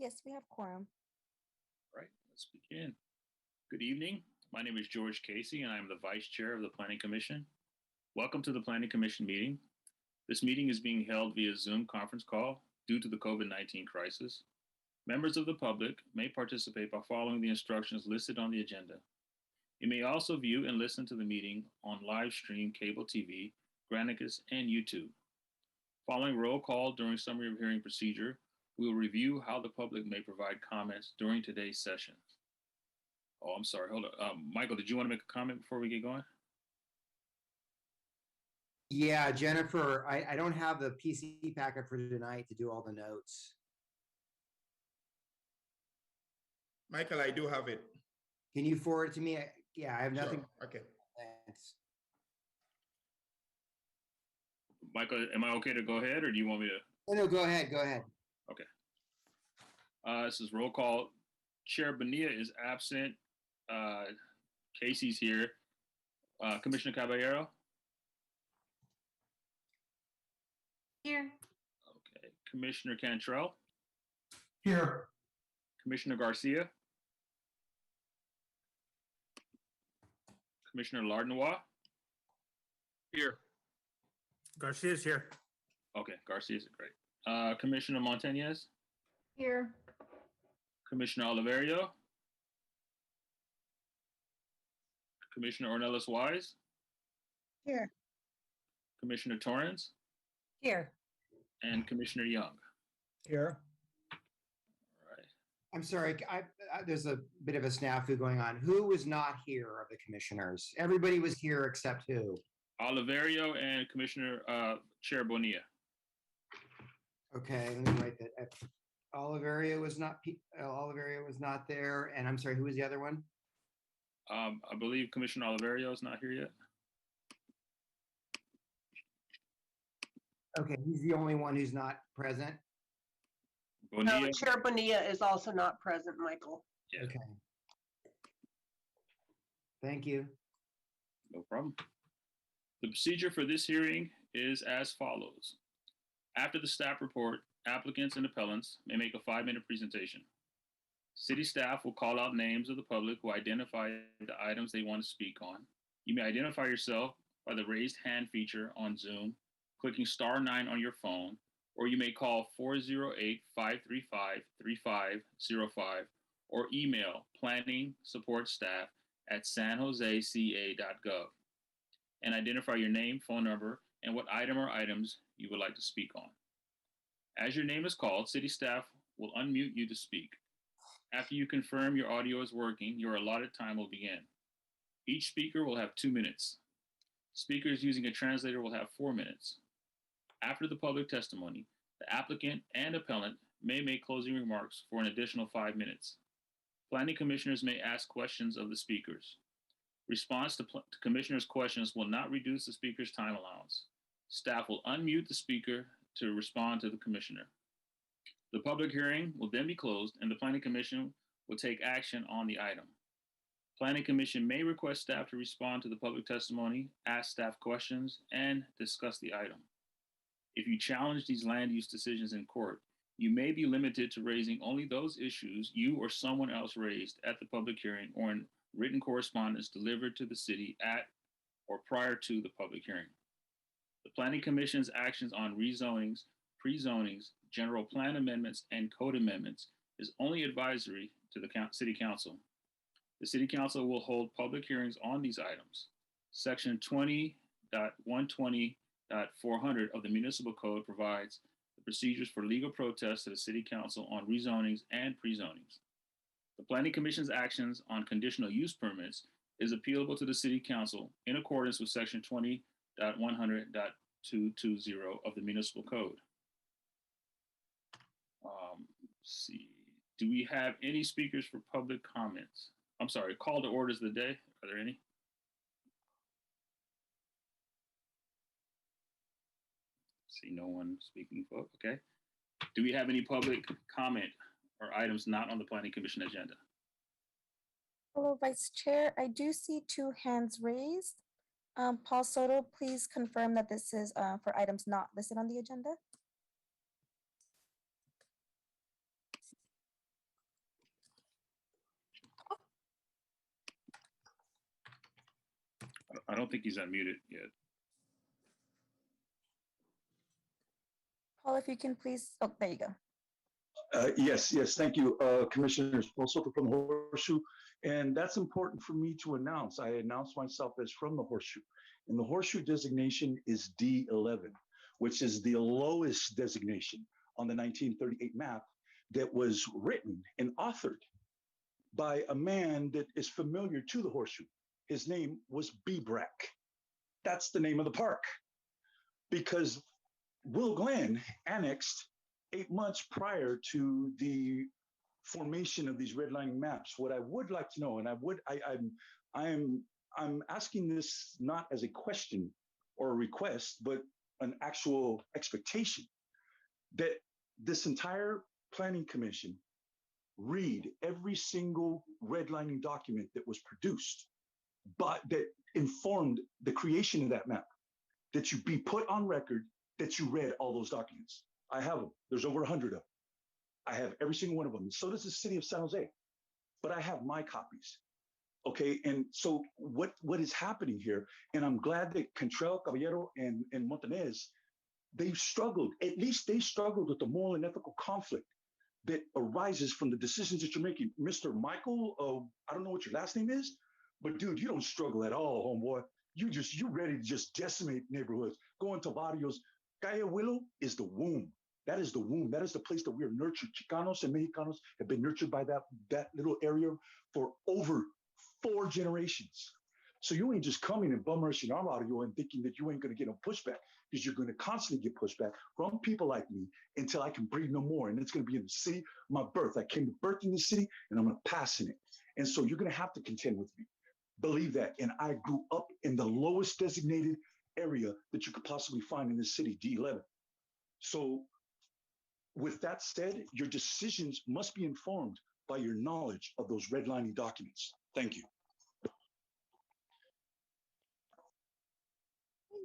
Yes, we have quorum. All right, let's begin. Good evening. My name is George Casey, and I'm the Vice Chair of the Planning Commission. Welcome to the Planning Commission meeting. This meeting is being held via Zoom conference call due to the COVID-19 crisis. Members of the public may participate by following the instructions listed on the agenda. You may also view and listen to the meeting on live stream cable TV, Granicus, and YouTube. Following roll call during summary of hearing procedure, we will review how the public may provide comments during today's session. Oh, I'm sorry, hold on. Michael, did you want to make a comment before we get going? Yeah, Jennifer, I don't have the PC packet for tonight to do all the notes. Michael, I do have it. Can you forward it to me? Yeah, I have nothing. Sure. Okay. Thanks. Michael, am I okay to go ahead, or do you want me to? Oh, no, go ahead. Go ahead. Okay. This is roll call. Chair Bonilla is absent. Casey's here. Commissioner Caballero? Here. Okay. Commissioner Cantrell? Here. Commissioner Garcia? Commissioner Lardnois? Here. Garcia's here. Okay, Garcia's great. Commissioner Montañez? Here. Commissioner Oliverio? Commissioner Ornelas Wise? Here. Commissioner Torrens? Here. And Commissioner Young? Here. All right. I'm sorry. There's a bit of a snafu going on. Who was not here of the commissioners? Everybody was here except who? Oliverio and Commissioner Chair Bonilla. Okay, let me write that. Oliverio was not there. And I'm sorry, who was the other one? I believe Commissioner Oliverio is not here yet. Okay, he's the only one who's not present. Bonilla. No, Chair Bonilla is also not present, Michael. Yeah. Okay. Thank you. No problem. The procedure for this hearing is as follows. After the staff report, applicants and appellants may make a 5-minute presentation. City staff will call out names of the public who identify the items they want to speak on. You may identify yourself by the raised hand feature on Zoom, clicking *9 on your phone, or you may call 408-535-3505 or email planning support staff at sanjoseca.gov and identify your name, phone number, and what item or items you would like to speak on. As your name is called, city staff will unmute you to speak. After you confirm your audio is working, your allotted time will begin. Each speaker will have 2 minutes. Speakers using a translator will have 4 minutes. After the public testimony, the applicant and appellant may make closing remarks for an additional 5 minutes. Planning commissioners may ask questions of the speakers. Response to commissioners' questions will not reduce the speaker's time allowance. Staff will unmute the speaker to respond to the commissioner. The public hearing will then be closed and the Planning Commission will take action on the item. Planning Commission may request staff to respond to the public testimony, ask staff questions, and discuss the item. If you challenge these land use decisions in court, you may be limited to raising only those issues you or someone else raised at the public hearing or in written correspondence delivered to the city at or prior to the public hearing. The Planning Commission's actions on rezonings, pre-zonings, general plan amendments, and code amendments is only advisory to the City Council. The City Council will hold public hearings on these items. Section 20.120.400 of the Municipal Code provides the procedures for legal protests to the City Council on rezonings and pre-zonings. The Planning Commission's actions on conditional use permits is appealable to the City Council in accordance with Section 20.100.220 of the Municipal Code. Let's see. Do we have any speakers for public comments? I'm sorry, call to orders of the day. Are there any? See no one speaking. Okay. Do we have any public comment or items not on the Planning Commission agenda? Hello, Vice Chair. I do see 2 hands raised. Paul Soto, please confirm that this is for items not listed on the agenda. don't think he's unmuted yet. Paul, if you can please, oh, there you go. Yes, thank you, Commissioners. Paul Soto from the Horseshoe. And that's important for me to announce. I announced myself as from the Horseshoe. And the Horseshoe designation is D11, which is the lowest designation on the 1938 map that was written and authored by a man that is familiar to the Horseshoe. His name was Bebrack. That's the name of the park. Because Will Glenn annexed 8 months prior to the formation of these redlining maps. What I would like to know, and I'm asking this not as a question or a request, but an actual expectation that this entire planning commission read every single redlining document that was produced, but that informed the creation of that map, that you be put on record that you read all those documents. I have them. There's over 100 of them. I have every single one of them. So does the city of San Jose, but I have my copies. Okay, and so what is happening here, and I'm glad that Cantrell, Caballero, and Montanez, they've struggled, at least they struggled with the moral and ethical conflict that arises from the decisions that you're making. Mr. Michael, I don't know what your last name is, but dude, you don't struggle at all, homeboy. You're ready to just decimate neighborhoods. Go into barrios. Calle Willow is the womb. That is the womb. That is the place that we are nurtured. Chicanos and Mexicanos have been nurtured by that little area for over 4 generations. So you ain't just coming and bum rushing our audio and thinking that you ain't going to get no pushback, because you're going to constantly get pushback from people like me until I can breathe no more. And it's going to be in the city, my birth. I came to birth in the city, and I'm going to pass in it. And so you're going to have to contend with me. Believe that. And I grew up in the lowest designated area that you could possibly find in the city, D11. So with that said, your decisions must be informed by your knowledge of those redlining documents. Thank you.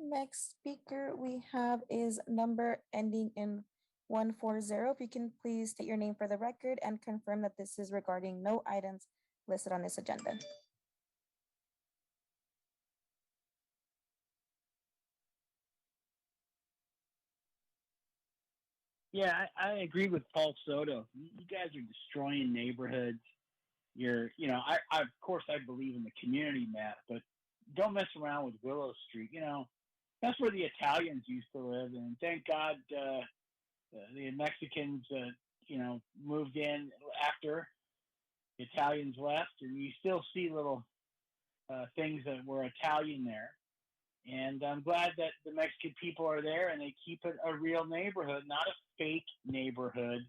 Next speaker we have is number ending in 140. If you can please state your name for the record and confirm that this is regarding no items listed on this agenda. Yeah, I agree with Paul Soto. You guys are destroying neighborhoods. Of course, I believe in the community map, but don't mess around with Willow Street. That's where the Italians used to live, and thank God the Mexicans, moved in after the Italians left, and you still see little things that were Italian there. And I'm glad that the Mexican people are there and they keep it a real neighborhood, not a fake neighborhood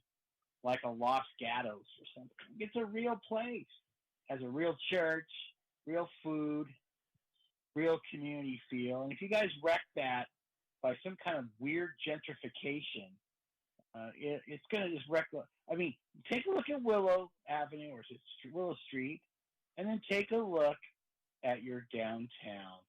like a Los Gatos or something. It's a real place. Has a real church, real food, real community feel. And if you guys wreck that by some kind of weird gentrification, it's going to just wreck. Take a look at Willow Avenue, or Willow Street, and then take a look at your downtown.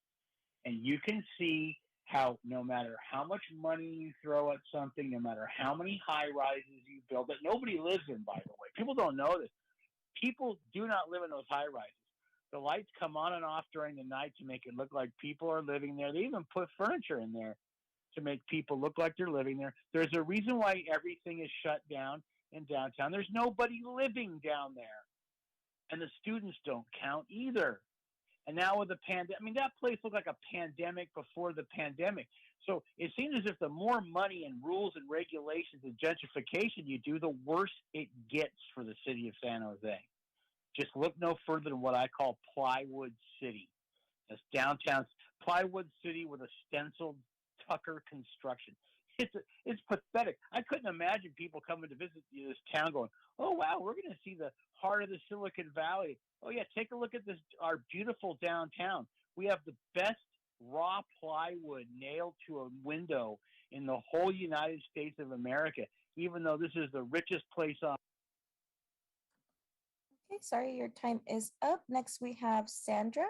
And you can see how no matter how much money you throw at something, no matter how many high rises you build, that nobody lives in, by the way. People don't know this. People do not live in those high rises. The lights come on and off during the night to make it look like people are living there. They even put furniture in there to make people look like they're living there. There's a reason why everything is shut down in downtown. There's nobody living down there. And the students don't count either. And now with the pandemic, that place looked like a pandemic before the pandemic. So it seems as if the more money and rules and regulations and gentrification you do, the worse it gets for the city of San Jose. Just look no further than what I call Plywood City. That's downtown Plywood City with a stenciled Tucker construction. It's pathetic. I couldn't imagine people coming to visit this town going, oh, wow, we're going to see the heart of the Silicon Valley. Oh, yeah, take a look at our beautiful downtown. We have the best raw plywood nailed to a window in the whole United States of America, even though this is the richest place on. Okay, sorry, your time is up. Next, we have Sandra.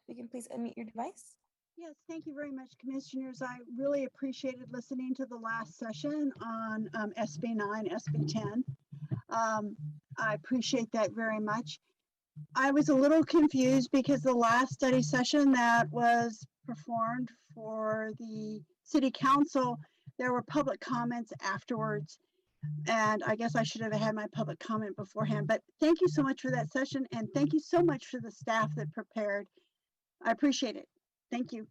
If you can please unmute your device. Yes, thank you very much, Commissioners. I really appreciated listening to the last session on SB 9, SB 10. I appreciate that very much. I was a little confused because the last study session that was performed for the city council, there were public comments afterwards. And I guess I should have had my public comment beforehand, but thank you so much for that session. And thank you so much for the staff that prepared. I appreciate it. Thank you.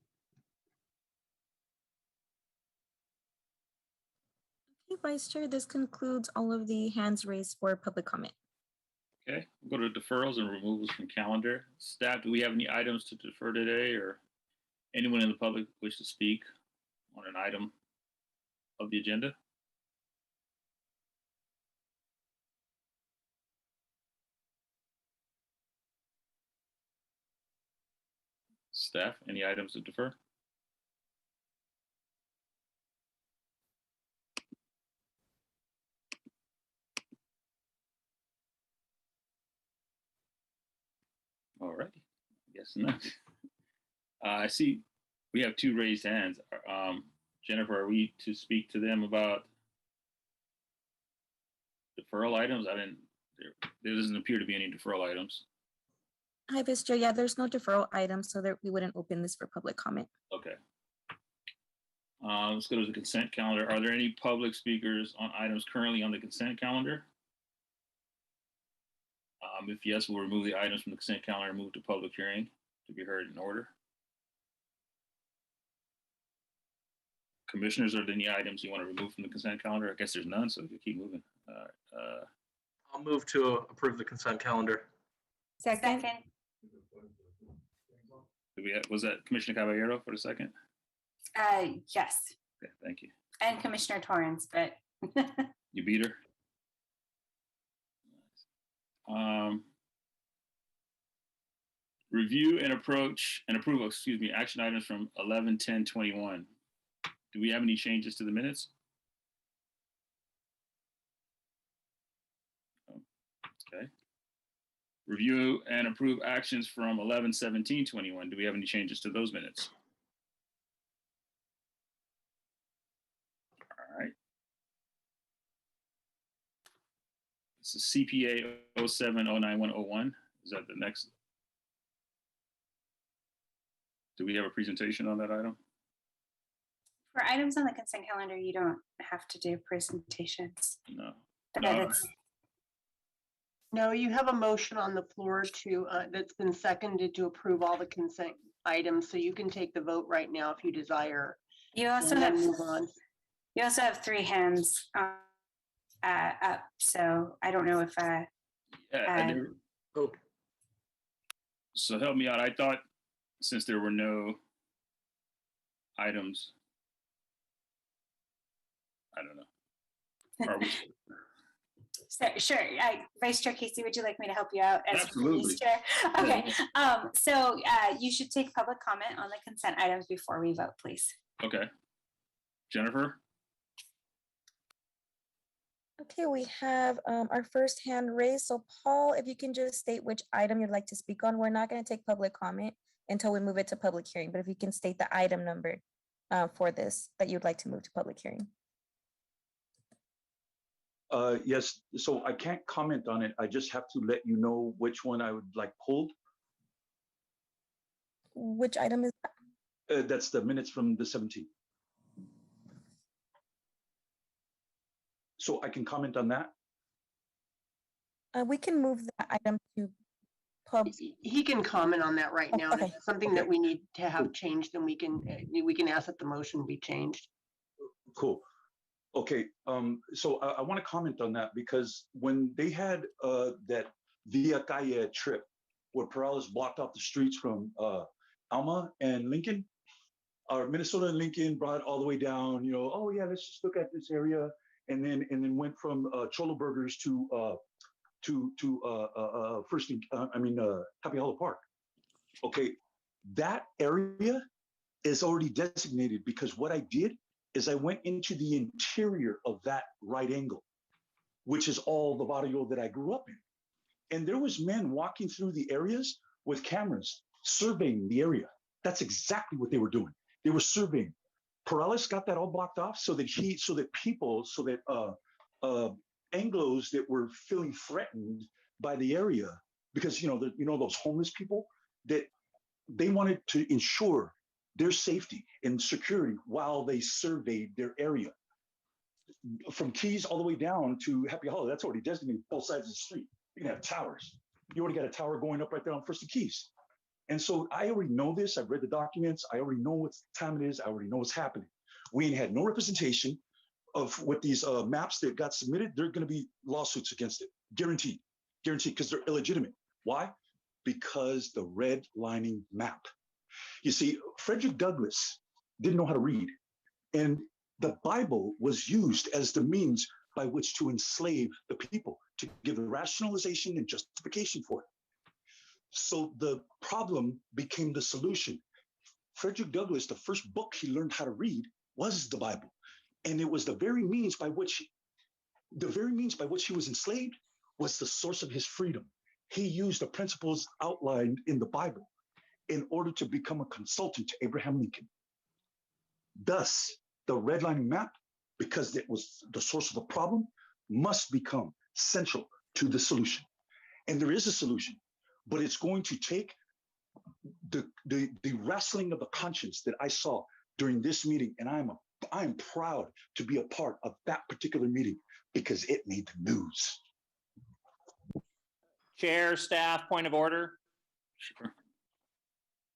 Okay, Vice Chair, this concludes all of the hands raised for public comment. Okay, we'll go to deferrals and removals from calendar. Staff, do we have any items to defer today, or anyone in the public wish to speak on an item of the agenda? Staff, any items to defer? All right, guess not. I see we have two raised hands. Jennifer, are we to speak to them about deferral items? There doesn't appear to be any deferral items. Hi, Vice Chair. Yeah, there's no deferral items, so we wouldn't open this for public comment. Okay. Let's go to the consent calendar. Are there any public speakers on items currently on the consent calendar? If yes, we'll remove the items from the consent calendar and move to public hearing to be heard in order. Commissioners, are there any items you want to remove from the consent calendar? I guess there's none, so we can keep moving. I'll move to approve the consent calendar. Second. Was that Commissioner Caballero for the second? Yes. Okay, thank you. And Commissioner Torrance, but You beat her. Review and approve, excuse me, action items from 11/10/21. Do we have any changes to the minutes? Okay. Review and approve actions from 11/17/21. Do we have any changes to those minutes? All right. This is CPA 07-09101. Is that the next? Do we have a presentation on that item? for items on the consent calendar, you don't have to do presentations. No. But No. it's, No, you have a motion on the floor to, that's been seconded to approve all the consent items, so you can take the vote right now if you desire. you also and then have move on. you also have 3 hands up, so I don't know if Oh, So help me out. I thought since there were no items, I don't know. Are we? so, sure. Vice Chair Casey, would you like me to help you out as Absolutely. Vice Chair? Okay. So you should take public comment on the consent items before we vote, please. Okay. Jennifer? Okay, we have our first hand raised. So Paul, if you can just state which item you'd like to speak on. We're not going to take public comment until we move it to public hearing, but if you can state the item number for this that you'd like to move to public hearing. Yes, so I can't comment on it. I just have to let you know which one I would like pulled. Which item is that? That's the minutes from the 17th. So I can comment on that? We can move that item to pub. He can comment on that right now. And if Okay. it's something that we need to have changed, then we can ask that the motion be changed. Cool. Okay, so I want to comment on that because when they had that Via Calle trip where Perales blocked off the streets from Alma and Lincoln, Minnesota and Lincoln brought it all the way down, you know, oh yeah, let's just look at this area, and then went from Cholo Burgers to Happy Hollow Park. Okay, that area is already designated because what I did is I went into the interior of that right angle, which is all the barrio that I grew up in. And there was men walking through the areas with cameras, surveying the area. That's exactly what they were doing. They were surveying. Perales got that all blocked off so that Anglos that were feeling threatened by the area because those homeless people, that they wanted to ensure their safety and security while they surveyed their area. From Keys all the way down to Happy Hollow, that's already designated both sides of the street. You can have towers. You already got a tower going up right there on First and Keys. And so I already know this. I've read the documents. I already know what time it is. I already know what's happening. We ain't had no representation of what these maps that got submitted. There are going to be lawsuits against it. Guaranteed, because they're illegitimate. Why? Because the redlining map. You see, Frederick Douglass didn't know how to read. And the Bible was used as the means by which to enslave the people, to give a rationalization and justification for it. So the problem became the solution. Frederick Douglass, the first book he learned how to read was the Bible. And it was the very means by which he was enslaved was the source of his freedom. He used the principles outlined in the Bible in order to become a consultant to Abraham Lincoln. Thus, the redlining map, because it was the source of the problem, must become central to the solution. And there is a solution, but it's going to take the wrestling of the conscience that I saw during this meeting, and I am proud to be a part of that particular meeting because it made the news. Chair, staff, point of order. Sure.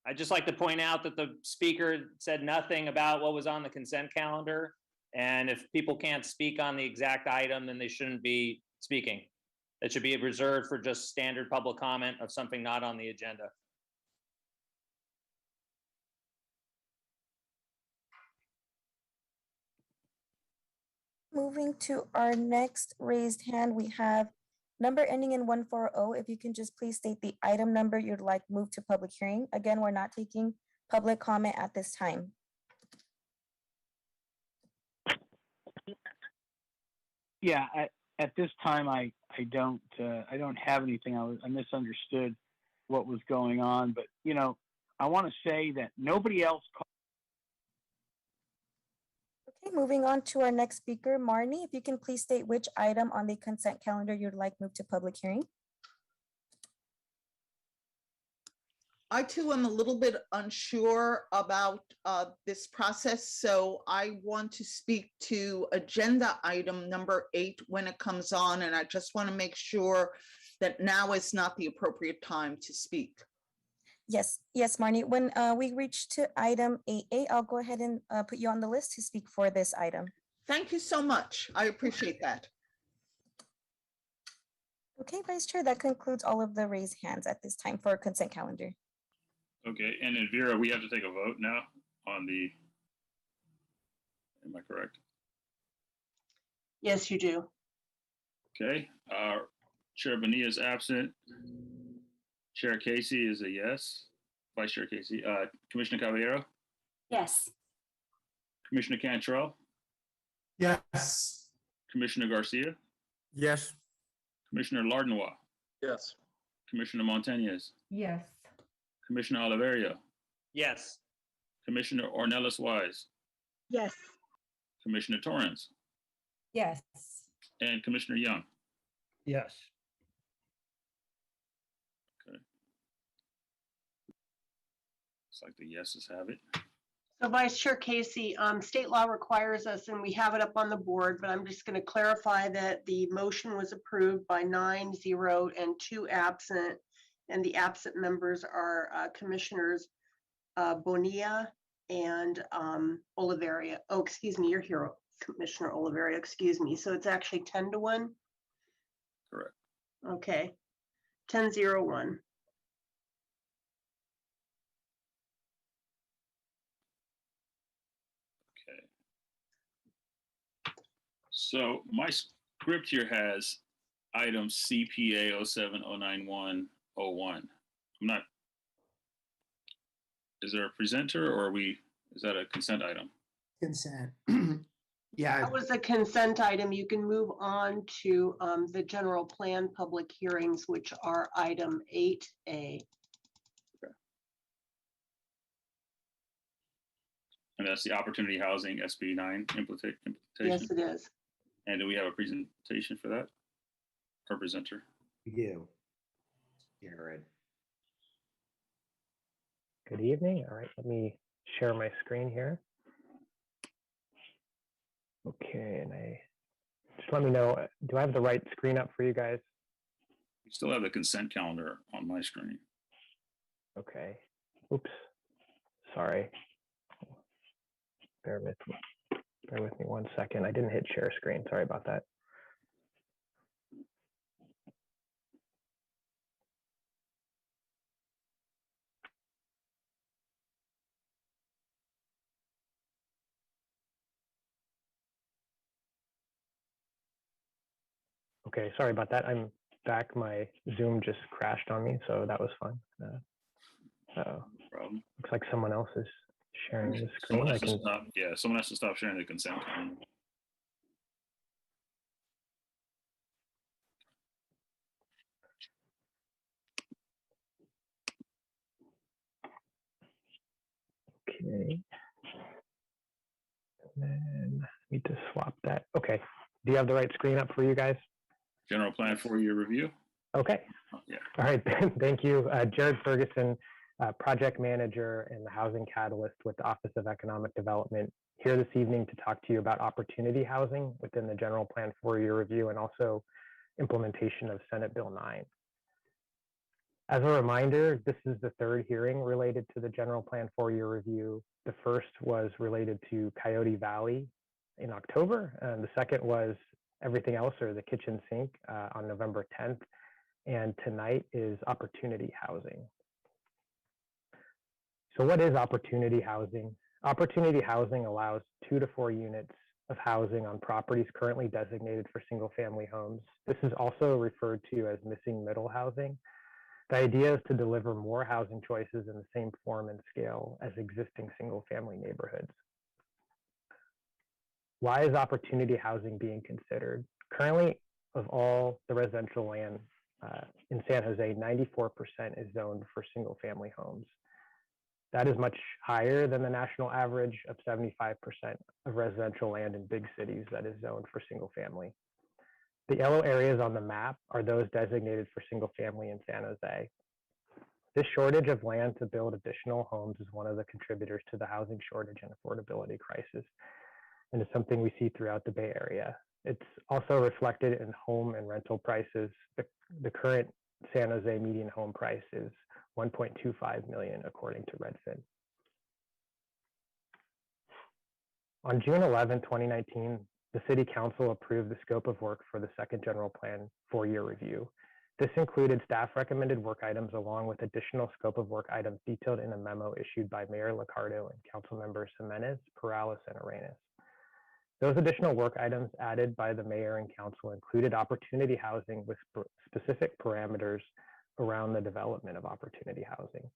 I'd just like to point out that the speaker said nothing about what was on the consent calendar. And if people can't speak on the exact item, then they shouldn't be speaking. That should be reserved for just standard public comment of something not on the agenda. Moving to our next raised hand, we have number ending in 140. If you can just please state the item number you'd like moved to public hearing. Again, we're not taking public comment at this time. Yeah, at this time, I don't have anything. I misunderstood what was going on, but I want to say that nobody else called. Okay, moving on to our next speaker, Marnie. If you can please state which item on the consent calendar you'd like moved to public hearing. I too am a little bit unsure about this process, so I want to speak to agenda item number 8 when it comes on, and I just want to make sure that now is not the appropriate time to speak. Yes, Marnie. When we reach to item 8A, I'll go ahead and put you on the list to speak for this item. Thank you so much. I appreciate that. Okay, Vice Chair, that concludes all of the raised hands at this time for consent calendar. Okay, and then Vera, we have to take a vote now on am I correct? Yes, you do. Okay, Chair Bonilla is absent. Chair Casey is a yes. Vice Chair Casey. Commissioner Caballero? Yes. Commissioner Cantrell? Yes. Commissioner Garcia? Yes. Commissioner Lardnois? Yes. Commissioner Montañez? Yes. Commissioner Oliverio? Yes. Commissioner Ornelas Wise? Yes. Commissioner Torrance? Yes. And Commissioner Young? Yes. Okay. Looks like the yeses have it. So Vice Chair Casey, state law requires us, and we have it up on the board, but I'm just going to clarify that the motion was approved by 9-0 and 2 absent. And the absent members are Commissioners Bonilla and Oliveria. Oh, excuse me, you're here, Commissioner Oliveria, excuse me. So it's actually 10-1? Correct. Okay, 10-0-1. Okay. So my script here has item CPA 0709101. I'm not, is there a presenter or is that a consent item? Consent. Yeah. That was a consent item. You can move on to the general plan public hearings, which are item 8A. Okay. And that's the Opportunity Housing SB 9 implementation? Yes, it is. And do we have a presentation for that? Or presenter? We do. Jared. Good evening. All right, let me share my screen here. Okay, and just let me know, do I have the right screen up for you guys? You still have the consent calendar on my screen. Okay. Oops. Sorry. Bear with me 1 second. I didn't hit share screen. Sorry about that. Okay, sorry about that. I'm back. My Zoom just crashed on me, so that was fun. No problem. Looks like someone else is sharing the screen. Someone has to stop. Yeah, someone has to stop sharing the consent calendar. Okay. And then I need to swap that. Okay. Do you have the right screen up for you guys? General plan for your review. Okay. Yeah. All right. Thank you. Jared Ferguson, project manager in the Housing Catalyst with the Office of Economic Development, here this evening to talk to you about opportunity housing within the general plan for your review and also implementation of Senate Bill 9. As a reminder, this is the third hearing related to the general plan for your review. The first was related to Coyote Valley in October, and the second was everything else, or the kitchen sink, on November 10th. And tonight is opportunity housing. So what is opportunity housing? Opportunity housing allows 2 to 4 units of housing on properties currently designated for single-family homes. This is also referred to as missing middle housing. The idea is to deliver more housing choices in the same form and scale as existing single-family neighborhoods. Why is opportunity housing being considered? Currently, of all the residential land in San Jose, 94% is zoned for single-family homes. That is much higher than the national average of 75% of residential land in big cities that is zoned for single-family. The yellow areas on the map are those designated for single-family in San Jose. This shortage of land to build additional homes is one of the contributors to the housing shortage and affordability crisis, and it's something we see throughout the Bay Area. It's also reflected in home and rental prices. The current San Jose median home price is $1.25 million, according to Redfin. On June 11, 2019, the City Council approved the scope of work for the second general plan for-year review. This included staff recommended work items along with additional scope of work items detailed in a memo issued by Mayor Liccardo and Council members Jimenez, Perales, and Arenas. Those additional work items added by the mayor and council included opportunity housing with specific parameters around the development of opportunity housing.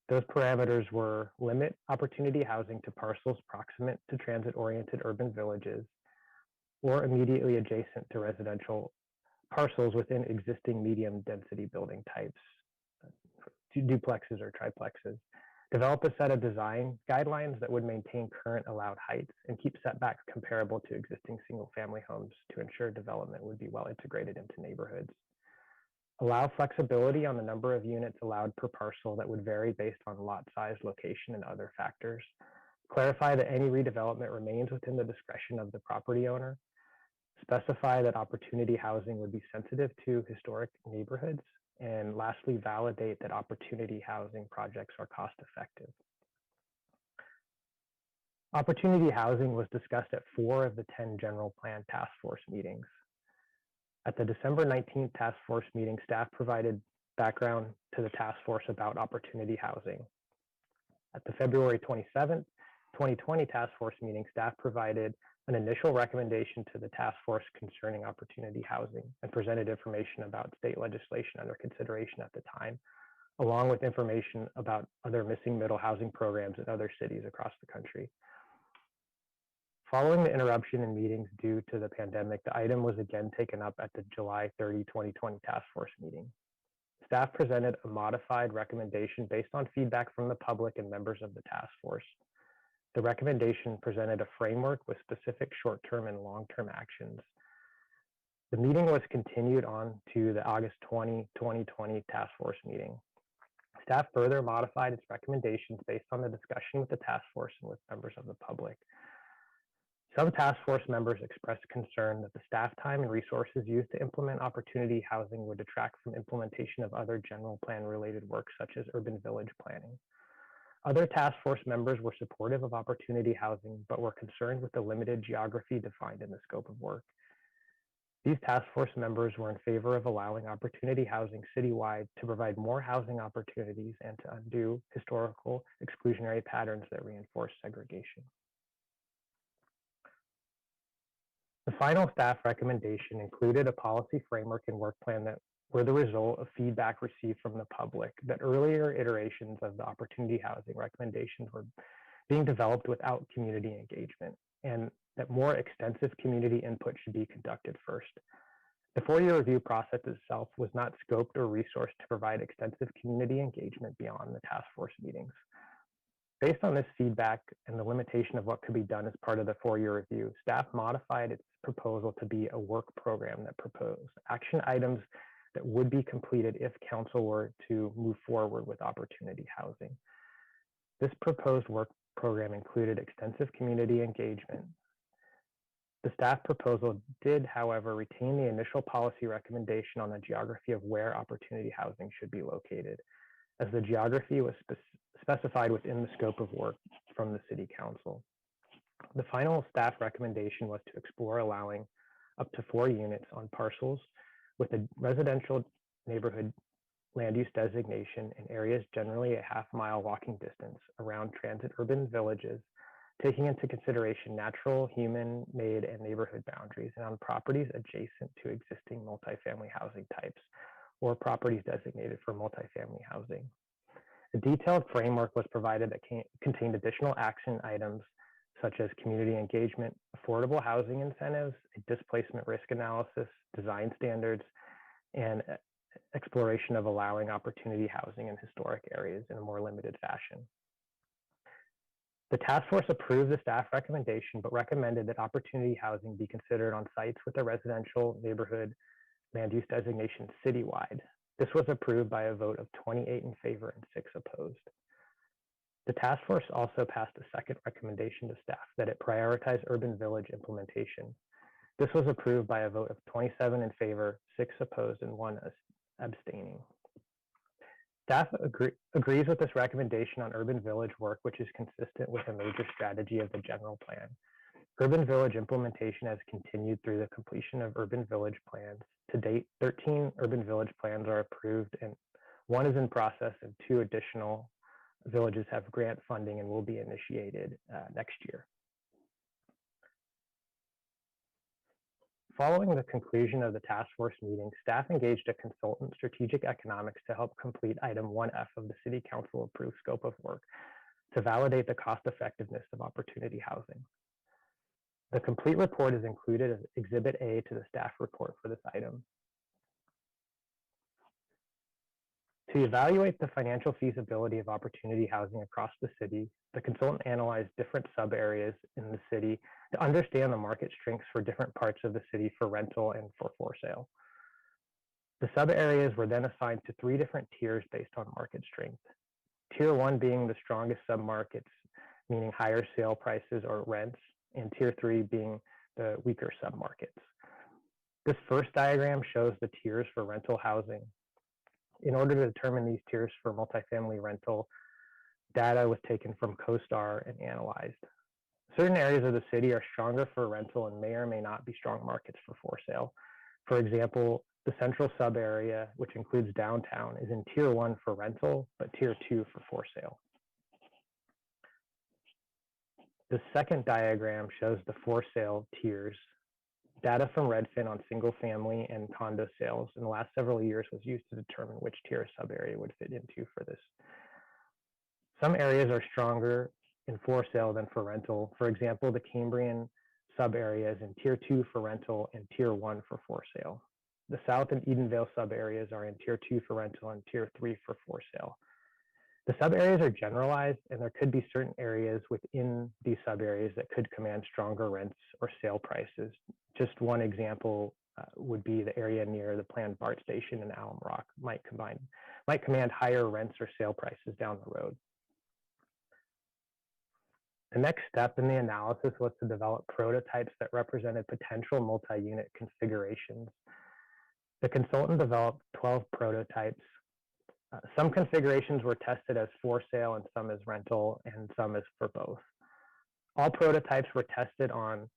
Those parameters were limit opportunity housing to parcels proximate to transit-oriented urban villages or immediately adjacent to residential parcels within existing medium density building types, duplexes or triplexes. Develop a set of design guidelines that would maintain current allowed heights and keep setbacks comparable to existing single-family homes to ensure development would be well integrated into neighborhoods. Allow flexibility on the number of units allowed per parcel that would vary based on lot size, location, and other factors. Clarify that any redevelopment remains within the discretion of the property owner. Specify that opportunity housing would be sensitive to historic neighborhoods. And lastly, validate that opportunity housing projects are cost effective. Opportunity housing was discussed at 4 of the 10 general plan task force meetings. At the December 19th task force meeting, staff provided background to the task force about opportunity housing. At the February 27th, 2020 task force meeting, staff provided an initial recommendation to the task force concerning opportunity housing and presented information about state legislation under consideration at the time, along with information about other missing middle housing programs in other cities across the country. Following the interruption in meetings due to the pandemic, the item was again taken up at the July 30, 2020 task force meeting. Staff presented a modified recommendation based on feedback from the public and members of the task force. The recommendation presented a framework with specific short-term and long-term actions The meeting was continued on to the August 20, 2020 task force meeting. Staff further modified its recommendations based on the discussion with the task force and with members of the public. Some task force members expressed concern that the staff time and resources used to implement opportunity housing would detract from implementation of other general plan related work such as urban village planning. Other task force members were supportive of opportunity housing, but were concerned with the limited geography defined in the scope of work. These task force members were in favor of allowing opportunity housing citywide to provide more housing opportunities and to undo historical exclusionary patterns that reinforce segregation. The final staff recommendation included a policy framework and work plan that were the result of feedback received from the public that earlier iterations of the opportunity housing recommendations were being developed without community engagement, and that more extensive community input should be conducted first. The 4-year review process itself was not scoped or resourced to provide extensive community engagement beyond the task force meetings. Based on this feedback and the limitation of what could be done as part of the 4-year review, staff modified its proposal to be a work program that proposed action items that would be completed if council were to move forward with opportunity housing. This proposed work program included extensive community engagement. The staff proposal did, however, retain the initial policy recommendation on the geography of where opportunity housing should be located, as the geography was specified within the scope of work from the City Council. The final staff recommendation was to explore allowing up to 4 units on parcels with a residential neighborhood land use designation in areas generally a half-mile walking distance around transit urban villages, taking into consideration natural, human-made, and neighborhood boundaries, and on properties adjacent to existing multifamily housing types or properties designated for multifamily housing. A detailed framework was provided that contained additional action items such as community engagement, affordable housing incentives, a displacement risk analysis, design standards, and exploration of allowing opportunity housing in historic areas in a more limited fashion. The task force approved the staff recommendation, but recommended that opportunity housing be considered on sites with a residential neighborhood land use designation citywide. This was approved by a vote of 28 in favor and 6 opposed. The task force also passed a second recommendation to staff that it prioritize urban village implementation. This was approved by a vote of 27 in favor, 6 opposed, and 1 abstaining. Staff agrees with this recommendation on urban village work, which is consistent with a major strategy of the general plan. Urban village implementation has continued through the completion of urban village plans. To date, 13 urban village plans are approved and 1 is in process, and 2 additional villages have grant funding and will be initiated next year. Following the conclusion of the task force meeting, staff engaged a consultant, Strategic Economics, to help complete item 1F of the City Council approved scope of work to validate the cost effectiveness of opportunity housing. The complete report is included as Exhibit A to the staff report for this item. To evaluate the financial feasibility of opportunity housing across the city, the consultant analyzed different sub-areas in the city to understand the market strengths for different parts of the city for rental and for sale. The sub-areas were then assigned to 3 different tiers based on market strength. Tier 1 being the strongest sub-markets, meaning higher sale prices or rents, and Tier 3 being the weaker sub-markets. This first diagram shows the tiers for rental housing. In order to determine these tiers for multifamily rental, data was taken from CoStar and analyzed. Certain areas of the city are stronger for rental and may or may not be strong markets for sale. For example, the central sub area, which includes downtown, is in Tier 1 for rental, but Tier 2 for sale. The second diagram shows the for sale tiers. Data from Redfin on single family and condo sales in the last several years was used to determine which tier a sub area would fit into for this. Some areas are stronger in for sale than for rental. For example, the Cambrian sub areas in Tier 2 for rental and Tier 1 for sale. The South and Edenvale sub areas are in Tier 2 for rental and Tier 3 for sale. The sub areas are generalized, and there could be certain areas within these sub areas that could command stronger rents or sale prices. Just one example would be the area near the planned BART station in Alum Rock might command higher rents or sale prices down the road. The next step in the analysis was to develop prototypes that represented potential multi-unit configurations. The consultant developed 12 prototypes. Some configurations were tested as for sale and some as rental and some as for both. All prototypes were tested on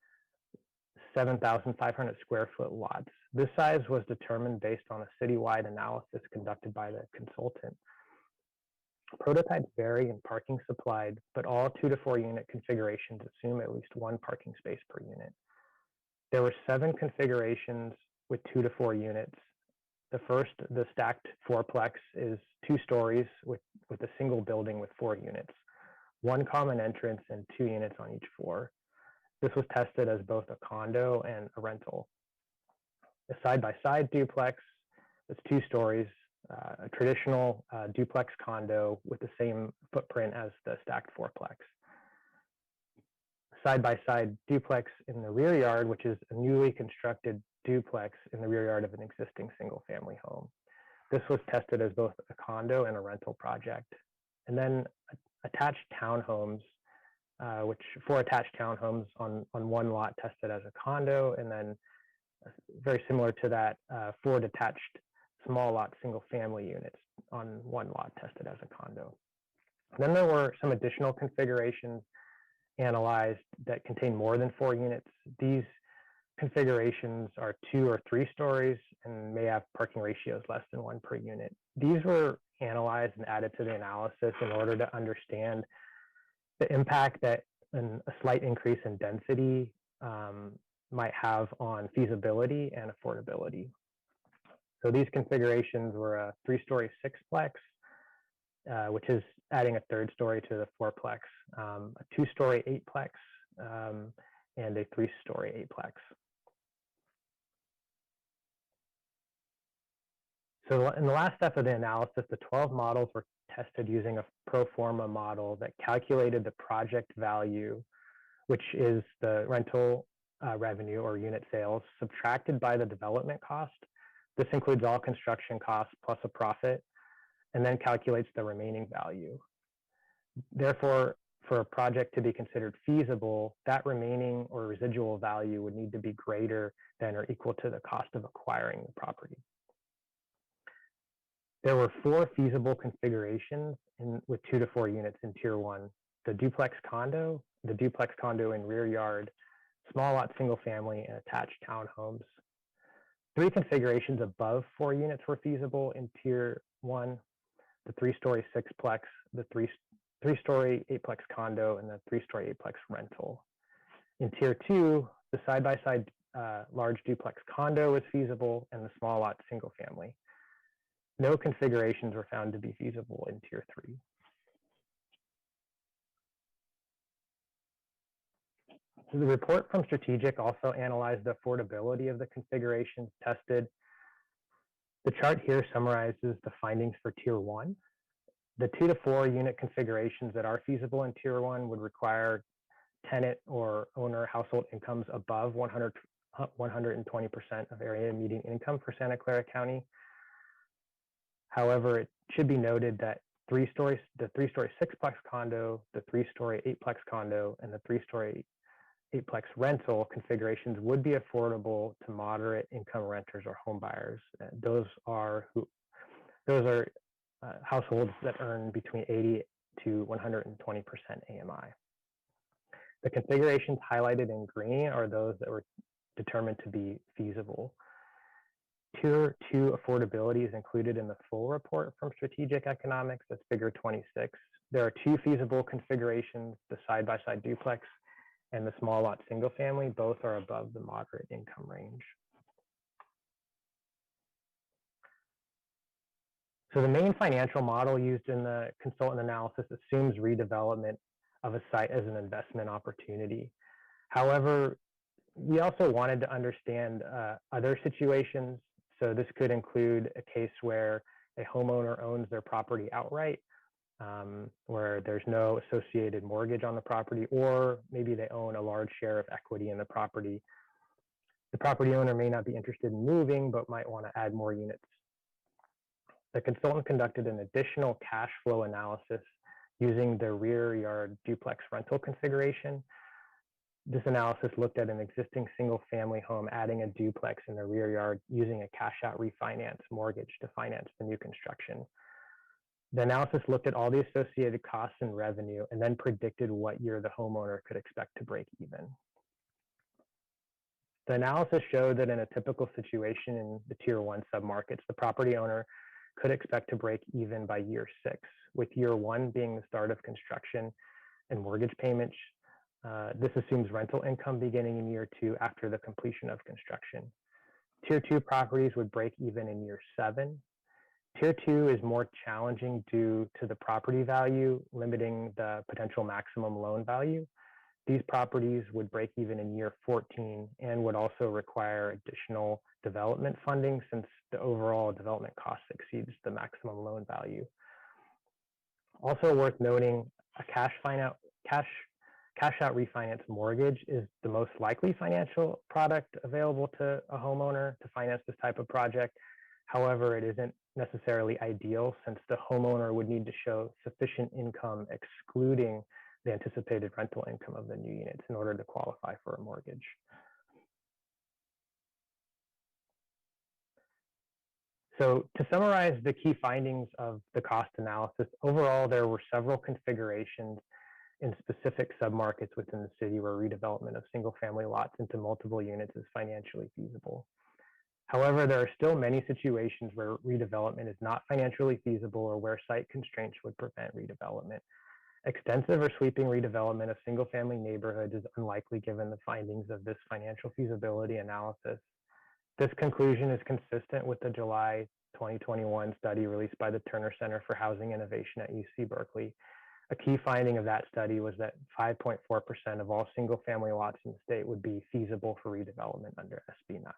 7,500 square foot lots. This size was determined based on a citywide analysis conducted by the consultant. Prototypes vary in parking supplied, but all 2 to 4 unit configurations assume at least one parking space per unit. There were 7 configurations with 2 to 4 units. The first, the stacked fourplex, is 2 stories with a single building with 4 units, 1 common entrance and 2 units on each floor. This was tested as both a condo and a rental. The side-by-side duplex is 2 stories, a traditional duplex condo with the same footprint as the stacked fourplex. Side-by-side duplex in the rear yard, which is a newly constructed duplex in the rear yard of an existing single-family home. This was tested as both a condo and a rental project. And then attached townhomes, which 4 attached townhomes on one lot tested as a condo, and then very similar to that, 4 detached small lot single-family units on one lot tested as a condo. Then there were some additional configurations analyzed that contain more than 4 units. These configurations are 2 or 3 stories and may have parking ratios less than 1 per unit. These were analyzed and added to the analysis in order to understand the impact that a slight increase in density might have on feasibility and affordability. So these configurations were a 3-story sixplex, which is adding a 3rd story to the fourplex, a 2-story eightplex, and a 3-story eightplex. So in the last step of the analysis, the 12 models were tested using a pro forma model that calculated the project value, which is the rental revenue or unit sales, subtracted by the development cost. This includes all construction costs plus a profit, and then calculates the remaining value. Therefore, for a project to be considered feasible, that remaining or residual value would need to be greater than or equal to the cost of acquiring the property. There were 4 feasible configurations with 2 to 4 units in Tier 1, the duplex condo in rear yard, small lot single family, and attached townhomes. 3 configurations above 4 units were feasible in Tier 1, the 3-story sixplex, the 3-story eightplex condo, and the 3-story eightplex rental. In Tier 2, the side-by-side large duplex condo was feasible, and the small lot single family. No configurations were found to be feasible in Tier 3. So the report from Strategic also analyzed the affordability of the configurations tested. The chart here summarizes the findings for Tier 1. The 2 to 4 unit configurations that are feasible in Tier 1 would require tenant or owner household incomes above 120% of area median income for Santa Clara County. However, it should be noted that the 3-story sixplex condo, the 3-story eightplex condo, and the 3-story eightplex rental configurations would be affordable to moderate income renters or home buyers. Those are households that earn between 80 to 120% AMI. The configurations highlighted in green are those that were determined to be feasible. Tier 2 affordability is included in the full report from Strategic Economics. That's figure 26. There are 2 feasible configurations, the side-by-side duplex and the small lot single family. Both are above the moderate income range. So the main financial model used in the consultant analysis assumes redevelopment of a site as an investment opportunity. However, we also wanted to understand other situations. So this could include a case where a homeowner owns their property outright, where there's no associated mortgage on the property, or maybe they own a large share of equity in the property. The property owner may not be interested in moving, but might want to add more units. The consultant conducted an additional cash flow analysis using the rear yard duplex rental configuration. This analysis looked at an existing single-family home adding a duplex in the rear yard using a cash-out refinance mortgage to finance the new construction. The analysis looked at all the associated costs and revenue and then predicted what year the homeowner could expect to break even. The analysis showed that in a typical situation in the Tier 1 submarkets, the property owner could expect to break even by year 6, with year 1 being the start of construction and mortgage payments. This assumes rental income beginning in year 2 after the completion of construction. Tier 2 properties would break even in year 7. Tier 2 is more challenging due to the property value, limiting the potential maximum loan value. These properties would break even in year 14 and would also require additional development funding since the overall development cost exceeds the maximum loan value. Also worth noting, a cash out refinance mortgage is the most likely financial product available to a homeowner to finance this type of project. However, it isn't necessarily ideal since the homeowner would need to show sufficient income excluding the anticipated rental income of the new units in order to qualify for a mortgage. So to summarize the key findings of the cost analysis, overall, there were several configurations in specific submarkets within the city where redevelopment of single-family lots into multiple units is financially feasible. However, there are still many situations where redevelopment is not financially feasible or where site constraints would prevent redevelopment. Extensive or sweeping redevelopment of single-family neighborhoods is unlikely given the findings of this financial feasibility analysis. This conclusion is consistent with the July 2021 study released by the Turner Center for Housing Innovation at UC Berkeley. A key finding of that study was that 5.4% of all single-family lots in the state would be feasible for redevelopment under SB 9.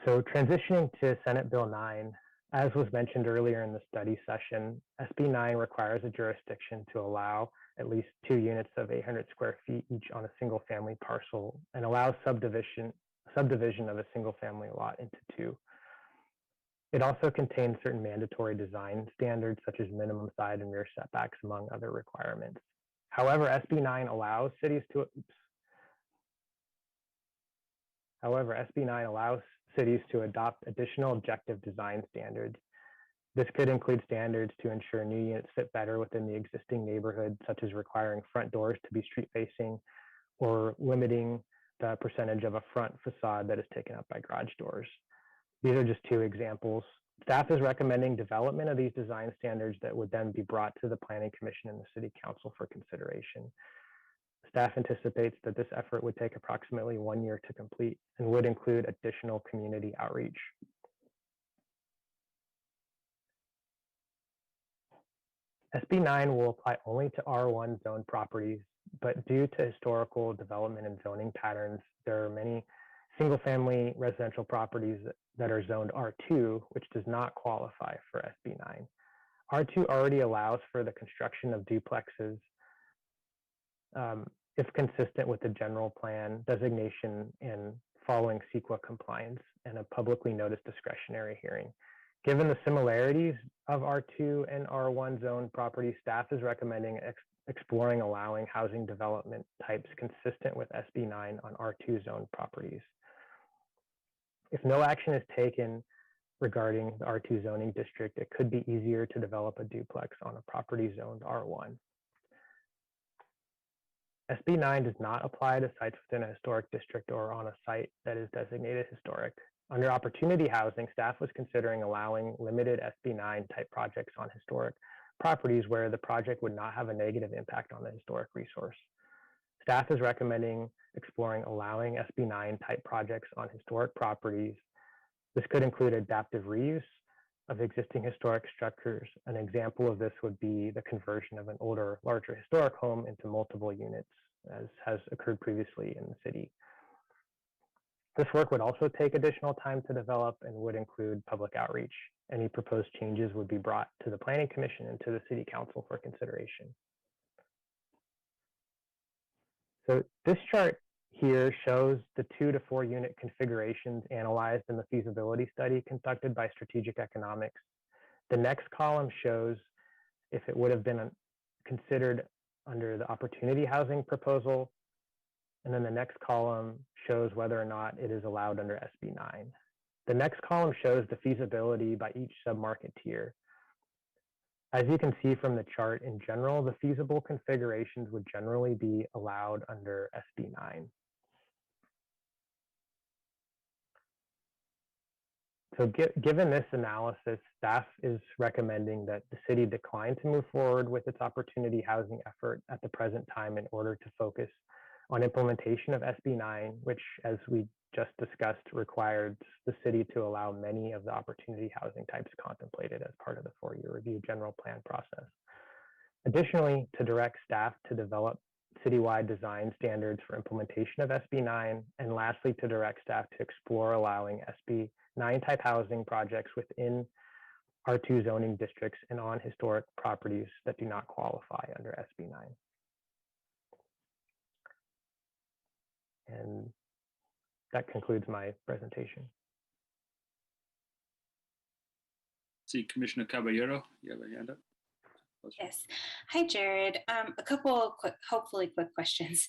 So transitioning to Senate Bill 9, as was mentioned earlier in the study session, SB 9 requires a jurisdiction to allow at least 2 units of 800 square feet each on a single family parcel and allows subdivision of a single family lot into 2. It also contains certain mandatory design standards such as minimum side and rear setbacks among other requirements. However, SB 9 allows cities to adopt additional objective design standards. This could include standards to ensure new units fit better within the existing neighborhood, such as requiring front doors to be street facing or limiting the percentage of a front facade that is taken up by garage doors. These are just 2 examples. Staff is recommending development of these design standards that would then be brought to the Planning Commission and the City Council for consideration. Staff anticipates that this effort would take approximately 1 year to complete and would include additional community outreach. SB 9 will apply only to R1 zone properties, but due to historical development and zoning patterns, there are many single-family residential properties that are zoned R2, which does not qualify for SB 9. R2 already allows for the construction of duplexes if consistent with the general plan designation and following CEQA compliance and a publicly noticed discretionary hearing. Given the similarities of R2 and R1 zone property, staff is recommending exploring allowing housing development types consistent with SB 9 on R2 zone properties. If no action is taken regarding the R2 zoning district, it could be easier to develop a duplex on a property zoned R1. SB 9 does not apply to sites within a historic district or on a site that is designated historic. Under opportunity housing, staff was considering allowing limited SB 9 type projects on historic properties where the project would not have a negative impact on the historic resource. Staff is recommending exploring allowing SB 9 type projects on historic properties. This could include adaptive reuse of existing historic structures. An example of this would be the conversion of an older, larger historic home into multiple units, as has occurred previously in the city. This work would also take additional time to develop and would include public outreach. Any proposed changes would be brought to the Planning Commission and to the City Council for consideration. So this chart here shows the 2 to 4 unit configurations analyzed in the feasibility study conducted by Strategic Economics. The next column shows if it would have been considered under the opportunity housing proposal. And then the next column shows whether or not it is allowed under SB 9. The next column shows the feasibility by each submarket tier. As you can see from the chart, in general, the feasible configurations would generally be allowed under SB 9. So given this analysis, staff is recommending that the city decline to move forward with its opportunity housing effort at the present time in order to focus on implementation of SB 9, which, as we just discussed, required the city to allow many of the opportunity housing types contemplated as part of the 4-year review general plan process. Additionally, to direct staff to develop citywide design standards for implementation of SB 9, and lastly, to direct staff to explore allowing SB 9 type housing projects within R2 zoning districts and on historic properties that do not qualify under SB 9. And that concludes my presentation. See, Commissioner Caballero, you have a hand up? Yes. Hi, Jared. A couple quick, hopefully quick questions.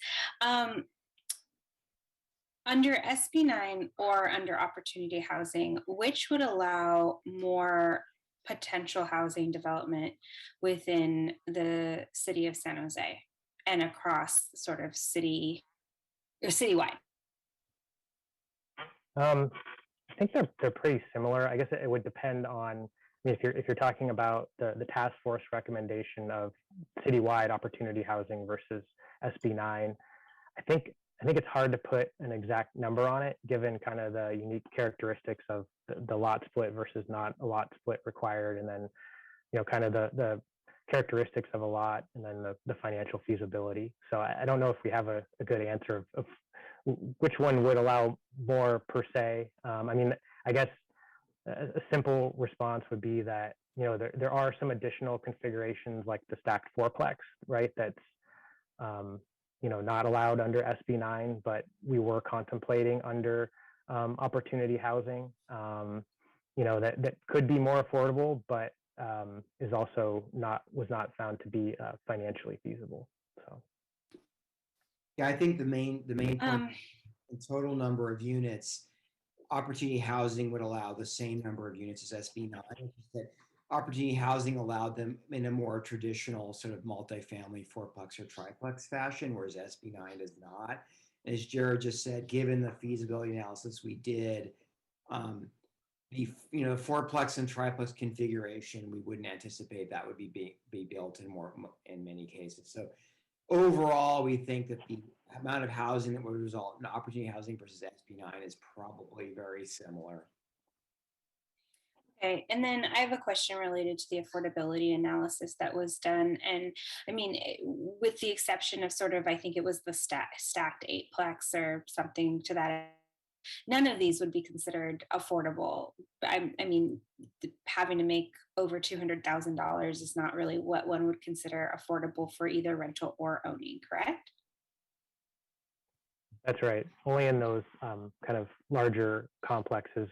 Under SB 9 or under opportunity housing, which would allow more potential housing development within the city of San Jose and across sort of city or citywide? I think they're pretty similar. I guess it would depend on, I mean, if you're talking about the task force recommendation of citywide opportunity housing versus SB 9, I think it's hard to put an exact number on it, given kind of the unique characteristics of the lot split versus not a lot split required, and then, you know, kind of the characteristics of a lot, and then the financial feasibility. So I don't know if we have a good answer of which one would allow more per se. I mean, I guess a simple response would be that, you know, there are some additional configurations like the stacked fourplex, right? That's, you know, not allowed under SB 9, but we were contemplating under opportunity housing, you know, that could be more affordable, but is also was not found to be financially feasible. So. Yeah, I think the main point, the total number of units, opportunity housing would allow the same number of units as SB 9. That opportunity housing allowed them in a more traditional sort of multifamily fourplex or triplex fashion, whereas SB 9 does not. As Jared just said, given the feasibility analysis we did, the fourplex and triplex configuration, we wouldn't anticipate that would be built in many cases. So overall, we think that the amount of housing that would result in opportunity housing versus SB 9 is probably very similar. Okay, and then I have a question related to the affordability analysis that was done. And I mean, with the exception of sort of, I think it was the stacked 8plex or something to that, none of these would be considered affordable. I mean, having to make over $200,000 is not really what one would consider affordable for either rental or owning, correct? That's right. Only in those kind of larger complexes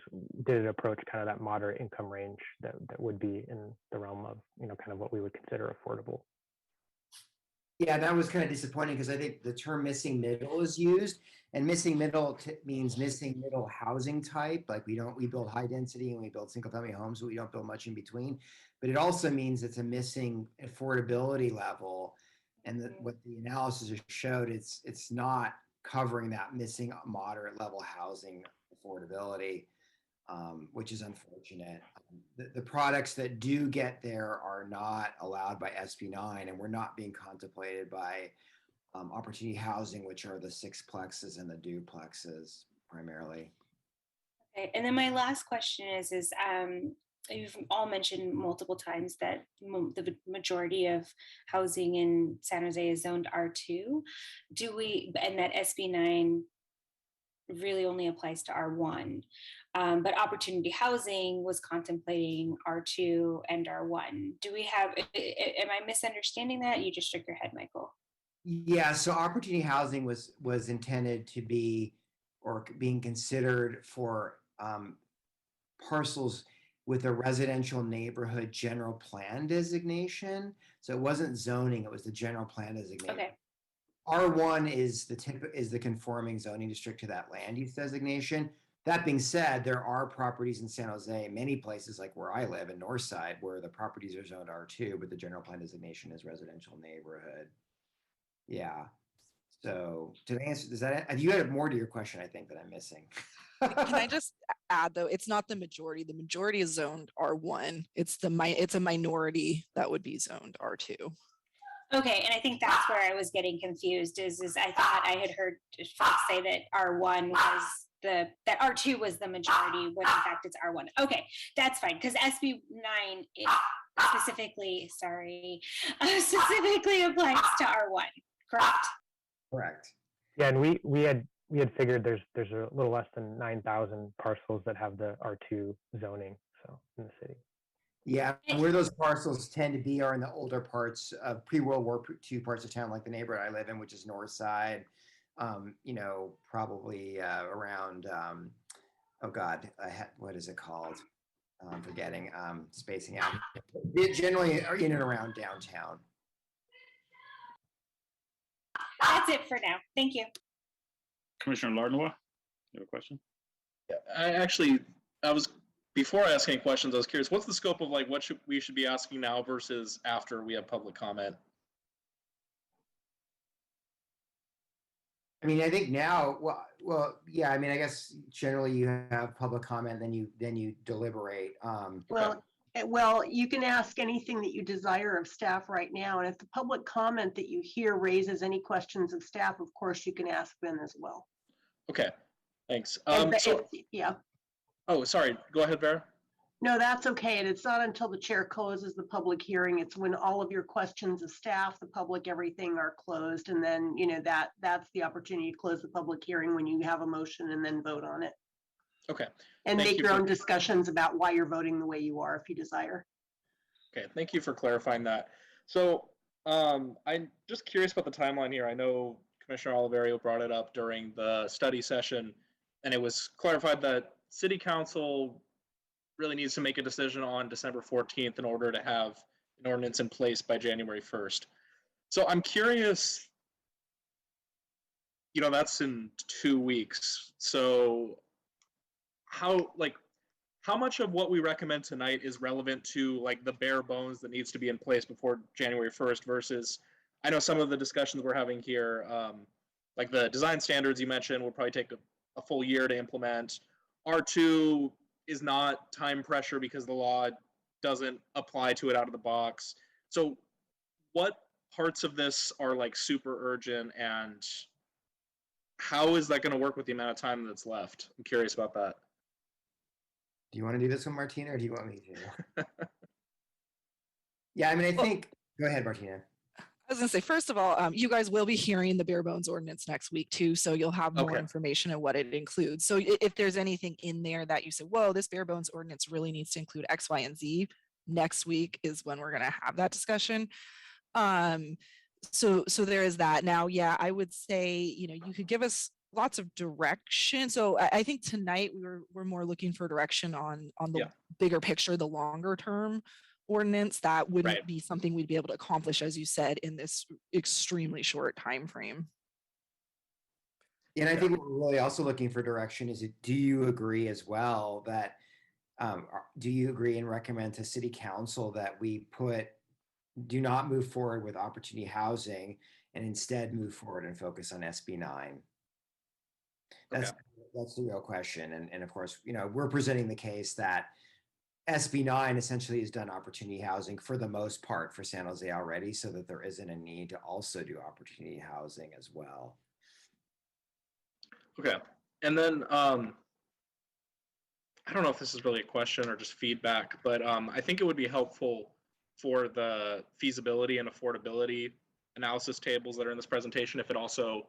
did it approach kind of that moderate income range that would be in the realm of, you know, kind of what we would consider affordable. Yeah, that was kind of disappointing because I think the term missing middle is used, and missing middle means missing middle housing type. Like we build high density and we build single family homes, but we don't build much in between. But it also means it's a missing affordability level. And what the analysis has showed, it's not covering that missing moderate level housing affordability, which is unfortunate. The products that do get there are not allowed by SB 9, and we're not being contemplated by opportunity housing, which are the 6plexes and the duplexes primarily. Okay, and then my last question is you've all mentioned multiple times that the majority of housing in San Jose is zoned R2. And that SB 9 really only applies to R1, but opportunity housing was contemplating R2 and R1. Am I misunderstanding that? You just shook your head, Michael. Yeah, so opportunity housing was intended to be or being considered for parcels with a residential neighborhood general plan designation. So it wasn't zoning, it was the general plan designation. Okay. R1 is the conforming zoning district to that land use designation. That being said, there are properties in San Jose, many places like where I live in Northside, where the properties are zoned R2, but the general plan designation is residential neighborhood. Yeah. So to answer, you had more to your question, I think, that I'm missing. Can I just add though, it's not the majority. The majority is zoned R1. It's a minority that would be zoned R2. Okay, and I think that's where I was getting confused is I thought I had heard folks say that R1 was that R2 was the majority when in fact it's R1. Okay, that's fine because SB 9 it specifically applies to R1, correct? Correct. Yeah, and we had figured there's a little less than 9,000 parcels that have the R2 zoning, so in the city. Yeah, where those parcels tend to be are in the older parts of pre-World War II parts of town, like the neighborhood I live in, which is North Side. Probably around, oh God, what is it called? I'm forgetting, spacing out. They generally are in and around downtown. That's it for now. Thank you. Commissioner Lardnois, you have a question? Yeah, I was, before asking questions, I was curious, what's the scope of like what we should be asking now versus after we have public comment? I mean, I think now, well, yeah. I mean, I guess generally you have public comment, then you deliberate. Well, you can ask anything that you desire of staff right now, and if the public comment that you hear raises any questions of staff, of course you can ask them as well. Okay, thanks. Yeah. Oh, sorry. Go ahead, Vera. No, that's okay. And it's not until the chair closes the public hearing. It's when all of your questions of staff, the public, everything are closed. And then, that's the opportunity to close the public hearing when you have a motion and then vote on it. Okay. And make your own discussions about why you're voting the way you are if you desire. Okay, thank you for clarifying that. So I'm just curious about the timeline here. I know Commissioner Oliverio brought it up during the study session, and it was clarified that City Council really needs to make a decision on December 14th in order to have an ordinance in place by January 1st. So I'm curious, that's in 2 weeks. So how much of what we recommend tonight is relevant to like the bare bones that needs to be in place before January 1st versus, I know some of the discussions we're having here, like the design standards you mentioned will probably take a full year to implement. R2 is not time pressure because the law doesn't apply to it out of the box. So what parts of this are like super urgent and how is that going to work with the amount of time that's left? I'm curious about that. Do you want to do this one, Martina, or do you want me to? Yeah, I mean, I think, go ahead, Martina. I was going to say, first of all, you guys will be hearing the bare bones ordinance next week too, so you'll have more information on what it includes. So if there's anything in there that you say, whoa, this bare bones ordinance really needs to include X, Y, and Z, next week is when we're going to have that discussion. So there is that. Now, yeah, I would say, you could give us lots of direction. So I think tonight we're more looking for direction on the bigger picture, the longer term ordinance. That wouldn't be something we'd be able to accomplish, as you said, in this extremely short time frame. And I think what we're really also looking for direction is, do you agree as well that, do you agree and recommend to City Council that we do not move forward with opportunity housing and instead move forward and focus on SB 9? That's the real question. And of course, we're presenting the case that SB 9 essentially has done opportunity housing for the most part for San Jose already, so that there isn't a need to also do opportunity housing as well. Okay. And then I don't know if this is really a question or just feedback, but I think it would be helpful for the feasibility and affordability analysis tables that are in this presentation if it also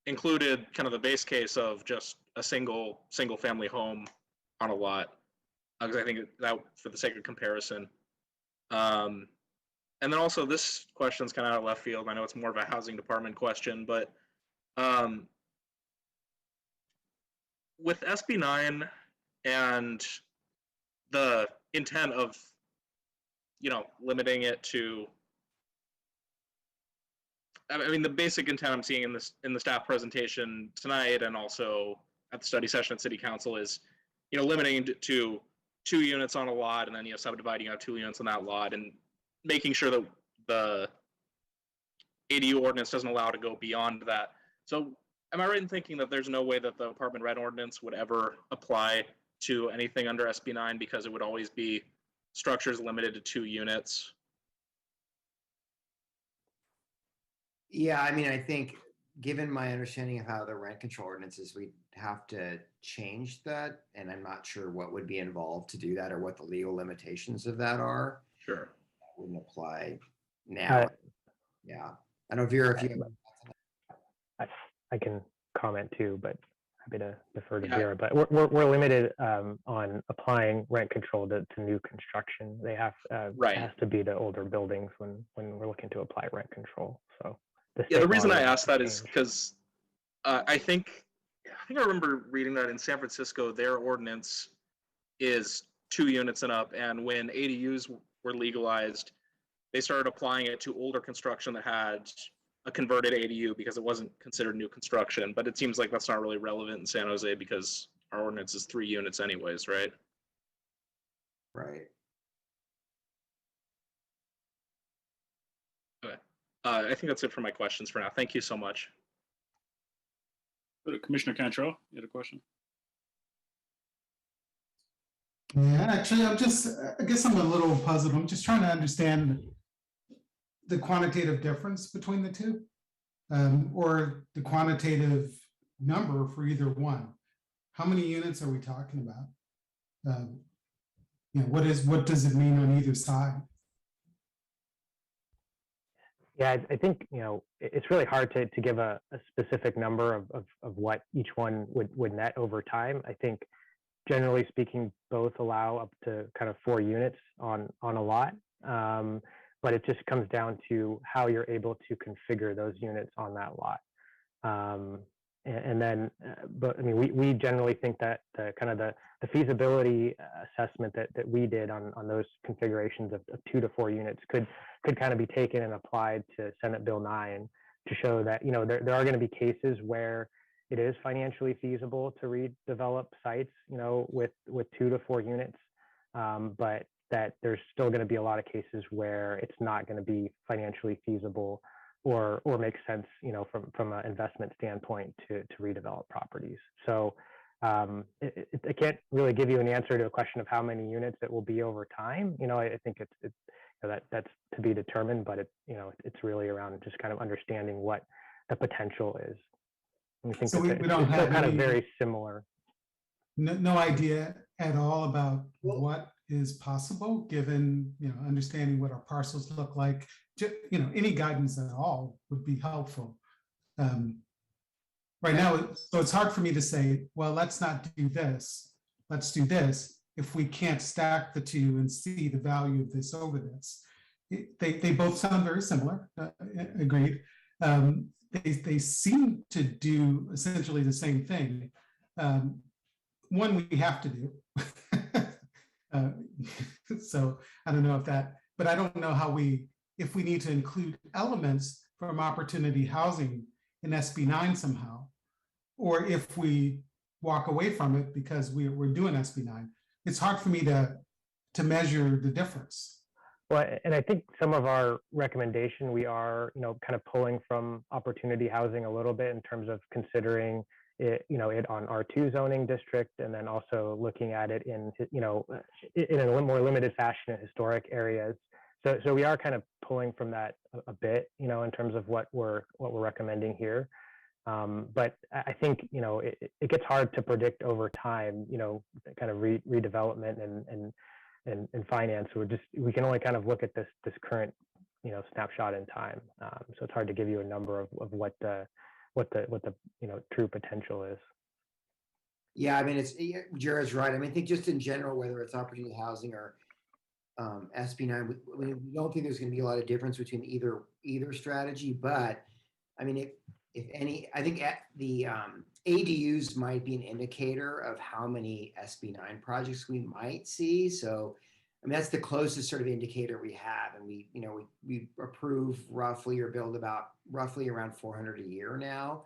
included kind of the base case of just a single family home on a lot. Because I think that, for the sake of comparison, And then also this question's kind of out of left field. I know it's more of a housing department question, but with SB 9 and the intent of, limiting it to, I mean, the basic intent I'm seeing in the staff presentation tonight and also at the study session at City Council is, limiting it to 2 units on a lot and then, subdividing out 2 units on that lot and making sure that the ADU ordinance doesn't allow to go beyond that. So am I right in thinking that there's no way that the apartment rent ordinance would ever apply to anything under SB 9 because it would always be structures limited to 2 units? Yeah, I mean, I think given my understanding of how the rent control ordinance is, we'd have to change that. And I'm not sure what would be involved to do that or what the legal limitations of that are. Sure. That wouldn't apply now. Yeah. I don't know if you I can comment too, but happy to defer to Vera. But we're limited on applying rent control to new construction. They have it has to be to older buildings when we're looking to apply rent control. So the reason I asked that is because I think I remember reading that in San Francisco, their ordinance is 2 units and up, and when ADUs were legalized, they started applying it to older construction that had a converted ADU because it wasn't considered new construction. But it seems like that's not really relevant in San Jose because our ordinance is 3 units anyways, right? Right. Okay. I think that's it for my questions for now. Thank you so much. Commissioner Cantrell, you had a question? Yeah, actually, I guess I'm a little puzzled. I'm just trying to understand the quantitative difference between the two, or the quantitative number for either one. How many units are we talking about? What does it mean on either side? Yeah, I think, it's really hard to give a specific number of what each one would net over time. I think generally speaking, both allow up to kind of 4 units on a lot. But it just comes down to how you're able to configure those units on that lot. And then, but I mean, we generally think that the feasibility assessment that we did on those configurations of 2 to 4 units could kind of be taken and applied to Senate Bill 9 to show that, there are going to be cases where it is financially feasible to redevelop sites, with 2 to 4 units, but that there's still going to be a lot of cases where it's not going to be financially feasible or makes sense, from an investment standpoint to redevelop properties. So I can't really give you an answer to a question of how many units it will be over time. I think it's that's to be determined, but it's really around just kind of understanding what the potential is. And I think so we don't it's have kind of very similar. No idea at all about what is possible, given understanding what our parcels look like. Any guidance at all would be helpful. Right now, so it's hard for me to say, well, let's not do this. Let's do this if we can't stack the two and see the value of this over this. They both sound very similar. Agreed. They seem to do essentially the same thing. One we have to do. So I don't know if that, but I don't know how if we need to include elements from opportunity housing in SB 9 somehow, or if we walk away from it because we're doing SB 9. It's hard for me to measure the difference. Well, and I think some of our recommendation, we are, kind of pulling from opportunity housing a little bit in terms of considering it, it on R2 zoning district, and then also looking at it in, in a more limited fashion in historic areas. So we are kind of pulling from that a bit, in terms of what we're recommending here. But I think, it gets hard to predict over time, kind of redevelopment and finance. We can only kind of look at this current, snapshot in time. So it's hard to give you a number of what the true potential is. Yeah, I mean, Jared's right. I mean, I think just in general, whether it's opportunity housing or SB9. We don't think there's going to be a lot of difference between either strategy, but I mean, if any, I think the ADUs might be an indicator of how many SB9 projects we might see. So, I mean, that's the closest sort of indicator we have, and we approve roughly or build about roughly around 400 a year now,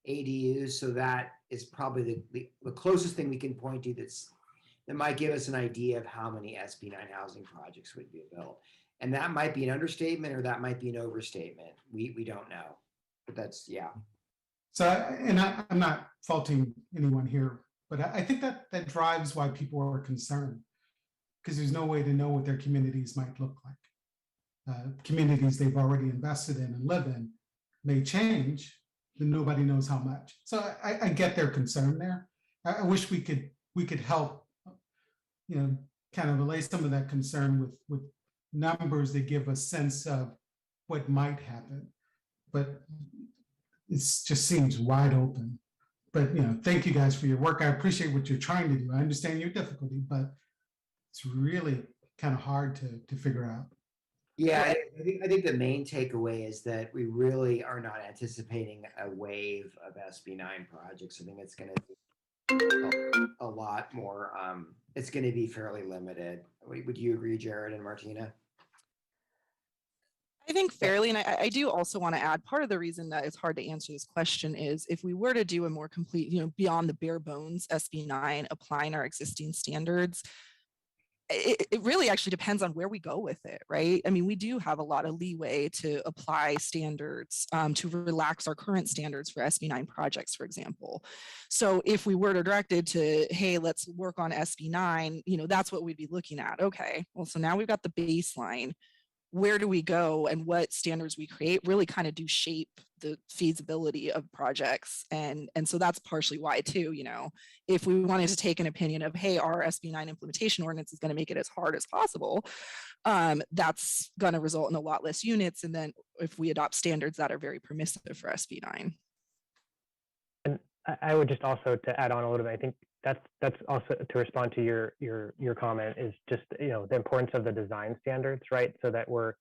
ADUs. So that is probably the closest thing we can point to that might give us an idea of how many SB9 housing projects would be built. And that might be an understatement or that might be an overstatement. We don't know, but that's, yeah. So, I'm not faulting anyone here, but I think that drives why people are concerned, because there's no way to know what their communities might look like. Communities they've already invested in and live in may change, and nobody knows how much. So I get their concern there. I wish we could help, kind of allay some of that concern with numbers that give a sense of what might happen. But it just seems wide open. But thank you guys for your work. I appreciate what you're trying to do. I understand your difficulty, but it's really kind of hard to figure out. Yeah, I think the main takeaway is that we really are not anticipating a wave of SB9 projects. I think it's going to be a lot more. It's going to be fairly limited. Would you agree, Jared and Martina? I think fairly, and I do also want to add, part of the reason that it's hard to answer this question is if we were to do a more complete, beyond the bare bones SB9, applying our existing standards, it really actually depends on where we go with it, right? I mean, we do have a lot of leeway to apply standards, to relax our current standards for SB9 projects, for example. So if we were directed to, hey, let's work on SB9, that's what we'd be looking at. Okay, well, so now we've got the baseline. Where do we go and what standards we create really kind of do shape the feasibility of projects. And so that's partially why too, if we wanted to take an opinion of, hey, our SB9 implementation ordinance is going to make it as hard as possible, that's going to result in a lot less units. And then if we adopt standards that are very permissive for SB9. And I would just also to add on a little bit, I think that's also to respond to your comment is just, the importance of the design standards, right? So that we're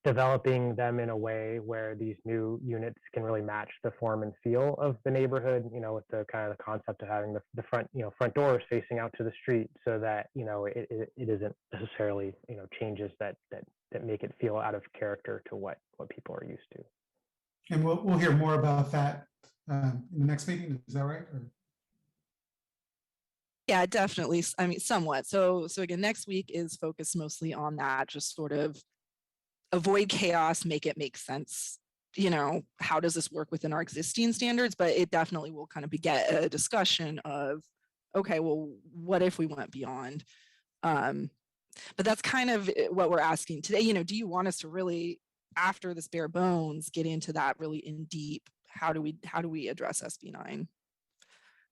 developing them in a way where these new units can really match the form and feel of the neighborhood, with the kind of the concept of having the front doors facing out to the street so that, it isn't necessarily, changes that make it feel out of character to what people are used to. And we'll hear more about that in the next meeting. Is that right? Or? Yeah, definitely. I mean, somewhat. So again, next week is focused mostly on that, just sort of avoid chaos, make it make sense. How does this work within our existing standards? But it definitely will kind of beget a discussion of, okay, well, what if we went beyond? But that's kind of what we're asking today. Do you want us to really, after this bare bones, get into that really in deep? How do we address SB9?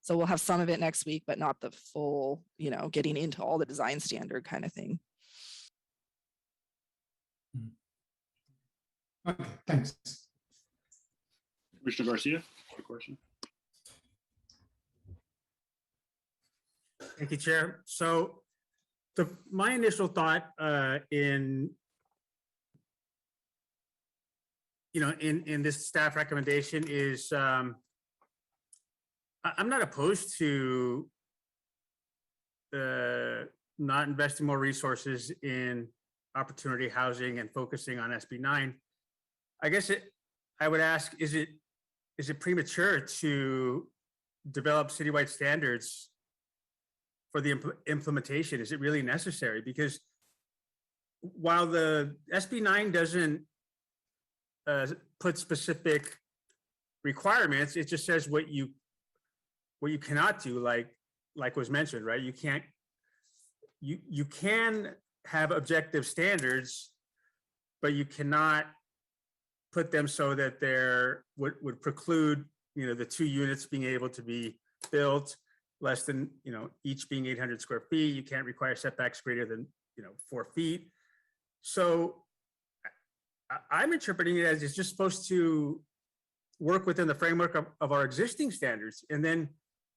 So we'll have some of it next week, but not the full, getting into all the design standard kind of thing. Okay, thanks. Commissioner Garcia, a question. Thank you, Chair. So my initial thought in this staff recommendation is I'm not opposed to not investing more resources in opportunity housing and focusing on SB9. I guess I would ask, is it premature to develop citywide standards for the implementation? Is it really necessary? Because while the SB9 doesn't put specific requirements, it just says what you cannot do, like was mentioned, right? You can have objective standards, but you cannot put them so that there would preclude, the 2 units being able to be built less than, each being 800 square feet. You can't require setbacks greater than, 4 feet. So I'm interpreting it as it's just supposed to work within the framework of our existing standards. And then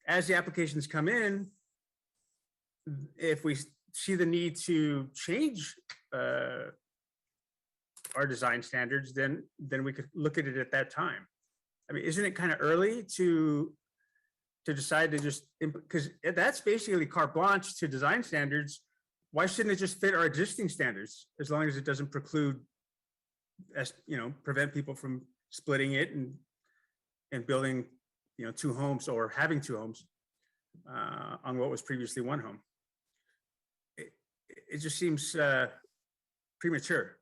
as the applications come in, if we see the need to change our design standards, then we could look at it at that time. I mean, isn't it kind of early to decide to just, because that's basically carte blanche to design standards. Why shouldn't it just fit our existing standards, as long as it doesn't preclude, as you know, prevent people from splitting it and building, you know, 2 homes or having 2 homes on what was previously 1 home? It just seems premature,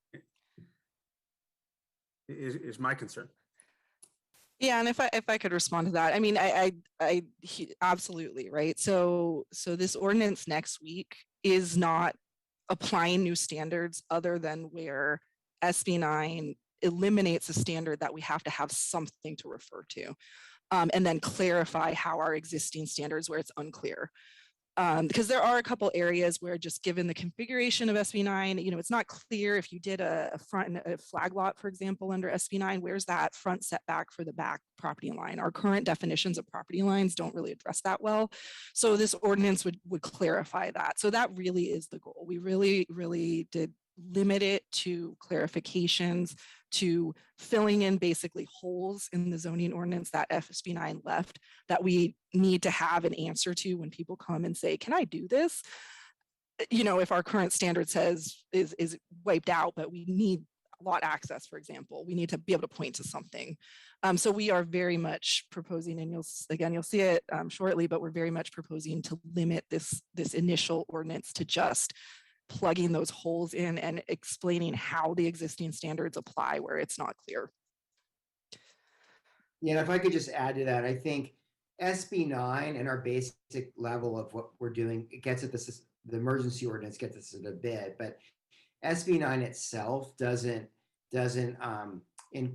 is my concern. Yeah, and if I could respond to that, I mean, absolutely, right? So this ordinance next week is not applying new standards other than where SB 9 eliminates a standard that we have to have something to refer to, and then clarify how our existing standards where it's unclear. Because there are a couple areas where, just given the configuration of SB 9, you know, it's not clear if you did a front and a flag lot, for example, under SB 9, where's that front setback for the back property line? Our current definitions of property lines don't really address that well. So this ordinance would clarify that. So that really is the goal. We really did limit it to clarifications, to filling in basically holes in the zoning ordinance that SB 9 left, that we need to have an answer to when people come and say, can I do this? You know, if our current standard says is wiped out, but we need lot access, for example, we need to be able to point to something. So we are very much proposing, and you'll see it shortly, but we're very much proposing to limit this initial ordinance to just plugging those holes in and explaining how the existing standards apply where it's not clear. Yeah, if I could just add to that, I think SB 9 and our basic level of what we're doing, it gets at this, the emergency ordinance gets us a bit, but SB 9 itself doesn't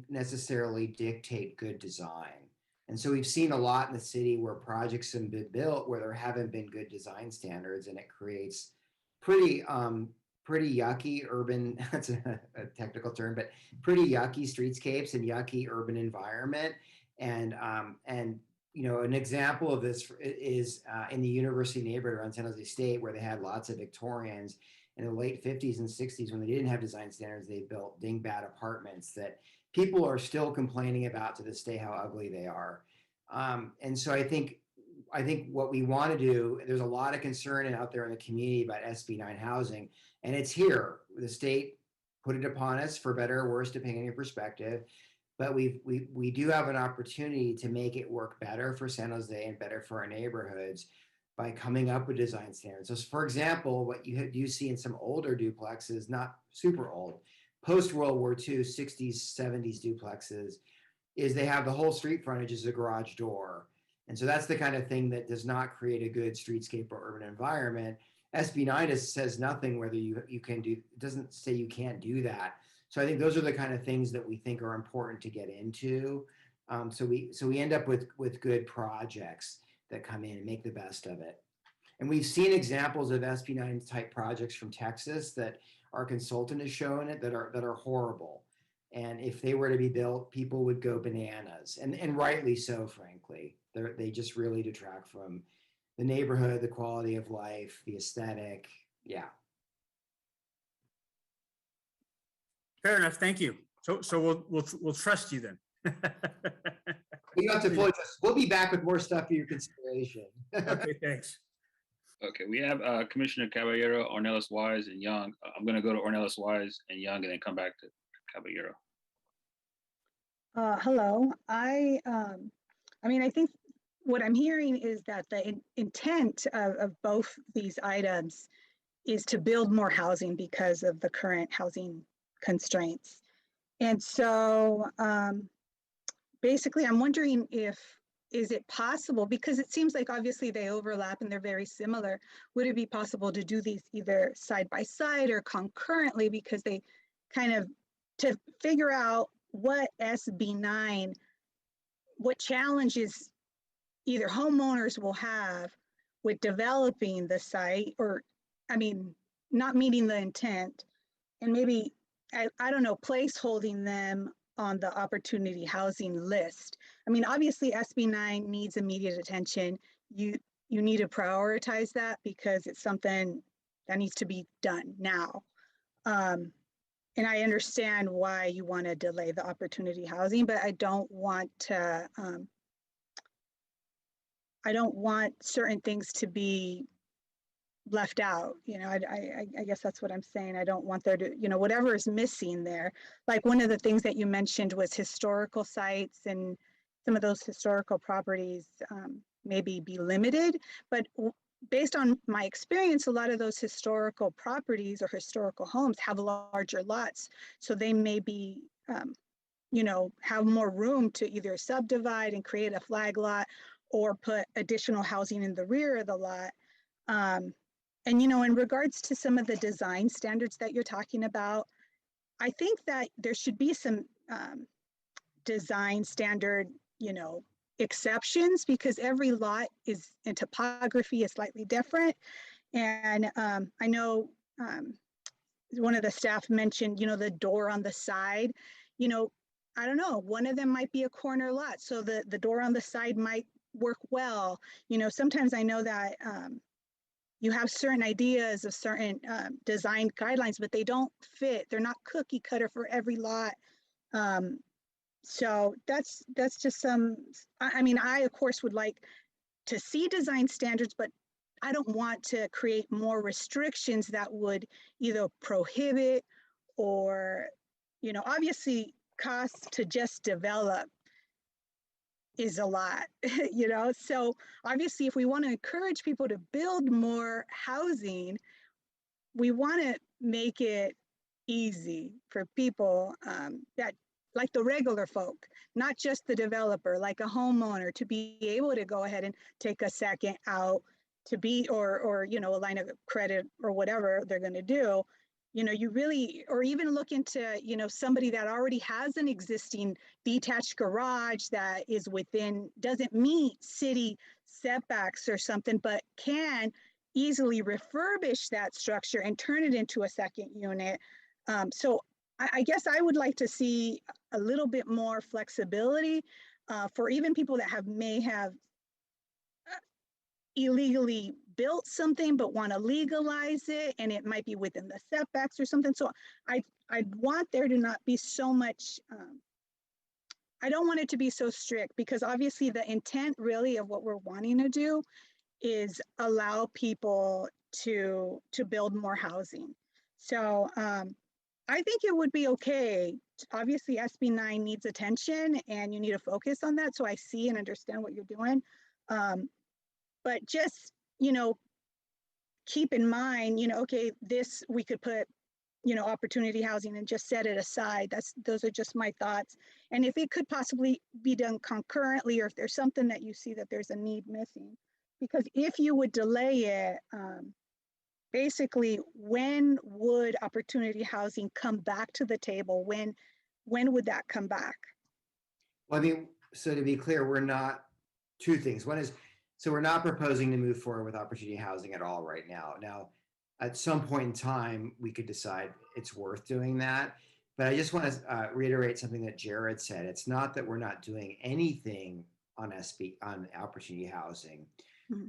necessarily dictate good design. And so we've seen a lot in the city where projects have been built where there haven't been good design standards, and it creates pretty yucky urban, that's a technical term, but pretty yucky streetscapes and yucky urban environment. And you know, an example of this is in the university neighborhood around San Jose State, where they had lots of Victorians in the late 50s and 60s. When they didn't have design standards, they built dingbat apartments that people are still complaining about to this day, how ugly they are. And so I think what we want to do, there's a lot of concern out there in the community about SB 9 housing, and it's here. The state put it upon us, for better or worse, depending on your perspective. But we do have an opportunity to make it work better for San Jose and better for our neighborhoods by coming up with design standards. So, for example, what you see in some older duplexes, not super old, post-World War II, 60s, 70s duplexes, is they have the whole street frontage as a garage door. And so that's the kind of thing that does not create a good streetscape or urban environment. SB 9 says nothing whether you can do, it doesn't say you can't do that. So I think those are the kind of things that we think are important to get into. So we end up with good projects that come in and make the best of it. And we've seen examples of SB 9 type projects from Texas that our consultant has shown it that are horrible. And if they were to be built, people would go bananas, and rightly so, frankly. They just really detract from the neighborhood, the quality of life, the aesthetic. Yeah. Fair enough. Thank you. So we'll trust you then. You don't have to fully trust. We'll be back with more stuff for your consideration. Okay, thanks. Okay, we have Commissioner Caballero, Ornelas Wise, and Young. I'm going to go to Ornelas Wise and Young, and then come back to Caballero. Hello. I mean, I think what I'm hearing is that the intent of both these items is to build more housing because of the current housing constraints. And so basically, I'm wondering is it possible, because it seems like obviously they overlap and they're very similar, would it be possible to do these either side by side or concurrently, because they kind of, to figure out what SB 9, what challenges either homeowners will have with developing the site, or, I mean, not meeting the intent, and maybe, I don't know, placeholding them on the opportunity housing list. I mean, obviously SB 9 needs immediate attention. You need to prioritize that because it's something that needs to be done now. And I understand why you want to delay the opportunity housing, but I don't want certain things to be left out. I guess that's what I'm saying. I don't want there to, whatever is missing there. Like one of the things that you mentioned was historical sites, and some of those historical properties maybe be limited, but based on my experience, a lot of those historical properties or historical homes have larger lots. So they may be, have more room to either subdivide and create a flag lot or put additional housing in the rear of the lot. And, in regards to some of the design standards that you're talking about, I think that there should be some design standard, exceptions, because every lot and topography is slightly different. And I know one of the staff mentioned, the door on the side, I don't know, one of them might be a corner lot. So the door on the side might work well. Sometimes I know that you have certain ideas of certain design guidelines, but they don't fit. They're not cookie cutter for every lot. So that's just some, I of course would like to see design standards, but I don't want to create more restrictions that would either prohibit or, obviously costs to just develop is a lot, so obviously if we want to encourage people to build more housing, we want to make it easy for people that like the regular folk, not just the developer, like a homeowner, to be able to go ahead and take a second out to be, or a line of credit or whatever they're going to do. You really, or even look into, somebody that already has an existing detached garage that is doesn't meet city setbacks or something, but can easily refurbish that structure and turn it into a second unit. So I guess I would like to see a little bit more flexibility for even people that may have illegally built something but want to legalize it, and it might be within the setbacks or something. So I'd want there to not be so much, I don't want it to be so strict, because obviously the intent really of what we're wanting to do is allow people to build more housing. So I think it would be okay. Obviously SB 9 needs attention and you need to focus on that. So I see and understand what you're doing. But just, keep in mind, okay, this, we could put, opportunity housing and just set it aside. Those are just my thoughts. And if it could possibly be done concurrently, or if there's something that you see that there's a need missing, because if you would delay it, basically, when would opportunity housing come back to the table? When would that come back? Well, so to be clear, we're not, two things. One is, so we're not proposing to move forward with opportunity housing at all right now. Now, at some point in time, we could decide it's worth doing that. But I just want to reiterate something that Jared said. It's not that we're not doing anything on opportunity housing. Mm-hmm.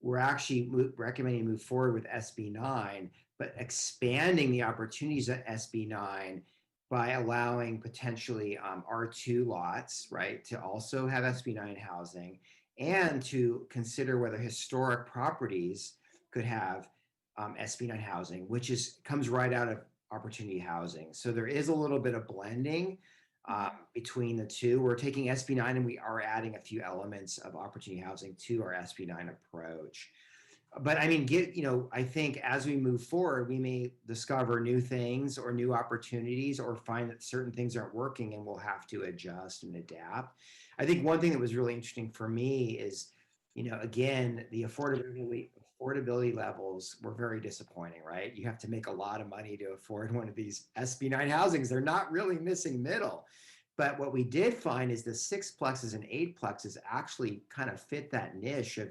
We're actually recommending move forward with SB 9, but expanding the opportunities at SB 9 by allowing potentially R2 lots, right, to also have SB 9 housing, and to consider whether historic properties could have SB 9 housing, which comes right out of opportunity housing. So there is a little bit of blending between the two. We're taking SB 9 and we are adding a few elements of opportunity housing to our SB 9 approach. But I think as we move forward, we may discover new things or new opportunities, or find that certain things aren't working and we'll have to adjust and adapt. I think one thing that was really interesting for me is, again, the affordability levels were very disappointing, right? You have to make a lot of money to afford one of these SB 9 housings. They're not really missing middle. But what we did find is the 6-plexes and 8-plexes actually kind of fit that niche of,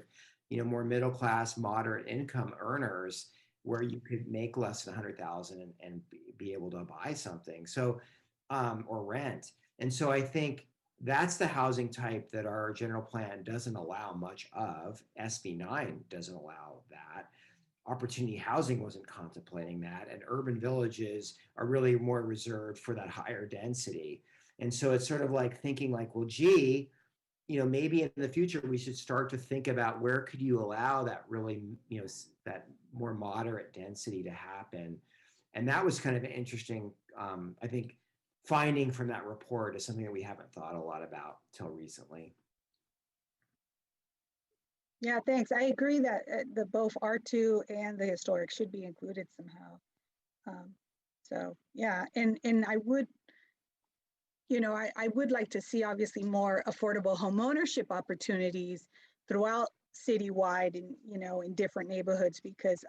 more middle-class, moderate income earners, where you could make less than 100,000 and be able to buy something. So, or rent. And so I think that's the housing type that our general plan doesn't allow much of. SB 9 doesn't allow that. opportunity housing wasn't contemplating that, and urban villages are really more reserved for that higher density. And so it's sort of like thinking like, well, gee, maybe in the future we should start to think about where could you allow that really, that more moderate density to happen. And that was kind of an interesting, I think, finding from that report is something that we haven't thought a lot about till recently. Yeah, thanks. I agree that the both R2 and the historic should be included somehow. So yeah, and I would, I would like to see obviously more affordable homeownership opportunities throughout citywide and, in different neighborhoods, because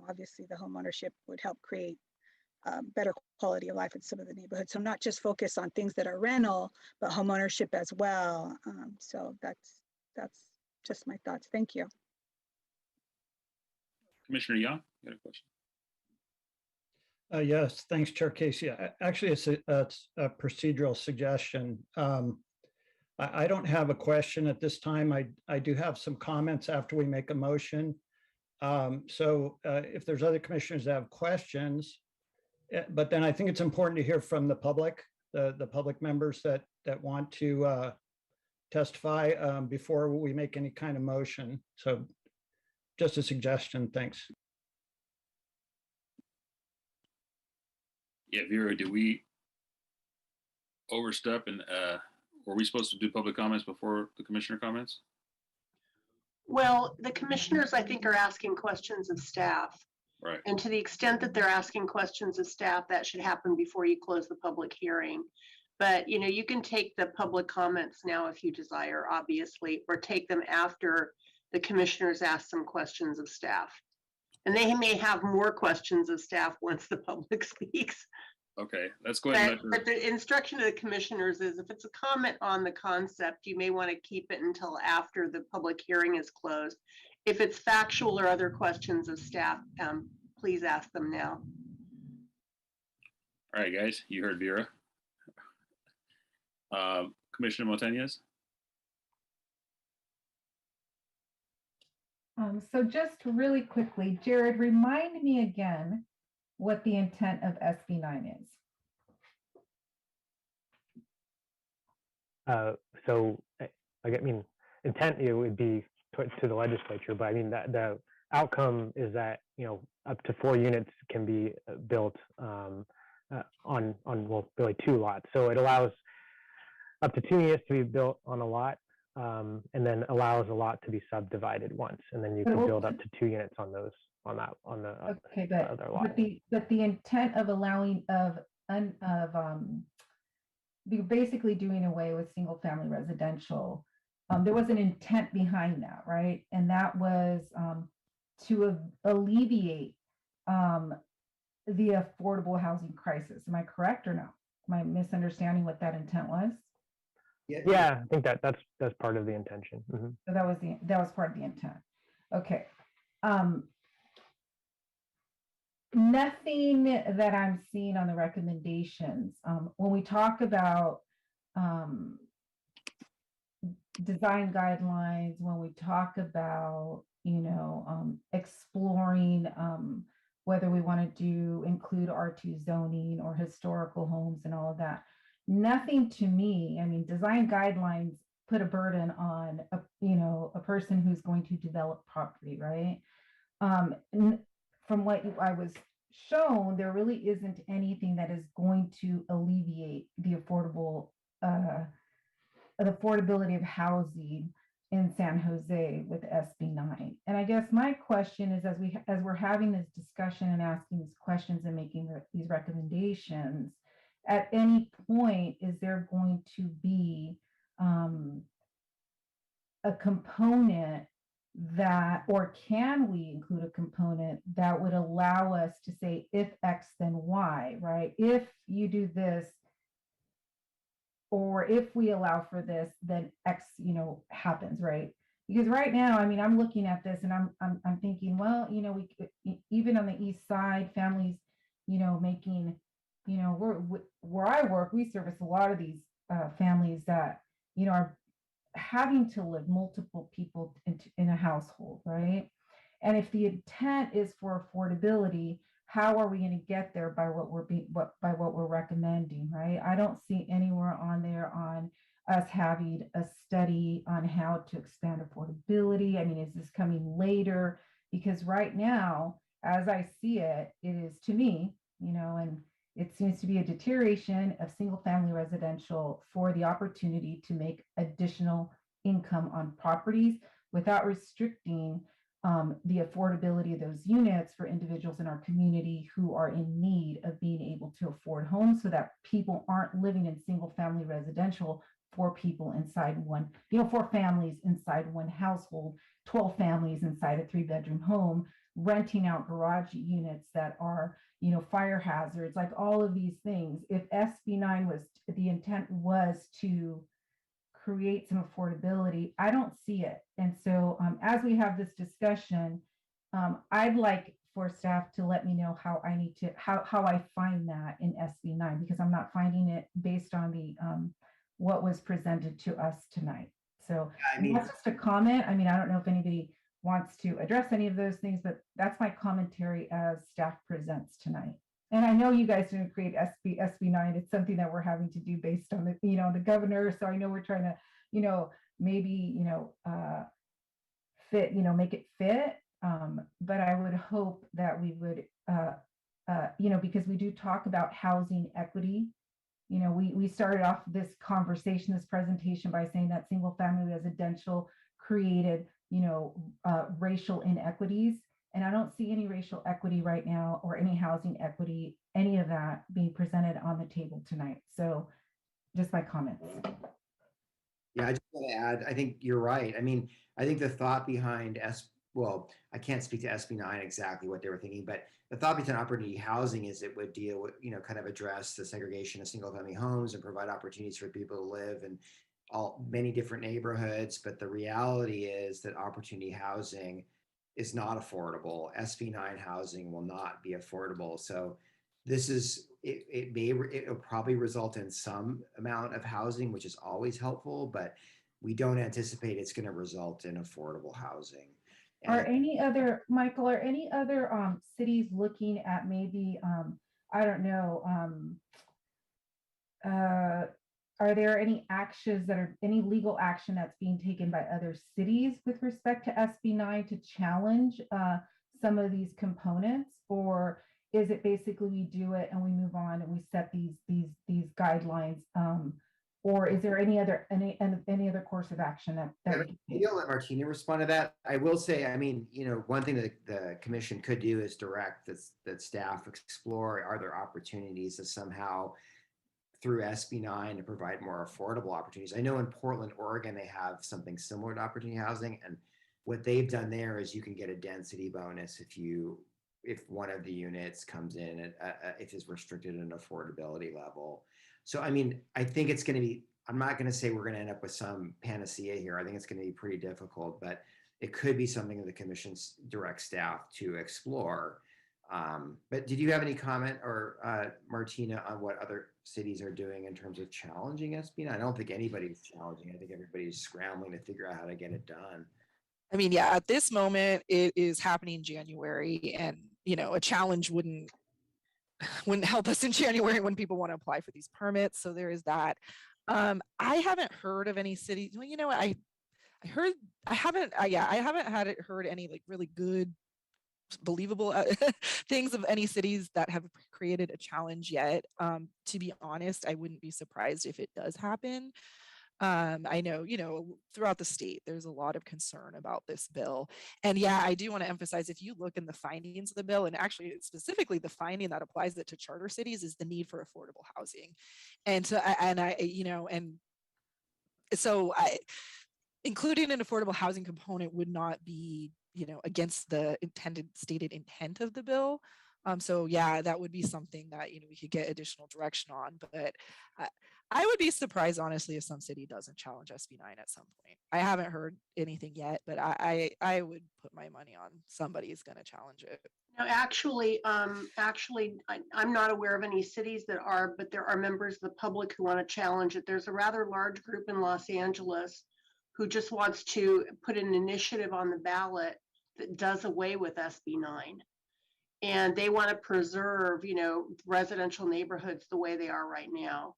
obviously the homeownership would help create better quality of life in some of the neighborhoods. So not just focus on things that are rental, but homeownership as well. So that's just my thoughts. Thank you. Commissioner Young, you got a question? Yes, thanks, Chair Casey. Actually, it's a procedural suggestion. I don't have a question at this time. I do have some comments after we make a motion. So if there's other commissioners that have questions, but then I think it's important to hear from the public, the public members that want to testify before we make any kind of motion. So just a suggestion, thanks. Yeah, Vera, did we overstep and were we supposed to do public comments before the commissioner comments? Well, the commissioners, I think, are asking questions of staff. Right. And to the extent that they're asking questions of staff, that should happen before you close the public hearing. But, you can take the public comments now if you desire, obviously, or take them after the commissioners ask some questions of staff. And they may have more questions of staff once the public speaks. Okay, let's go ahead. But the instruction of the commissioners is if it's a comment on the concept, you may want to keep it until after the public hearing is closed. If it's factual or other questions of staff, please ask them now. All right, guys, you heard Vera. Commissioner Montañez. So just really quickly, Jared, remind me again what the intent of SB 9 is. So I mean, intent it would be to the legislature, but I mean that the outcome is that up to 4 units can be built on well, really 2 lots. So it allows up to 2 units to be built on a lot. And then allows a lot to be subdivided once, and then you can build up to 2 units on those on the other lot. But the intent of allowing you're basically doing away with single family residential. There was an intent behind that, right? And that was to alleviate the affordable housing crisis. Am I correct or no? Am I misunderstanding what that intent was? Yeah, I think that's part of the intention. Mm-hmm. So that was part of the intent. Okay. Nothing that I'm seeing on the recommendations. When we talk about design guidelines, when we talk about exploring whether we want to include R2 zoning or historical homes and all of that. Nothing to me, I mean, design guidelines put a burden on a person who's going to develop property, right? From what I was shown, there really isn't anything that is going to alleviate the affordability of housing in San Jose with SB 9. And I guess my question is, as we're having this discussion and asking these questions and making these recommendations, at any point, is there going to be a component that, or can we include a component that would allow us to say, if X, then Y, right? If you do this, or if we allow for this, then X, happens, right? Because right now, I mean, I'm looking at this and I'm thinking, well, we even on the east side, families, making, where I work, we service a lot of these families that, are having to live multiple people in a household, right? And if the intent is for affordability, how are we going to get there by what we're recommending, right? I don't see anywhere on there on us having a study on how to expand affordability. I mean, is this coming later? Because right now, as I see it, it is to me, and it seems to be a deterioration of single family residential for the opportunity to make additional income on properties without restricting the affordability of those units for individuals in our community who are in need of being able to afford homes, so that people aren't living in single family residential for people inside one, 4 families inside one household, 12 families inside a 3-bedroom home, renting out garage units that are, fire hazards, like all of these things. If SB9 was, the intent was to create some affordability, I don't see it. And so as we have this discussion, I'd like for staff to let me know how I need to, how I find that in SB9, because I'm not finding it based on the what was presented to us tonight. So that's just a comment. I mean, I don't know if anybody wants to address any of those things, but that's my commentary as staff presents tonight. And I know you guys didn't create SB9. It's something that we're having to do based on the, the governor. So I know we're trying to, maybe, fit, make it fit. But I would hope that we would, because we do talk about housing equity. We started off this conversation, this presentation, by saying that single family residential created, racial inequities. And I don't see any racial equity right now, or any housing equity, any of that being presented on the table tonight. So just my comments. Yeah, I just want to add, I think you're right. I mean, I think the thought behind I can't speak to SB9 exactly what they were thinking, but the thought behind opportunity housing is it would deal with, kind of address the segregation of single family homes and provide opportunities for people to live in many different neighborhoods. But the reality is that opportunity housing is not affordable. SB9 housing will not be affordable. So this is, it'll probably result in some amount of housing, which is always helpful, but we don't anticipate it's going to result in affordable housing. Are any other, Michael, are any other cities looking at maybe, I don't know, are there any actions any legal action that's being taken by other cities with respect to SB9 to challenge some of these components? Or is it basically we do it and we move on and we set these guidelines? Or is there any other course of action that maybe I'll let Martina respond to that. I will say, I mean, one thing that the commission could do is direct that staff explore, are there opportunities to somehow through SB9 to provide more affordable opportunities. I know in Portland, Oregon, they have something similar to opportunity housing, and what they've done there is you can get a density bonus if one of the units comes in if it's restricted at an affordability level. So, I mean, I think it's going to be, I'm not going to say we're going to end up with some panacea here. I think it's going to be pretty difficult, but it could be something that the commission's direct staff to explore. But did you have any comment, or Martina, on what other cities are doing in terms of challenging SB9? I don't think anybody's challenging. I think everybody's scrambling to figure out how to get it done. I mean, yeah, at this moment, it is happening in January, and a challenge wouldn't help us in January when people want to apply for these permits. So there is that. I haven't heard of any cities. Well, I haven't heard any like really good, believable things of any cities that have created a challenge yet. To be honest, I wouldn't be surprised if it does happen. I know, throughout the state, there's a lot of concern about this bill. And yeah, I do want to emphasize, if you look in the findings of the bill, and actually specifically the finding that applies it to charter cities, is the need for affordable housing. And so including an affordable housing component would not be, against the stated intent of the bill. So yeah, that would be something that, we could get additional direction on. But I would be surprised, honestly, if some city doesn't challenge SB9 at some point. I haven't heard anything yet, but I would put my money on somebody is going to challenge it. No, actually, I'm not aware of any cities that are, but there are members of the public who want to challenge it. There's a rather large group in Los Angeles who just wants to put an initiative on the ballot that does away with SB 9. And they want to preserve, residential neighborhoods the way they are right now.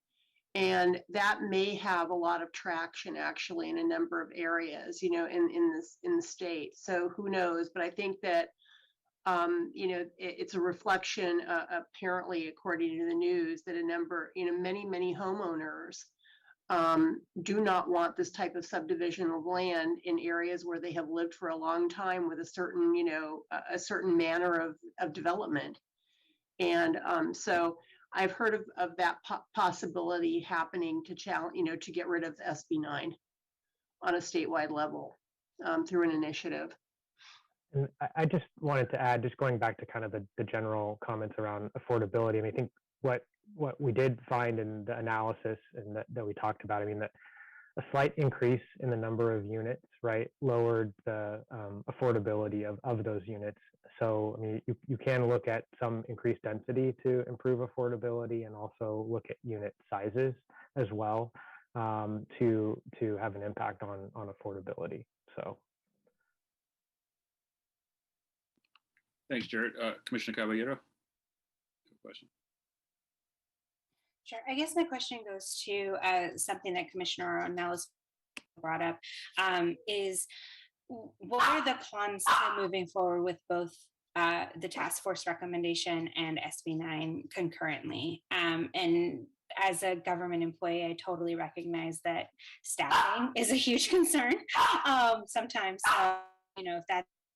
And that may have a lot of traction actually in a number of areas, in the state. So who knows? But I think that it's a reflection, apparently, according to the news, that a number, many homeowners do not want this type of subdivision of land in areas where they have lived for a long time with a certain, a certain manner of development. And so I've heard of that possibility happening to challenge, to get rid of SB 9 on a statewide level through an initiative. And I just wanted to add, just going back to kind of the general comments around affordability. I mean, I think what we did find in the analysis and that we talked about, I mean, that a slight increase in the number of units, right, lowered the affordability of those units. So, I mean, you can look at some increased density to improve affordability, and also look at unit sizes as well to have an impact on affordability. So. Thanks, Jared. Commissioner Caballero, good question. Sure. I guess my question goes to something that Commissioner Ornelas brought up, is what are the cons to moving forward with both the task force recommendation and SB 9 concurrently? And as a government employee, I totally recognize that staffing is a huge concern sometimes. If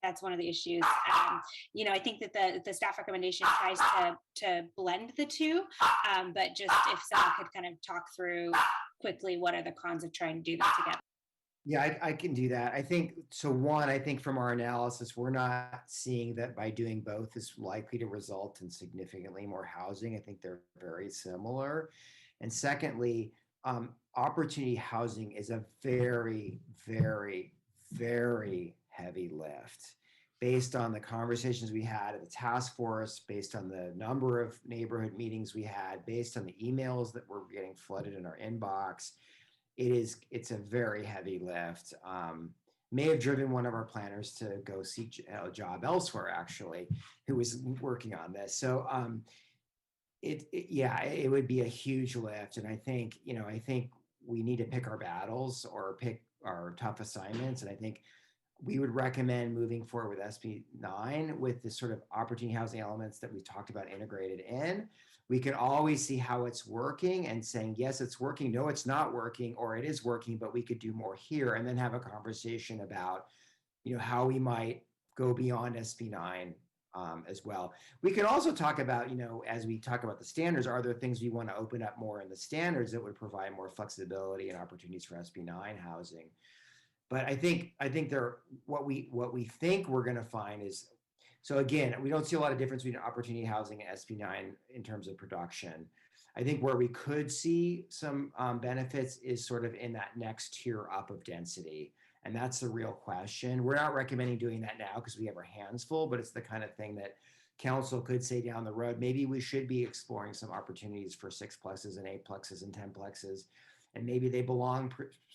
that's one of the issues. I think that the staff recommendation tries to blend the two, but just if someone could kind of talk through quickly, what are the cons of trying to do that together? Yeah, I can do that. I think, so one, I think from our analysis, we're not seeing that by doing both is likely to result in significantly more housing. I think they're very similar. And secondly, opportunity housing is a very, very, very heavy lift based on the conversations we had at the task force, based on the number of neighborhood meetings we had, based on the emails that were getting flooded in our inbox. It's a very heavy lift. May have driven one of our planners to go seek a job elsewhere, actually, who was working on this. So it would be a huge lift. And I think we need to pick our battles or pick our tough assignments. And I think we would recommend moving forward with SB 9 with the sort of opportunity housing elements that we talked about integrated in. We can always see how it's working and saying, yes, it's working, no, it's not working, or it is working, but we could do more here, and then have a conversation about, how we might go beyond SB 9 as well. We can also talk about, as we talk about the standards, are there things we want to open up more in the standards that would provide more flexibility and opportunities for SB 9 housing? But I think what we think we're going to find is, so again, we don't see a lot of difference between opportunity housing and SB 9 in terms of production. I think where we could see some benefits is sort of in that next tier up of density. And that's the real question. We're not recommending doing that now because we have our hands full, but it's the kind of thing that council could say down the road, maybe we should be exploring some opportunities for 6-plexes and 8-plexes and 10-plexes. And maybe they belong,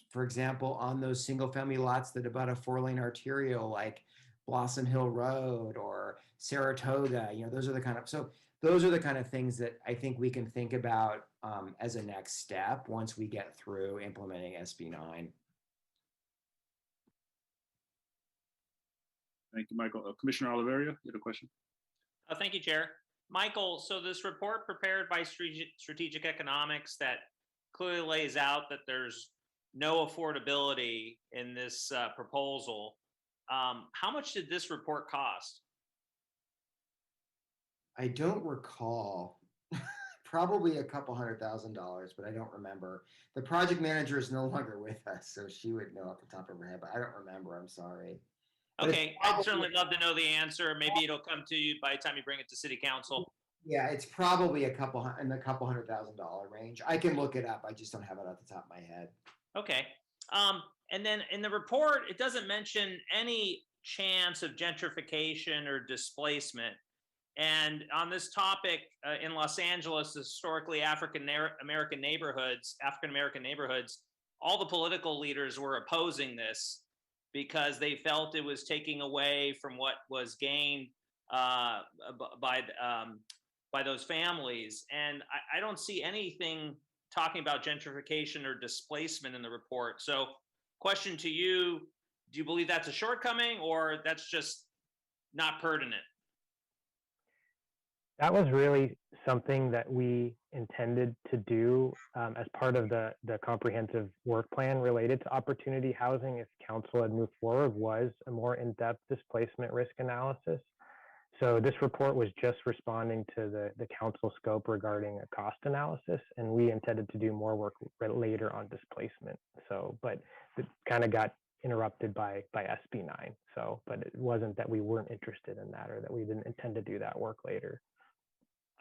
for example, on those single family lots that abut a 4-lane arterial like Blossom Hill Road or Saratoga. Those are the kind of things that I think we can think about as a next step once we get through implementing SB 9. Thank you, Michael. Commissioner Oliveira, you had a question? Thank you, Chair. Michael, so this report prepared by Strategic Economics that clearly lays out that there's no affordability in this proposal. How much did this report cost? I don't recall. Probably a couple $100,000, but I don't remember. The project manager is no longer with us, so she would know off the top of her head, but I don't remember. I'm sorry. Okay, I'd certainly love to know the answer. Maybe it'll come to you by the time you bring it to City Council. Yeah, it's probably in the couple $100,000 range. I can look it up. I just don't have it off the top of my head. Okay. And then in the report, it doesn't mention any chance of gentrification or displacement. And on this topic, in Los Angeles, historically African-American neighborhoods, all the political leaders were opposing this. because they felt it was taking away from what was gained by those families. And I don't see anything talking about gentrification or displacement in the report. So question to you, do you believe that's a shortcoming or that's just not pertinent? That was really something that we intended to do as part of the comprehensive work plan related to opportunity housing. If council had moved forward, was a more in-depth displacement risk analysis. So this report was just responding to the council scope regarding a cost analysis, and we intended to do more work later on displacement. So, but it kind of got interrupted by SB 9. So, but it wasn't that we weren't interested in that or that we didn't intend to do that work later.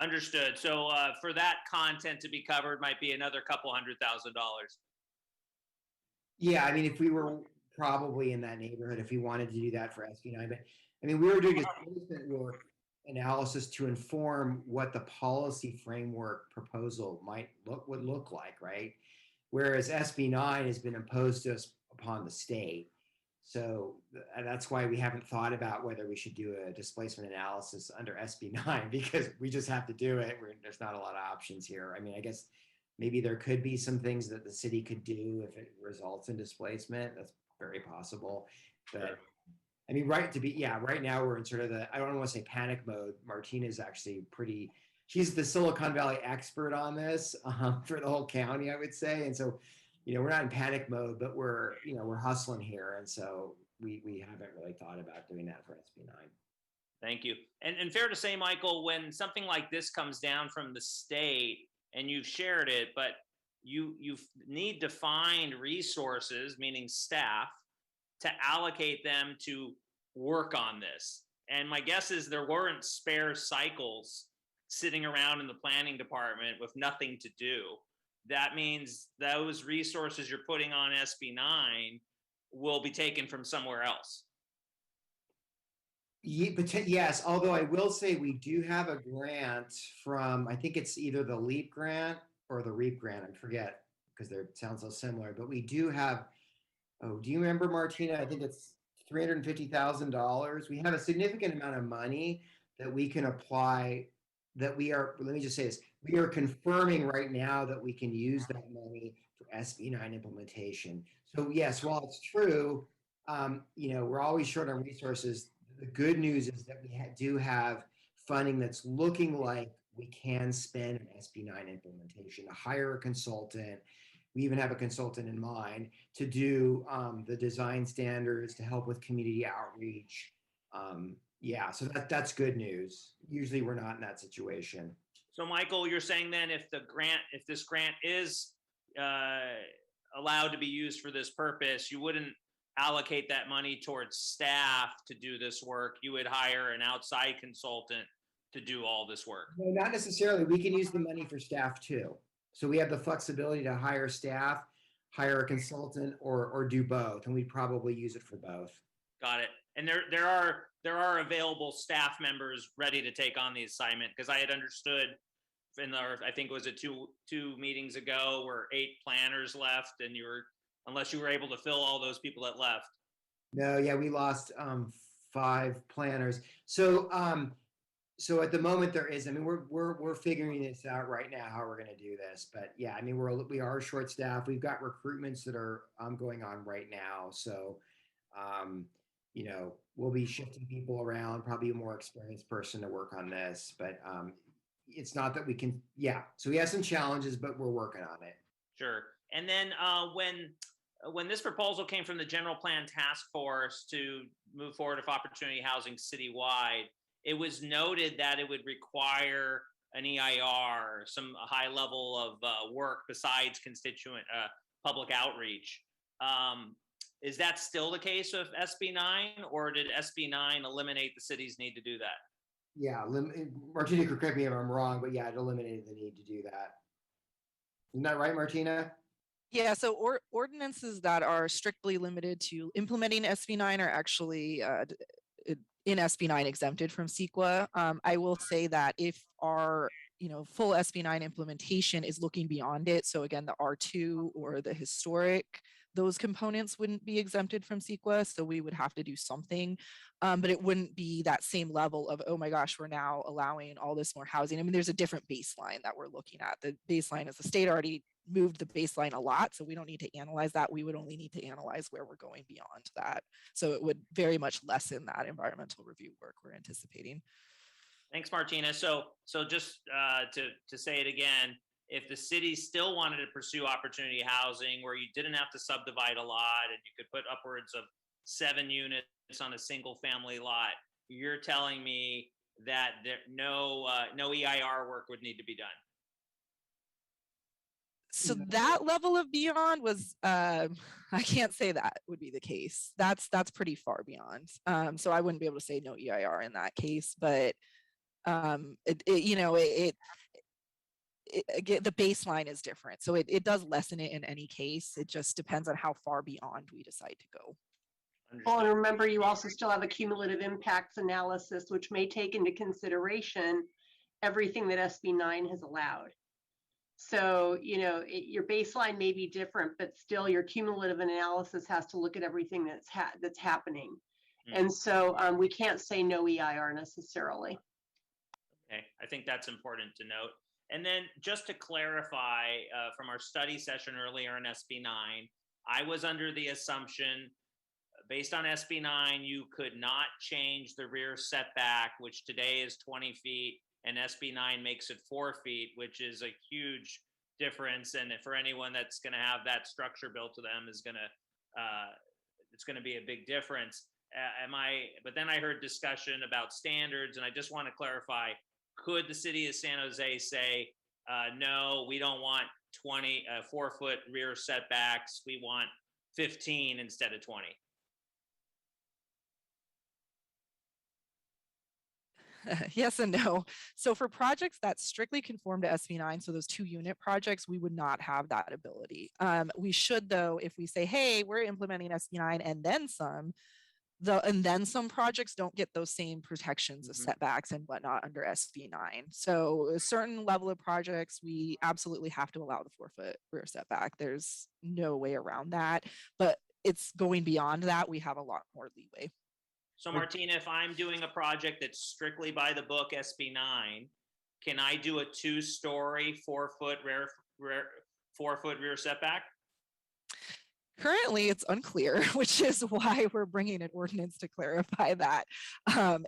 Understood. So for that content to be covered might be another couple $100,000. Yeah, I mean, if we were probably in that neighborhood, if we wanted to do that for SB9, but I mean, we were doing displacement work analysis to inform what the policy framework proposal would look like, right? Whereas SB9 has been imposed to us upon the state. So that's why we haven't thought about whether we should do a displacement analysis under SB9, because we just have to do it. There's not a lot of options here. I mean, I guess maybe there could be some things that the city could do if it results in displacement. That's very possible. But I mean, right now we're in sort of I don't want to say panic mode. Martina's actually she's the Silicon Valley expert on this for the whole county, I would say. And so, we're not in panic mode, but we're hustling here. And so we haven't really thought about doing that for SB9. Thank you. And fair to say, Michael, when something like this comes down from the state and you've shared it, but you need to find resources, meaning staff, to allocate them to work on this. And my guess is there weren't spare cycles sitting around in the planning department with nothing to do. That means those resources you're putting on SB9 will be taken from somewhere else. Yeah, but yes, although I will say we do have a grant from, I think it's either the LEAP grant or the REAP grant, I forget, because they sound so similar, but we do have, do you remember, Martina? I think it's $350,000. We have a significant amount of money that we can apply let me just say this, we are confirming right now that we can use that money for SB9 implementation. So yes, while it's true, we're always short on resources. The good news is that we do have funding that's looking like we can spend an SB9 implementation, to hire a consultant. We even have a consultant in mind to do the design standards, to help with community outreach. So that's good news. Usually we're not in that situation. So Michael, you're saying then if this grant is allowed to be used for this purpose, you wouldn't allocate that money towards staff to do this work. You would hire an outside consultant to do all this work. No, not necessarily. We can use the money for staff too. So we have the flexibility to hire staff, hire a consultant, or do both, and we'd probably use it for both. Got it. And there are available staff members ready to take on the assignment, because I had understood I think it was two meetings ago, where 8 planners left, and unless you were able to fill all those people that left. No, yeah, we lost 5 planners. So at the moment there is, I mean, we're figuring this out right now, how we're going to do this. But yeah, I mean, we are short staffed. We've got recruitments that are going on right now. So, we'll be shifting people around, probably a more experienced person to work on this. But it's not that we can, so we have some challenges, but we're working on it. Sure. And then when this proposal came from the General Plan Task Force to move forward with opportunity housing citywide, it was noted that it would require an EIR, some high level of work besides constituent public outreach. Is that still the case with SB9, or did SB9 eliminate the city's need to do that? Yeah, Martina, correct me if I'm wrong, but yeah, it eliminated the need to do that. Isn't that right, Martina? Yeah, so ordinances that are strictly limited to implementing SB9 are actually in SB9 exempted from CEQA. I will say that if our full SB9 implementation is looking beyond it, so again, the R2 or the historic, those components wouldn't be exempted from CEQA, so we would have to do something, but it wouldn't be that same level of, oh my gosh, we're now allowing all this more housing. I mean, there's a different baseline that we're looking at. The baseline is the state already moved the baseline a lot, so we don't need to analyze that. We would only need to analyze where we're going beyond that. So it would very much lessen that environmental review work we're anticipating. Thanks, Martina. So just to say it again, if the city still wanted to pursue opportunity housing where you didn't have to subdivide a lot and you could put upwards of 7 units on a single family lot, you're telling me that no EIR work would need to be done. So that level of beyond was, I can't say that would be the case. That's pretty far beyond. So I wouldn't be able to say no EIR in that case, but again, the baseline is different. So it does lessen it in any case. It just depends on how far beyond we decide to go. Well, and remember, you also still have a cumulative impacts analysis, which may take into consideration everything that SB 9 has allowed. So, your baseline may be different, but still your cumulative analysis has to look at everything that's happening. And so we can't say no EIR necessarily. Okay, I think that's important to note. And then just to clarify from our study session earlier in SB 9, I was under the assumption, based on SB 9, you could not change the rear setback, which today is 20 feet, and SB 9 makes it 4 feet, which is a huge difference. And for anyone that's going to have that structure built to them it's going to be a big difference. But then I heard discussion about standards, and I just want to clarify, could the city of San Jose say, no, we don't want 4-foot rear setbacks, we want 15 instead of 20? Yes and no. So for projects that strictly conform to SB 9, so those 2-unit projects, we would not have that ability. We should, though, if we say, hey, we're implementing SB 9 and then some, some projects don't get those same protections of setbacks and whatnot under SB 9. So a certain level of projects, we absolutely have to allow the 4-foot rear setback. There's no way around that, but it's going beyond that. We have a lot more leeway. So Martina, if I'm doing a project that's strictly by the book SB 9, can I do a 2-story 4-foot rear setback? Currently, it's unclear, which is why we're bringing an ordinance to clarify that.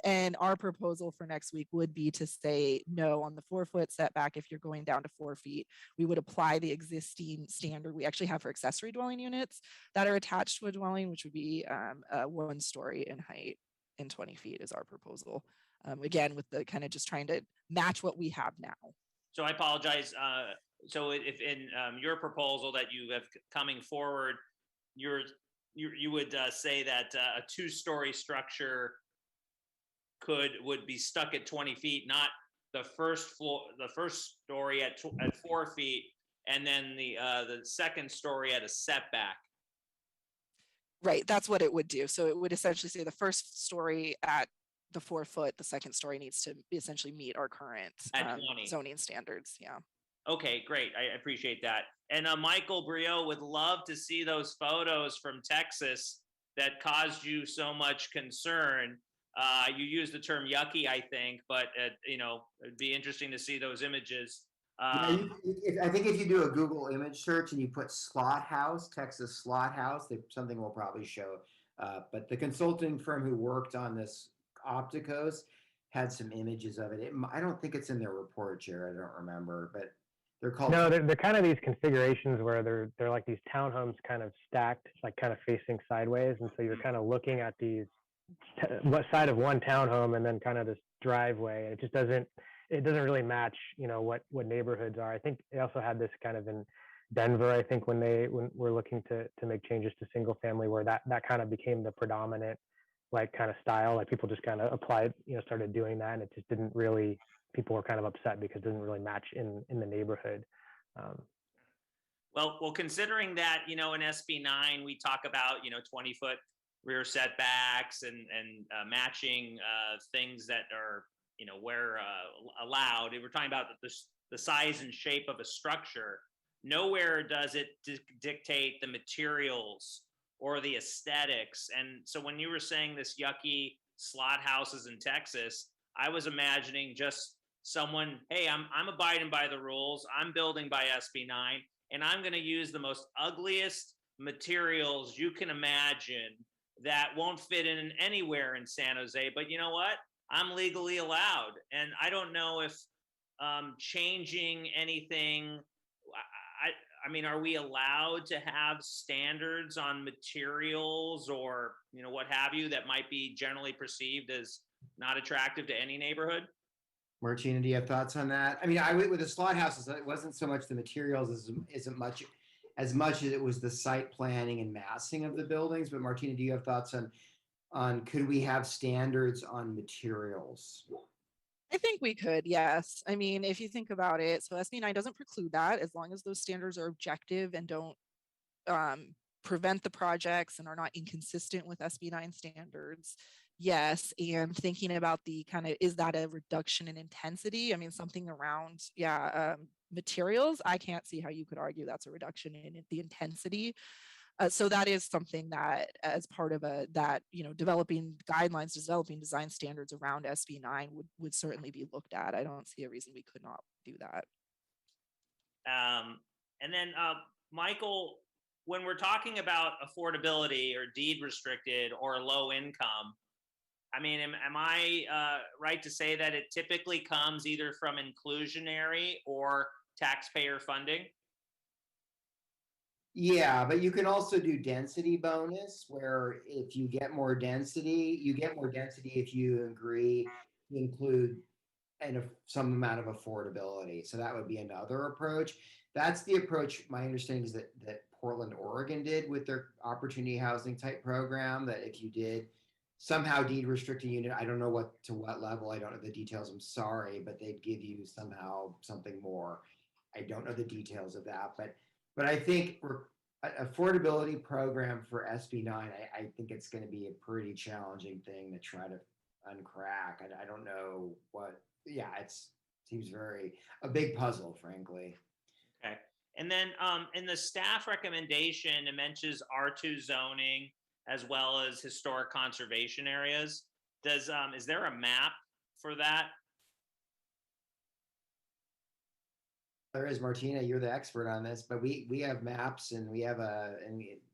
And our proposal for next week would be to say no on the 4-foot setback. If you're going down to 4 feet, we would apply the existing standard we actually have for accessory dwelling units that are attached to a dwelling, which would be 1 story in height and 20 feet is our proposal. Again, with the kind of just trying to match what we have now. So I apologize. So if in your proposal that you have coming forward, you would say that a 2-story structure would be stuck at 20 feet, not the first story at 4 feet, and then the second story at a setback. Right, that's what it would do. So it would essentially say the first story at the 4 foot, the second story needs to essentially meet our current zoning standards. Yeah. Okay, great. I appreciate that. And Michael Brio would love to see those photos from Texas that caused you so much concern. You used the term yucky, I think, but it'd be interesting to see those images. I think if you do a Google image search and you put slot house, Texas slot house, something will probably show. But the consulting firm who worked on this Opticos had some images of it. I don't think it's in their report, Jared. I don't remember, but they're called. No, they're kind of these configurations where they're like these townhomes kind of stacked, like kind of facing sideways, and so you're kind of looking at these what side of one townhome and then kind of this driveway. It just doesn't really match, what neighborhoods are. I think they also had this kind of in Denver, I think, when we're looking to make changes to single family, where that kind of became the predominant like kind of style, like people just kind of applied, started doing that, and it just didn't really, people were kind of upset because it didn't really match in the neighborhood. Well, considering that, in SB 9, we talk about, 20-foot rear setbacks and matching things that are, where allowed. We're talking about the size and shape of a structure. nowhere does it dictate the materials or the aesthetics. And so when you were saying this yucky slot houses in Texas, I was imagining just someone, hey, I'm abiding by the rules. I'm building by SB9, and I'm going to use the most ugliest materials you can imagine that won't fit in anywhere in San Jose. But you know what? I'm legally allowed. And I don't know if changing anything, I mean, are we allowed to have standards on materials or, you know, what have you that might be generally perceived as not attractive to any neighborhood? Martina, do you have thoughts on that? I mean, I went with the slot houses. It wasn't so much the materials as much as it was the site planning and massing of the buildings. But Martina, do you have thoughts on could we have standards on materials? I think we could, yes. I mean, if you think about it, so SB9 doesn't preclude that as long as those standards are objective and don't prevent the projects and are not inconsistent with SB9 standards. Yes, and thinking about the kind of, is that a reduction in intensity? I mean, something around, materials, I can't see how you could argue that's a reduction in the intensity. So that is something that, as part of developing guidelines, developing design standards around SB9 would certainly be looked at. I don't see a reason we could not do that. And then, Michael, when we're talking about affordability or deed restricted or low income, I mean, am I right to say that it typically comes either from inclusionary or taxpayer funding? Yeah, but you can also do density bonus, where if you get more density, if you agree to include some amount of affordability. So that would be another approach. That's the approach, my understanding is that Portland, Oregon did with their opportunity housing type program, that if you did somehow deed restrict a unit, I don't know to what level, I don't know the details, I'm sorry, but they'd give you somehow something more. I don't know the details of that, but I think affordability program for SB9, I think it's going to be a pretty challenging thing to try to uncrack. I don't know it seems a big puzzle, frankly. Okay. And then in the staff recommendation, it mentions R2 zoning as well as historic conservation areas. Is there a map for that? There is, Martina, you're the expert on this, but we have maps and we have a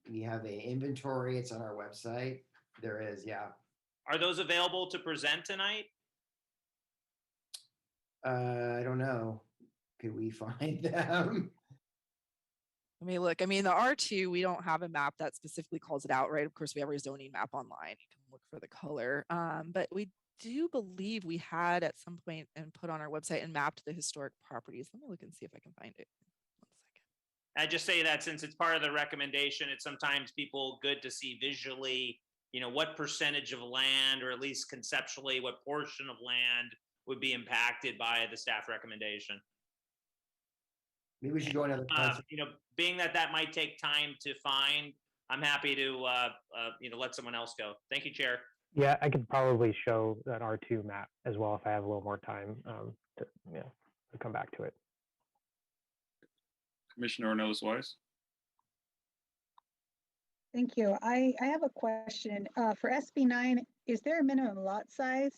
inventory. It's on our website. There is, yeah. Are those available to present tonight? I don't know. Could we find them? Let me look. I mean, the R2, we don't have a map that specifically calls it out, right? Of course, we have our zoning map online. You can look for the color. But we do believe we had at some point and put on our website and mapped the historic properties. Let me look and see if I can find it. 1 second. I just say that since it's part of the recommendation, it's sometimes people good to see visually, you know, what percentage of land, or at least conceptually, what portion of land would be impacted by the staff recommendation. Maybe we should go another you know, being that might take time to find, I'm happy to let someone else go. Thank you, Chair. Yeah, I could probably show that R2 map as well if I have a little more time to come back to it. Commissioner Ornelas-Wise. Thank you. I have a question. For SB9, is there a minimum lot size?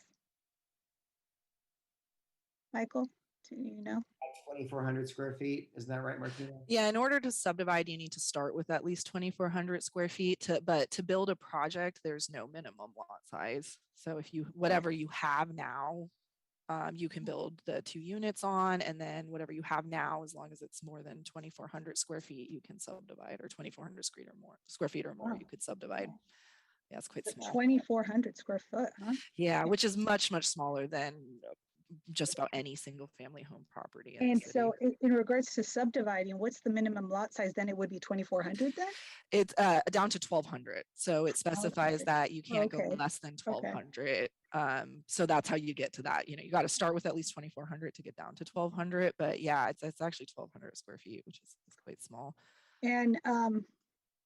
Michael, do you know? 2,400 square feet. Isn't that right, Martina? Yeah, in order to subdivide, you need to start with at least 2,400 square feet. But to build a project, there's no minimum lot size. So if whatever you have now, you can build the 2 units on, and then whatever you have now, as long as it's more than 2,400 square feet, you can subdivide, or 2,400 square feet or more, you could subdivide. Yeah, it's quite small. 2,400 square foot, huh? Yeah, which is much, much smaller than just about any single family home property. And so in regards to subdividing, what's the minimum lot size? Then it would be 2,400 then? It's down to 1,200. So it specifies that you can't go less than 1,200. So that's how you get to that. You know, you got to start with at least 2,400 to get down to 1,200. But yeah, it's actually 1,200 square feet, which is quite small. And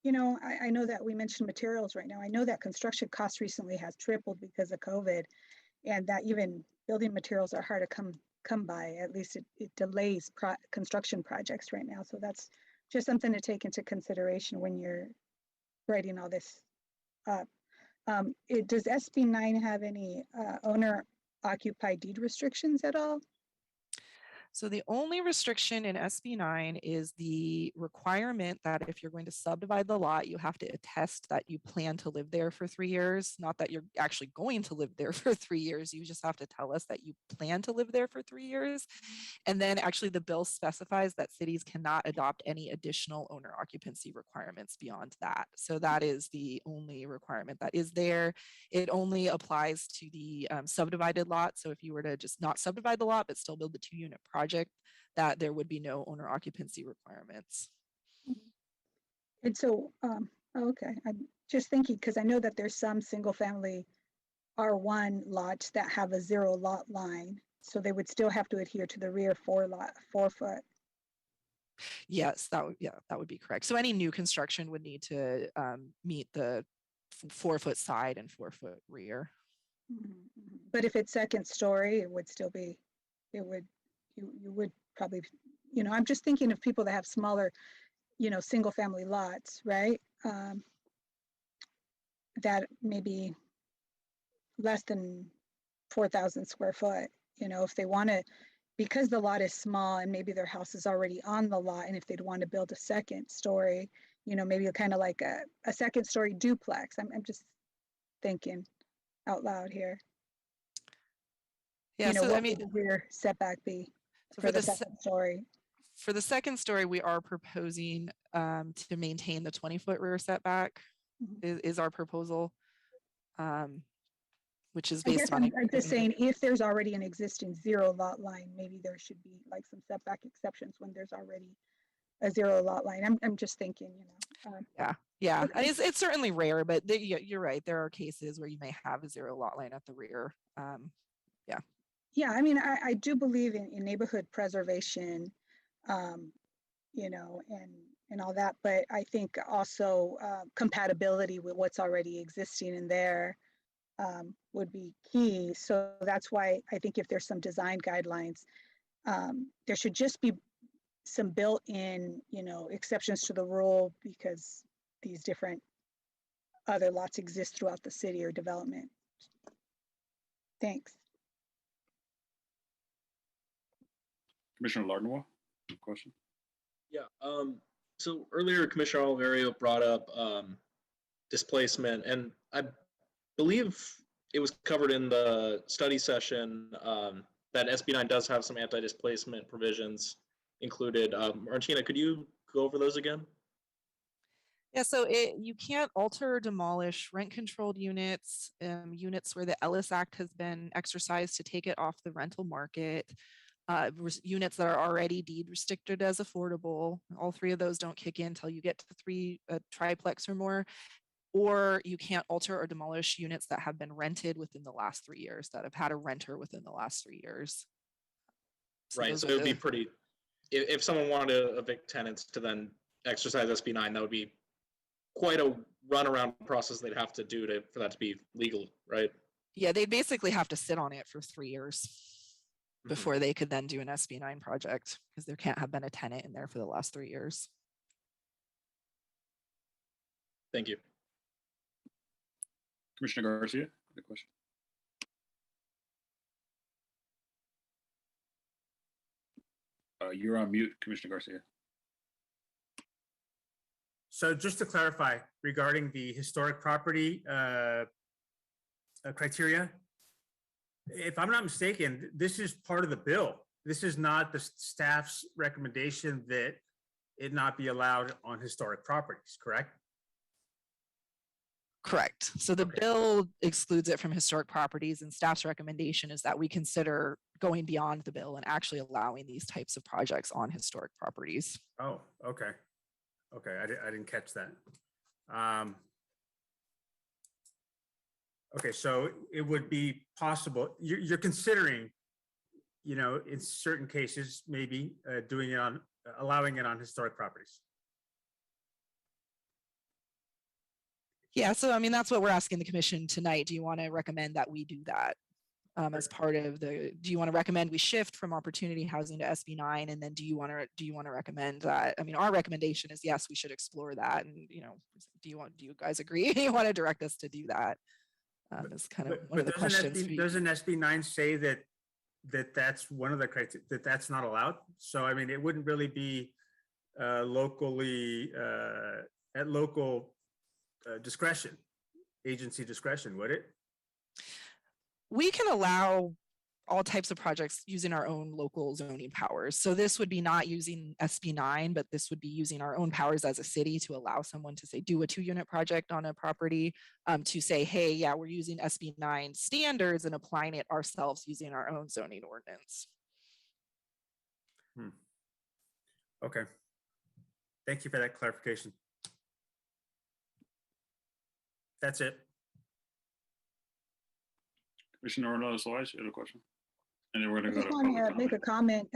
you know, I know that we mentioned materials right now. I know that construction costs recently has tripled because of COVID, and that even building materials are hard to come come by. At least it delays construction projects right now. So that's just something to take into consideration when you're writing all this up. Does SB 9 have any owner occupied deed restrictions at all? So the only restriction in SB 9 is the requirement that if you're going to subdivide the lot, you have to attest that you plan to live there for 3 years, not that you're actually going to live there for 3 years. You just have to tell us that you plan to live there for 3 years. And then actually the bill specifies that cities cannot adopt any additional owner occupancy requirements beyond that. So that is the only requirement that is there. It only applies to the subdivided lot. So if you were to just not subdivide the lot, but still build the 2-unit project, that there would be no owner occupancy requirements. And so, okay, I'm just thinking, because I know that there's some single family R1 lots that have a 0 lot line. So they would still have to adhere to the rear 4 foot. Yes, that would be correct. So any new construction would need to meet the 4 foot side and 4 foot rear. But if it's second story, it would still be, you would probably, I'm just thinking of people that have smaller, single family lots, right? That maybe less than 4,000 square foot, if they want to, because the lot is small and maybe their house is already on the lot, and if they'd want to build a second story, maybe kind of like a second story duplex. I'm just thinking out loud here. Yeah, so what would the rear setback be for the second story? For the second story, we are proposing to maintain the 20-foot rear setback is our proposal, which is based on. I'm just saying, if there's already an existing 0 lot line, maybe there should be like some setback exceptions when there's already a 0 lot line. I'm just thinking, Yeah. Okay. It's certainly rare, but you're right. There are cases where you may have a 0 lot line at the rear. Yeah, I mean, I do believe in neighborhood preservation, and all that, but I think also compatibility with what's already existing in there would be key. So that's why I think if there's some design guidelines, there should just be some built-in, exceptions to the rule, because these different other lots exist throughout the city or development. Thanks. Commissioner Lardnois, question? Yeah. So earlier, Commissioner Oliverio brought up displacement, and I believe it was covered in the study session that SB 9 does have some anti-displacement provisions included. Martina, could you go over those again? Yeah, so you can't alter or demolish rent-controlled units, units where the Ellis Act has been exercised to take it off the rental market, units that are already deed restricted as affordable. All 3 of those don't kick in until you get to 3 triplex or more. Or you can't alter or demolish units that have been rented within the last 3 years, that have had a renter within the last 3 years. Right, so it would be pretty, if someone wanted to evict tenants to then exercise SB 9, that would be quite a runaround process they'd have to do for that to be legal, right? Yeah, they'd basically have to sit on it for 3 years before they could then do an SB 9 project, because there can't have been a tenant in there for the last 3 years. Thank you. Commissioner Garcia, the question. You're on mute, Commissioner Garcia. So just to clarify, regarding the historic property criteria, if I'm not mistaken, this is part of the bill. This is not the staff's recommendation that it not be allowed on historic properties, correct? Correct. So the bill excludes it from historic properties, and staff's recommendation is that we consider going beyond the bill and actually allowing these types of projects on historic properties. Oh, okay. Okay, I didn't catch that. Okay, so it would be possible, you're considering, in certain cases, maybe allowing it on historic properties. Yeah, so I mean, that's what we're asking the commission tonight. Do you want to recommend that we do that? as part of the, do you want to recommend we shift from opportunity housing to SB9? And then do you want to recommend that? I mean, our recommendation is yes, we should explore that. And, you know, do you guys agree? You want to direct us to do that? Is kind of one of the questions. Doesn't SB9 say that's one of the criteria, that's not allowed? So, I mean, it wouldn't really be locally, at local discretion, agency discretion, would it? We can allow all types of projects using our own local zoning powers. So this would be not using SB9, but this would be using our own powers as a city to allow someone to say, do a 2-unit project on a property, to say, hey, yeah, we're using SB9 standards and applying it ourselves using our own zoning ordinance. Okay. Thank you for that clarification. That's it. Commissioner Ornelas, you had a question? And then we're going to I go just to want to make a comment.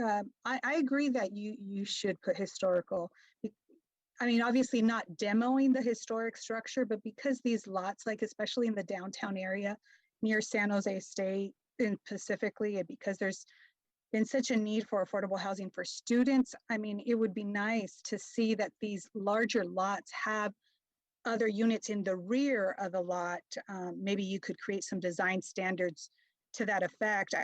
I agree that you should put historical. I mean, obviously not demoing the historic structure, but because these lots, like especially in the downtown area near San Jose State, and specifically, and because there's been such a need for affordable housing for students, I mean, it would be nice to see that these larger lots have other units in the rear of the lot. Maybe you could create some design standards to that effect.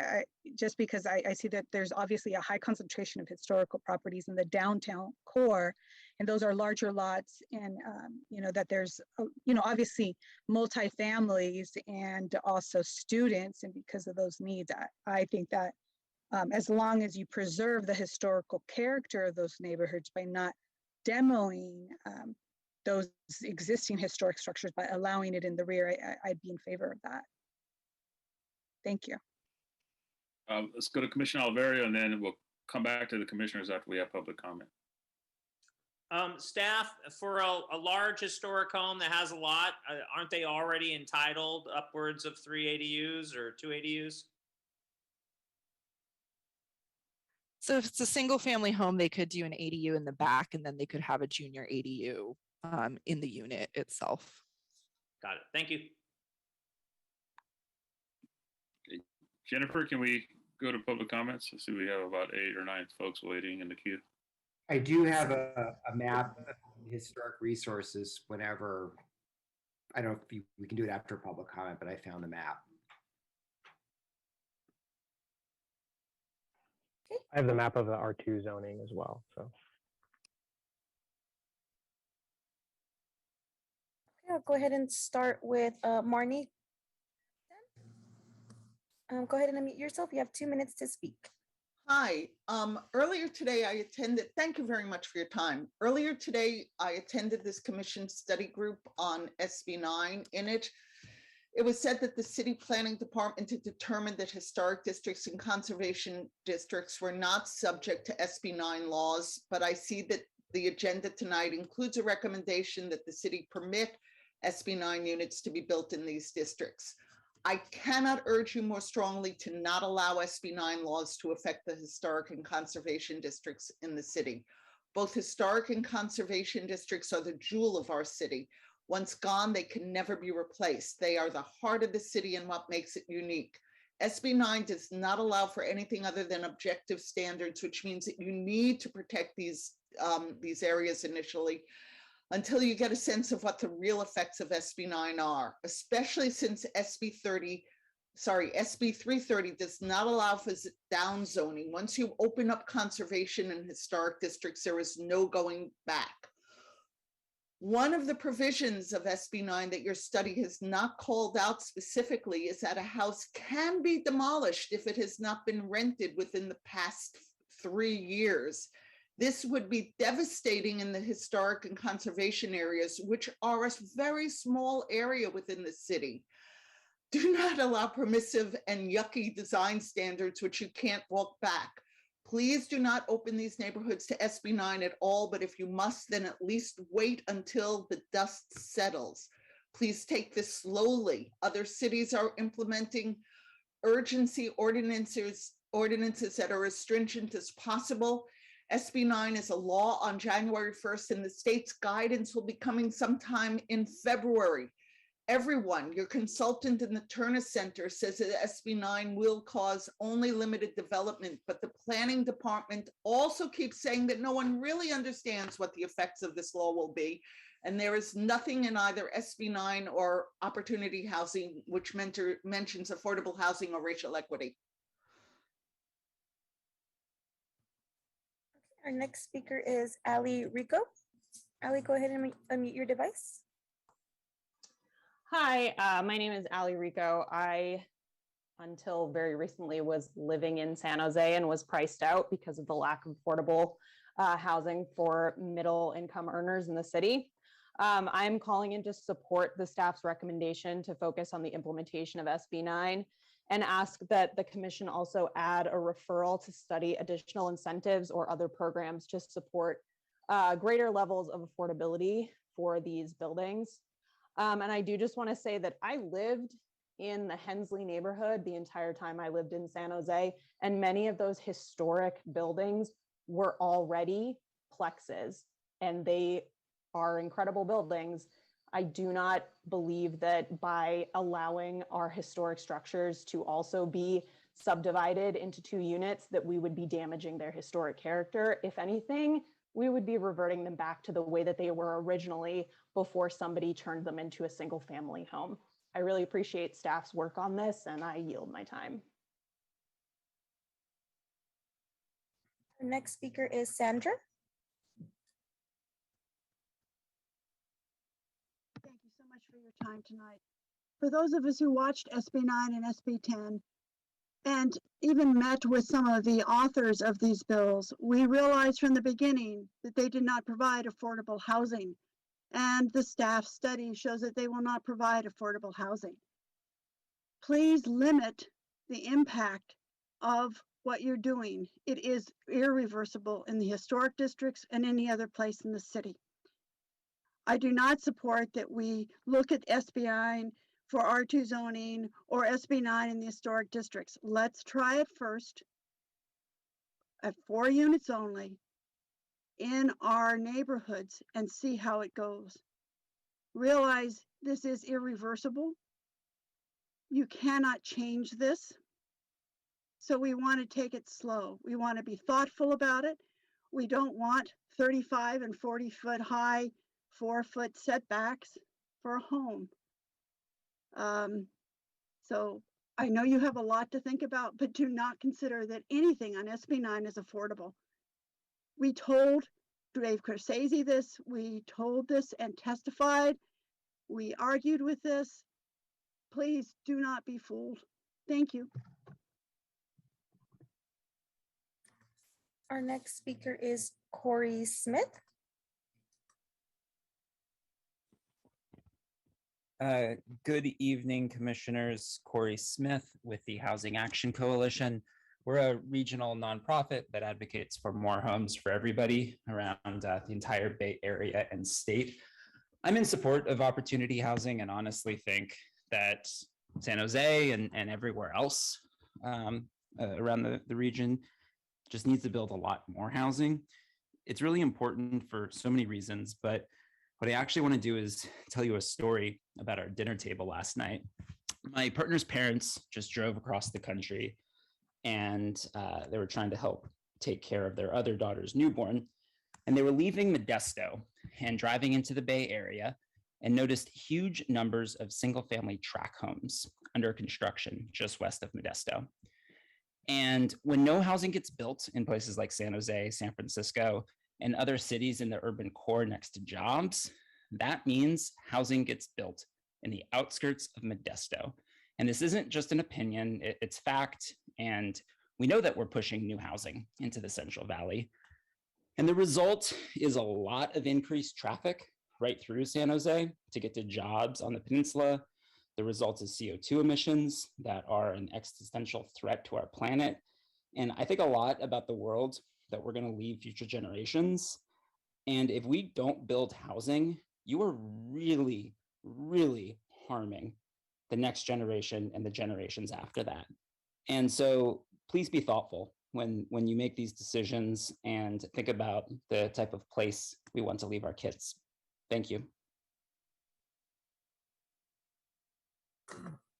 Just because I see that there's obviously a high concentration of historical properties in the downtown core, and those are larger lots, and you know, that there's you know, obviously multifamilies and also students, and because of those needs, I think that as long as you preserve the historical character of those neighborhoods by not demoing those existing historic structures, by allowing it in the rear, I'd be in favor of that. Thank you. Let's go to Commissioner Alverio, and then we'll come back to the commissioners after we have public comment. Staff, for a large historic home that has a lot, aren't they already entitled upwards of 3 ADUs or 2 ADUs? So if it's a single family home, they could do an ADU in the back, and then they could have a junior ADU in the unit itself. Got it. Thank you. Okay. Jennifer, can we go to public comments? I see we have about 8 or 9 folks waiting in the queue. I do have a map of historic resources whenever, I don't know if we can do it after public comment, but I found the map. I have the map of the R2 zoning as well, so. Okay, I'll go ahead and start with Marnie. Go ahead and unmute yourself. You have 2 minutes to speak. Hi, earlier today I attended, thank you very much for your time. Earlier today, I attended this commission study group on SB9. In it, it was said that the city planning department had determined that historic districts and conservation districts were not subject to SB9 laws, but I see that the agenda tonight includes a recommendation that the city permit SB9 units to be built in these districts. I cannot urge you more strongly to not allow SB9 laws to affect the historic and conservation districts in the city. Both historic and conservation districts are the jewel of our city. Once gone, they can never be replaced. They are the heart of the city and what makes it unique. SB9 does not allow for anything other than objective standards, which means that you need to protect these areas initially until you get a sense of what the real effects of SB9 are, especially since SB 330 does not allow for down zoning. Once you open up conservation and historic districts, there is no going back. One of the provisions of SB9 that your study has not called out specifically is that a house can be demolished if it has not been rented within the past 3 years. This would be devastating in the historic and conservation areas, which are a very small area within the city. Do not allow permissive and yucky design standards, which you can't walk back. Please do not open these neighborhoods to SB9 at all, but if you must, then at least wait until the dust settles. Please take this slowly. Other cities are implementing urgency ordinances that are as stringent as possible. SB9 is a law on January 1st, and the state's guidance will be coming sometime in February. everyone, your consultant in the Turner Center says that SB 9 will cause only limited development, but the planning department also keeps saying that no one really understands what the effects of this law will be. And there is nothing in either SB 9 or Opportunity Housing which mentions affordable housing or racial equity. Our next speaker is Ali Rico. Ali, go ahead and unmute your device. Hi, my name is Ali Rico. I, until very recently, was living in San Jose and was priced out because of the lack of affordable housing for middle income earners in the city. I'm calling in to support the staff's recommendation to focus on the implementation of SB 9 and ask that the commission also add a referral to study additional incentives or other programs to support greater levels of affordability for these buildings. And I do just want to say that I lived in the Hensley neighborhood the entire time I lived in San Jose, and many of those historic buildings were already plexes, and they are incredible buildings. I do not believe that by allowing our historic structures to also be subdivided into 2 units that we would be damaging their historic character. If anything, we would be reverting them back to the way that they were originally before somebody turned them into a single family home. I really appreciate staff's work on this, and I yield my time. Our next speaker is Sandra. Thank you so much for your time tonight. For those of us who watched SB 9 and SB 10, and even met with some of the authors of these bills, we realized from the beginning that they did not provide affordable housing. And the staff study shows that they will not provide affordable housing. Please limit the impact of what you're doing. It is irreversible in the historic districts and any other place in the city. I do not support that we look at SB 9 for R2 zoning or SB 9 in the historic districts. Let's try it first at 4 units only in our neighborhoods and see how it goes. Realize this is irreversible. You cannot change this. So we want to take it slow. We want to be thoughtful about it. We don't want 35 and 40 foot high, 4-foot setbacks for a home. So I know you have a lot to think about, but do not consider that anything on SB 9 is affordable. We told Dave Corsese this, we told this and testified, we argued with this. Please do not be fooled. Thank you. Our next speaker is Corey Smith. Good evening, Commissioners. Corey Smith with the Housing Action Coalition. We're a regional nonprofit that advocates for more homes for everybody around the entire Bay Area and state. I'm in support of opportunity housing and honestly think that San Jose and everywhere else around the region just needs to build a lot more housing. It's really important for so many reasons, but what I actually want to do is tell you a story about our dinner table last night. My partner's parents just drove across the country and they were trying to help take care of their other daughter's newborn. And they were leaving Modesto and driving into the Bay Area and noticed huge numbers of single-family tract homes under construction just west of Modesto. And when no housing gets built in places like San Jose, San Francisco, and other cities in the urban core next to jobs, that means housing gets built in the outskirts of Modesto. And this isn't just an opinion, it's fact. And we know that we're pushing new housing into the Central Valley. And the result is a lot of increased traffic right through San Jose to get to jobs on the peninsula. The result is CO2 emissions that are an existential threat to our planet. And I think a lot about the world that we're going to leave future generations. And if we don't build housing, you are really, really harming the next generation and the generations after that. And so please be thoughtful when you make these decisions and think about the type of place we want to leave our kids. Thank you.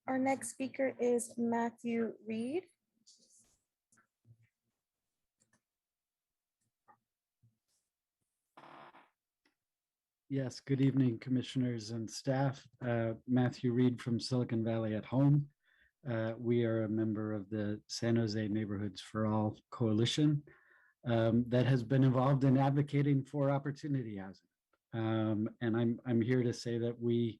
Our next speaker is Matthew Reed. Yes, good evening, commissioners and staff. Matthew Reed from Silicon Valley at Home. We are a member of the San Jose Neighborhoods for All Coalition that has been involved in advocating for opportunity housing. And I'm here to say that we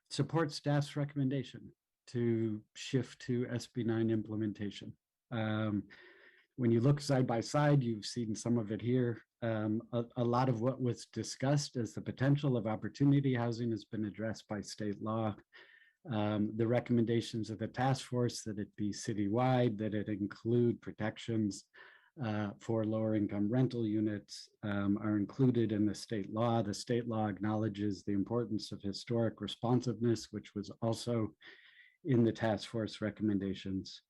support staff's recommendation to shift to SB 9 implementation. When you look side by side, you've seen some of it here. A lot of what was discussed as the potential of opportunity housing has been addressed by state law. The recommendations of the task force that it be citywide, that it include protections for lower income rental units are included in the state law. The state law acknowledges the importance of historic responsiveness, which was also in the task force recommendations.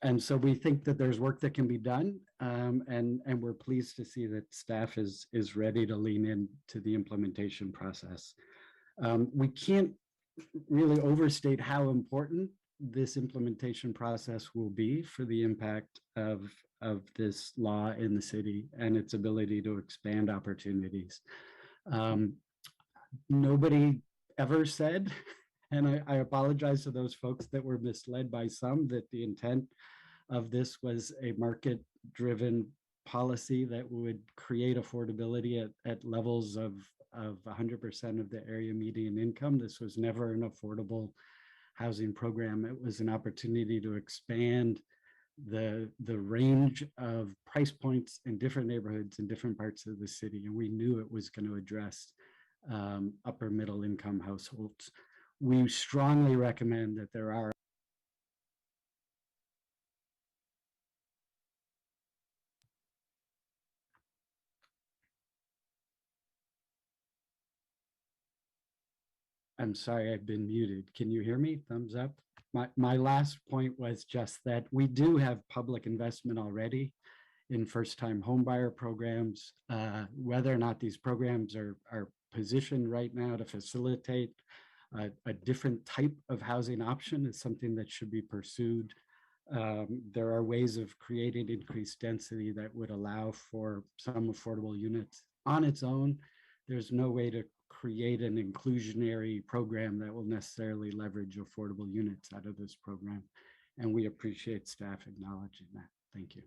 And so we think that there's work that can be done, and we're pleased to see that staff is ready to lean into the implementation process. We can't really overstate how important this implementation process will be for the impact of this law in the city and its ability to expand opportunities. Nobody ever said, and I apologize to those folks that were misled by some, that the intent of this was a market-driven policy that would create affordability at levels of 100% of the area median income. This was never an affordable housing program. It was an opportunity to expand the range of price points in different neighborhoods in different parts of the city. And we knew it was going to address upper middle income households. We strongly recommend that there are I'm sorry, I've been muted. Can you hear me? Thumbs up. My last point was just that we do have public investment already in first-time homebuyer programs. Whether or not these programs are positioned right now to facilitate a different type of housing option is something that should be pursued. There are ways of creating increased density that would allow for some affordable units on its own. There's no way to create an inclusionary program that will necessarily leverage affordable units out of this program. And we appreciate staff acknowledging that. Thank you.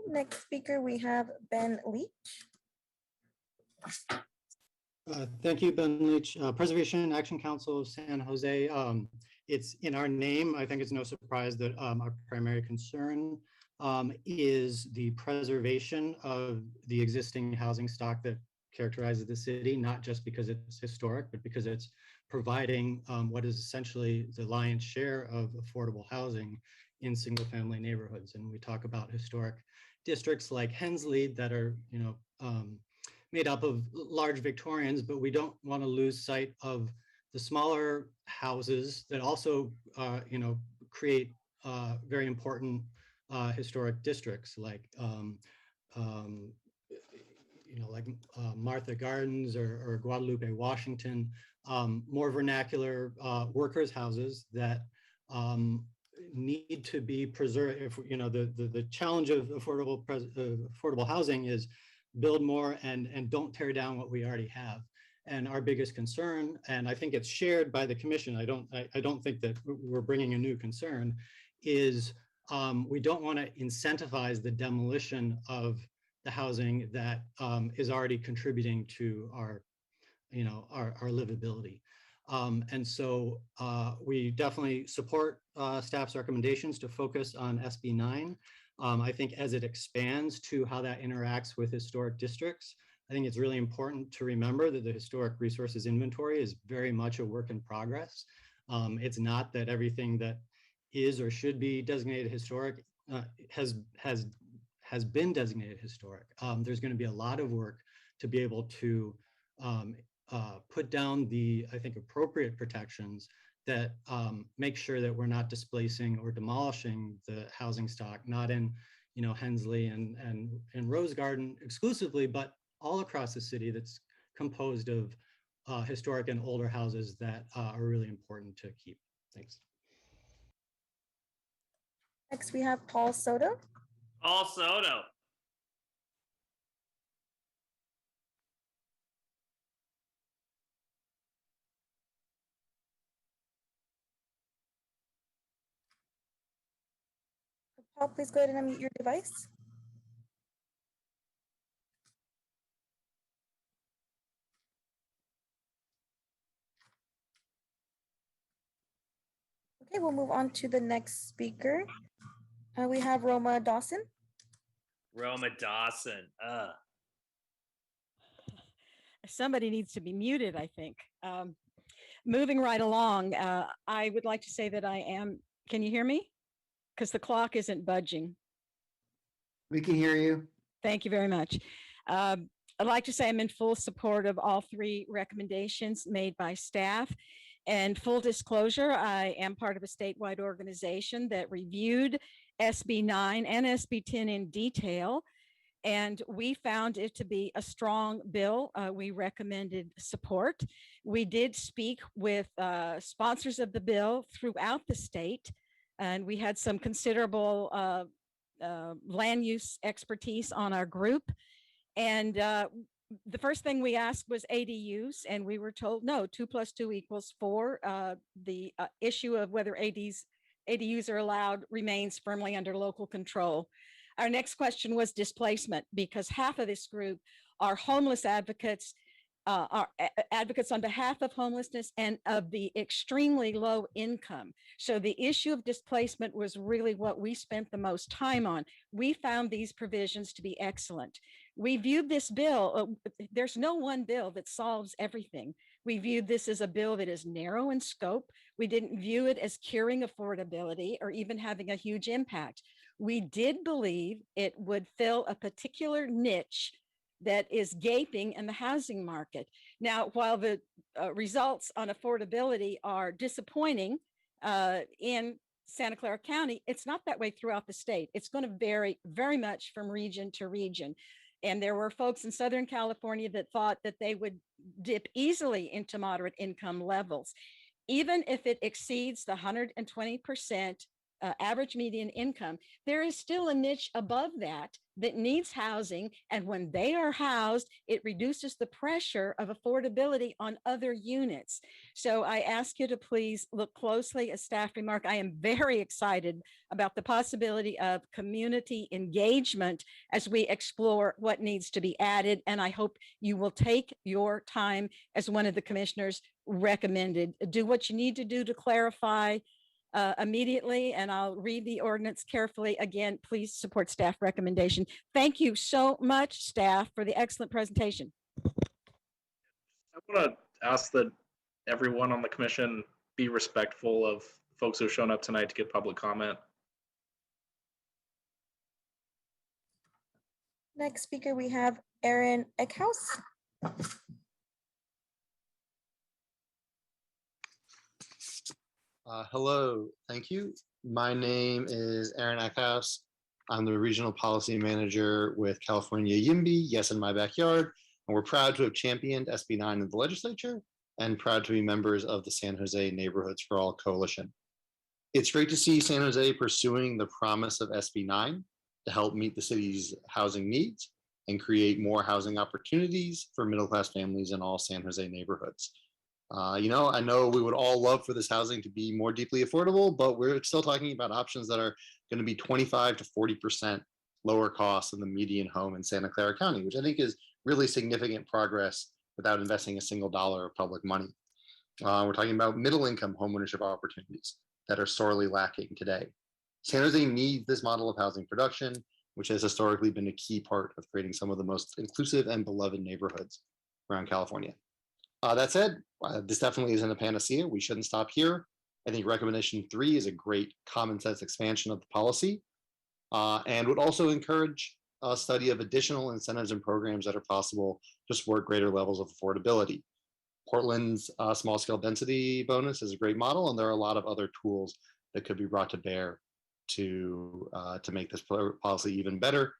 Next speaker, we have Ben Leach. Thank you, Ben Leach. Preservation Action Council of San Jose. It's in our name. I think it's no surprise that our primary concern is the preservation of the existing housing stock that characterizes the city, not just because it's historic, but because it's providing what is essentially the lion's share of affordable housing in single family neighborhoods. And we talk about historic districts like Hensley that are, made up of large Victorians, but we don't want to lose sight of the smaller houses that also, create very important historic districts like Martha Gardens or Guadalupe, Washington, more vernacular workers' houses that need to be preserved. If the challenge of affordable housing is build more and don't tear down what we already have. And our biggest concern, and I think it's shared by the commission, I don't think that we're bringing a new concern, is we don't want to incentivize the demolition of the housing that is already contributing to our livability. And so we definitely support staff's recommendations to focus on SB 9. I think as it expands to how that interacts with historic districts, I think it's really important to remember that the historic resources inventory is very much a work in progress. It's not that everything that is or should be designated historic has been designated historic. There's going to be a lot of work to be able to put down the, I think, appropriate protections that make sure that we're not displacing or demolishing the housing stock, not in Hensley and Rose Garden exclusively, but all across the city that's composed of historic and older houses that are really important to keep. Thanks. Next, we have Paul Soto. Paul Soto. Paul, please go ahead and unmute your device. Okay, we'll move on to the next speaker. We have Roma Dawson. Roma Dawson. Somebody needs to be muted, I think. Moving right along, I would like to say that I am, can you hear me? Because the clock isn't budging. We can hear you. Thank you very much. I'd like to say I'm in full support of all three recommendations made by staff. And full disclosure, I am part of a statewide organization that reviewed SB 9 and SB 10 in detail, and we found it to be a strong bill. We recommended support. We did speak with sponsors of the bill throughout the state, and we had some considerable land use expertise on our group. And the first thing we asked was ADUs, and we were told no, 2 + 2 = 4. The issue of whether ADUs are allowed remains firmly under local control. Our next question was displacement, because half of this group are homeless advocates, are advocates on behalf of homelessness and of the extremely low income. So the issue of displacement was really what we spent the most time on. We found these provisions to be excellent. We viewed this bill, there's no one bill that solves everything. We viewed this as a bill that is narrow in scope. We didn't view it as curing affordability or even having a huge impact. We did believe it would fill a particular niche that is gaping in the housing market. Now, while the results on affordability are disappointing in Santa Clara County, it's not that way throughout the state. It's going to vary very much from region to region. And there were folks in Southern California that thought that they would dip easily into moderate income levels. Even if it exceeds the 120% average median income, there is still a niche above that that needs housing. And when they are housed, it reduces the pressure of affordability on other units. So I ask you to please look closely at staff remark. I am very excited about the possibility of community engagement as we explore what needs to be added. And I hope you will take your time, as one of the commissioners recommended. Do what you need to do to clarify immediately, and I'll read the ordinance carefully. Again, please support staff recommendation. Thank you so much, staff, for the excellent presentation. I want to ask that everyone on the commission be respectful of folks who have shown up tonight to give public comment. Next speaker, we have Aaron Eckhouse. Hello, thank you. My name is Aaron Eckhouse. I'm the Regional Policy Manager with California YIMBY, Yes in My Backyard, and we're proud to have championed SB 9 in the legislature and proud to be members of the San Jose Neighborhoods for All Coalition. It's great to see San Jose pursuing the promise of SB 9 to help meet the city's housing needs and create more housing opportunities for middle-class families in all San Jose neighborhoods. I know we would all love for this housing to be more deeply affordable, but we're still talking about options that are going to be 25 to 40% lower cost than the median home in Santa Clara County, which I think is really significant progress without investing a single dollar of public money. We're talking about middle income homeownership opportunities that are sorely lacking today. San Jose needs this model of housing production, which has historically been a key part of creating some of the most inclusive and beloved neighborhoods around California. That said, this definitely isn't a panacea. We shouldn't stop here. I think recommendation 3 is a great common sense expansion of the policy and would also encourage a study of additional incentives and programs that are possible to support greater levels of affordability. Portland's small scale density bonus is a great model, and there are a lot of other tools that could be brought to bear to make this policy even better.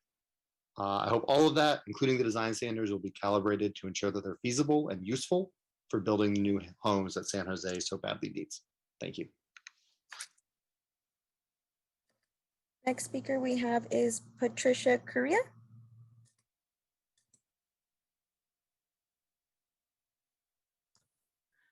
I hope all of that, including the design standards, will be calibrated to ensure that they're feasible and useful for building the new homes that San Jose so badly needs. Thank you. Next speaker we have is Patricia Correa.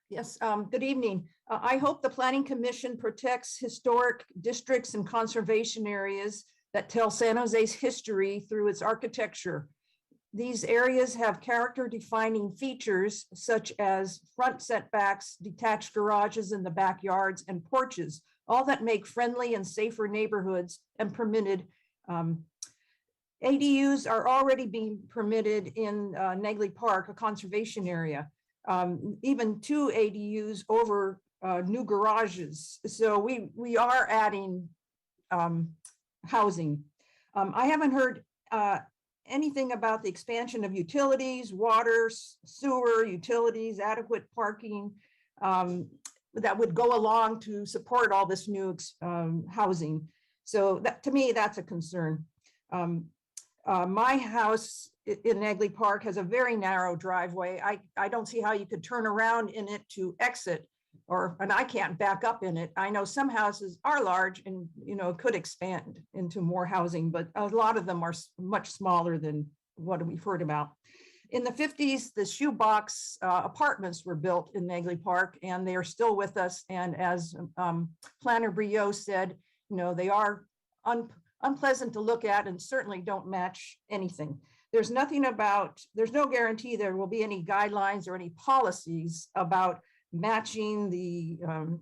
Yes, good evening. I hope the Planning Commission protects historic districts and conservation areas that tell San Jose's history through its architecture. These areas have character-defining features such as front setbacks, detached garages in the backyards, and porches, all that make friendly and safer neighborhoods and permitted. ADUs are already being permitted in Negley Park, a conservation area. Even 2 ADUs over new garages. So we are adding housing. I haven't heard anything about the expansion of utilities, water, sewer, utilities, adequate parking that would go along to support all this new housing. So that, to me, that's a concern. My house in Negley Park has a very narrow driveway. I don't see how you could turn around in it to exit, and I can't back up in it. I know some houses are large and, you know, could expand into more housing, but a lot of them are much smaller than what we've heard about. In the 50s, the shoebox apartments were built in Negley Park, and they are still with us. And as Planner Brio said, you know, they are unpleasant to look at and certainly don't match anything. There's no guarantee there will be any guidelines or any policies about matching the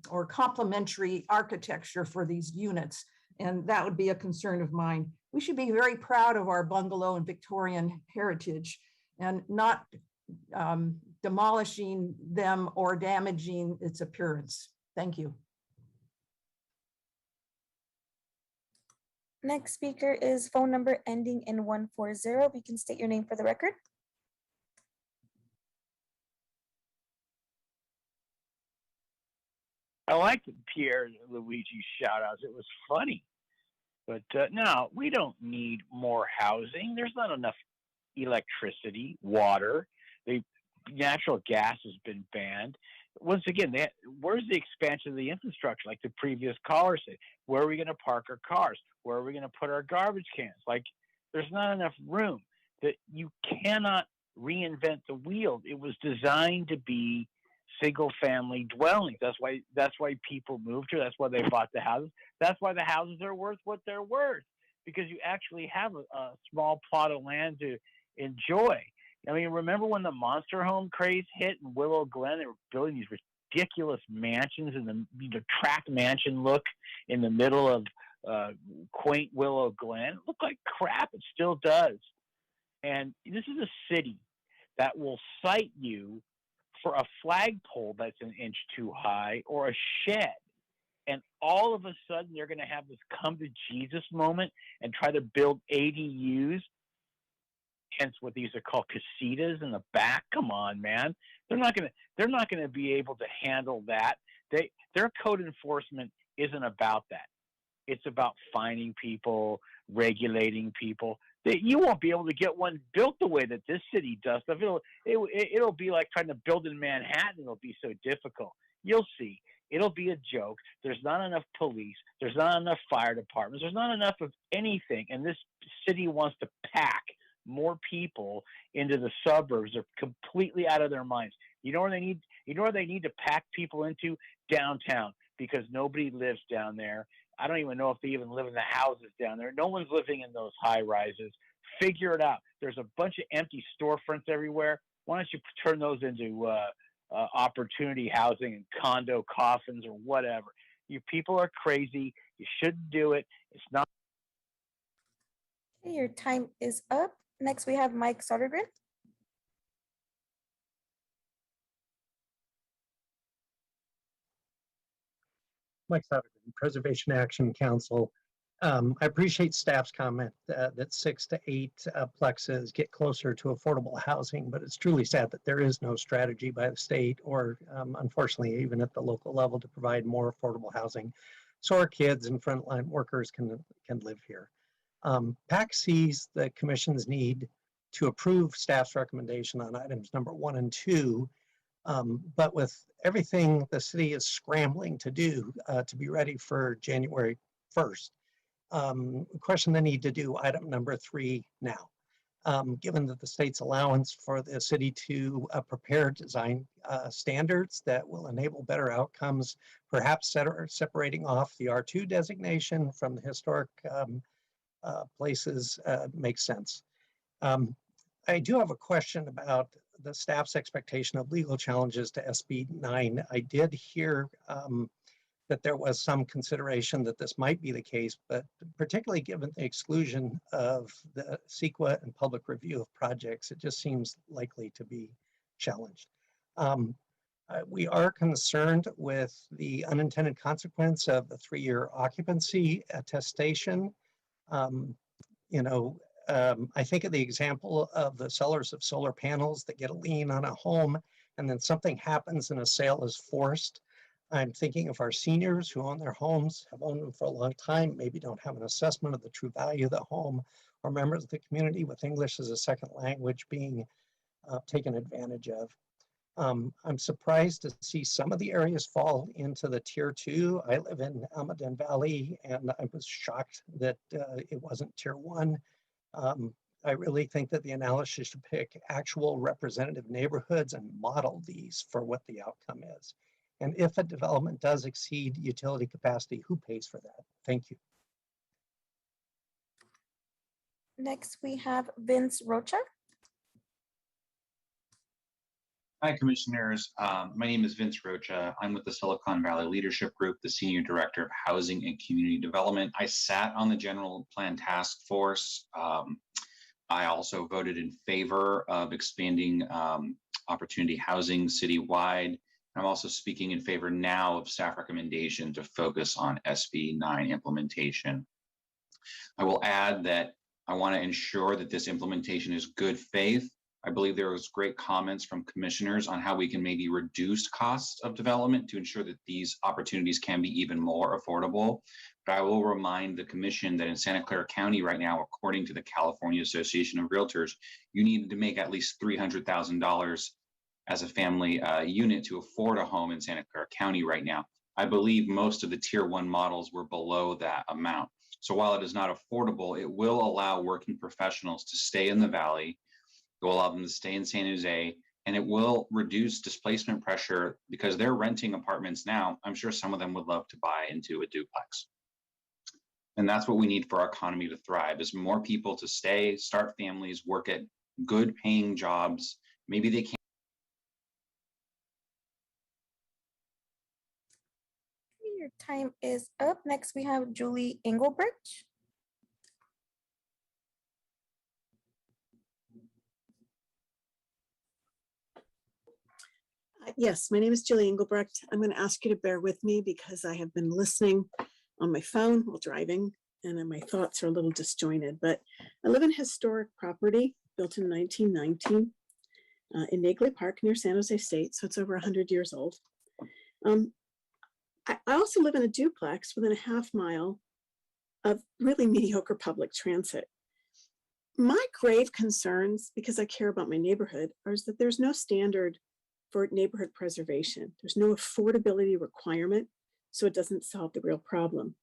or complementary architecture for these units. And that would be a concern of mine. We should be very proud of our bungalow and Victorian heritage and not demolishing them or damaging its appearance. Thank you. Next speaker is phone number ending in 140. If you can state your name for the record. I liked Pierre Luigi's shout outs. It was funny. But no, we don't need more housing. There's not enough electricity, water. The natural gas has been banned. Once again, where's the expansion of the infrastructure? Like the previous caller said, where are we going to park our cars? Where are we going to put our garbage cans? Like, there's not enough room. That you cannot reinvent the wheel. It was designed to be single-family dwellings. That's why people moved here. That's why they bought the houses. That's why the houses are worth what they're worth, because you actually have a small plot of land to enjoy. I mean, remember when the monster home craze hit in Willow Glen? They were building these ridiculous mansions in the tract mansion look in the middle of quaint Willow Glen. It looked like crap. It still does. And this is a city that will cite you for a flagpole that's an inch too high or a shed. And all of a sudden, they're going to have this come to Jesus moment and try to build ADUs. Hence, what these are called casitas in the back. Come on, man! They're not going to be able to handle that. Their code enforcement isn't about that. It's about fining people, regulating people. You won't be able to get one built the way that this city does stuff. It'll be like trying to build in Manhattan. It'll be so difficult. You'll see. It'll be a joke. There's not enough police. There's not enough fire departments. There's not enough of anything. And this city wants to pack more people into the suburbs. They're completely out of their minds. You know where they need? You know where they need to pack people into? Downtown, because nobody lives down there. I don't even know if they even live in the houses down there. No one's living in those high rises. Figure it out. There's a bunch of empty storefronts everywhere. Why don't you turn those into opportunity housing and condo coffins or whatever? You people are crazy. You shouldn't do it. It's not. Okay, your time is up. Next, we have Mike Sodergren. Mike Sodergren, Preservation Action Council. I appreciate staff's comment that 6 to 8 plexes get closer to affordable housing, but it's truly sad that there is no strategy by the state or unfortunately even at the local level to provide more affordable housing so our kids and frontline workers can live here. PAC sees the commission's need to approve staff's recommendation on items number 1 and 2, But with everything the city is scrambling to do to be ready for January 1st, question the need to do item number 3 now. Given that the state's allowance for the city to prepare design standards that will enable better outcomes, perhaps separating off the R2 designation from the historic places makes sense. I do have a question about the staff's expectation of legal challenges to SB 9. I did hear that there was some consideration that this might be the case, but particularly given the exclusion of the CEQA and public review of projects, it just seems likely to be challenged. We are concerned with the unintended consequence of the 3-year occupancy attestation. I think of the example of the sellers of solar panels that get a lien on a home and then something happens and a sale is forced. I'm thinking of our seniors who own their homes, have owned them for a long time, maybe don't have an assessment of the true value of the home, or members of the community with English as a second language being taken advantage of. I'm surprised to see some of the areas fall into the tier 2. I live in Almaden Valley and I was shocked that it wasn't tier 1. I really think that the analysis should pick actual representative neighborhoods and model these for what the outcome is. And if a development does exceed utility capacity, who pays for that? Thank you. Next, we have Vince Rocha. Hi, Commissioners. My name is Vince Rocha. I'm with the Silicon Valley Leadership Group, the Senior Director of Housing and Community Development. I sat on the General Plan Task Force. I also voted in favor of expanding opportunity housing citywide. I'm also speaking in favor now of staff recommendation to focus on SB 9 implementation. I will add that I want to ensure that this implementation is good faith. I believe there was great comments from commissioners on how we can maybe reduce costs of development to ensure that these opportunities can be even more affordable. But I will remind the commission that in Santa Clara County right now, according to the California Association of Realtors, you need to make at least $300,000 as a family unit to afford a home in Santa Clara County right now. I believe most of the tier 1 models were below that amount. So while it is not affordable, it will allow working professionals to stay in the Valley. It will allow them to stay in San Jose, and it will reduce displacement pressure because they're renting apartments now. I'm sure some of them would love to buy into a duplex. And that's what we need for our economy to thrive, is more people to stay, start families, work at good paying jobs. Maybe they can't. Your time is up. Next, we have Julie Engelbrecht. Yes, my name is Julie Engelbrecht. I'm going to ask you to bear with me because I have been listening on my phone while driving and then my thoughts are a little disjointed. But I live in a historic property built in 1919 in Nagley Park near San Jose State, so it's over 100 years old. I also live in a duplex within a half mile of really mediocre public transit. My grave concerns, because I care about my neighborhood, is that there's no standard for neighborhood preservation. There's no affordability requirement, so it doesn't solve the real problem.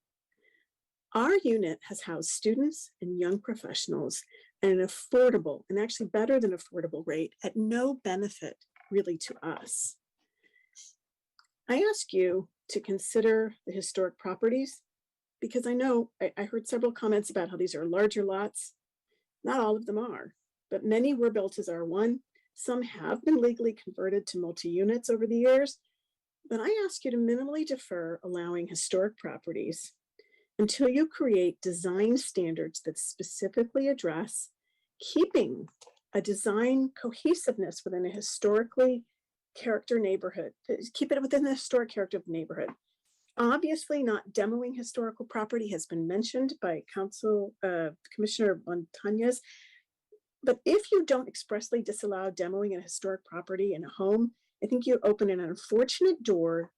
Our unit has housed students and young professionals at an affordable, and actually better than affordable rate, at no benefit really to us. I ask you to consider the historic properties because I know I heard several comments about how these are larger lots. Not all of them are, but many were built as R1. Some have been legally converted to multi-units over the years, but I ask you to minimally defer allowing historic properties until you create design standards that specifically address keeping a design cohesiveness within a historically character neighborhood, keep it within the historic character of the neighborhood. Obviously, not demoing historical property has been mentioned by Commissioner Montañez. But if you don't expressly disallow demoing a historic property in a home, I think you open an unfortunate door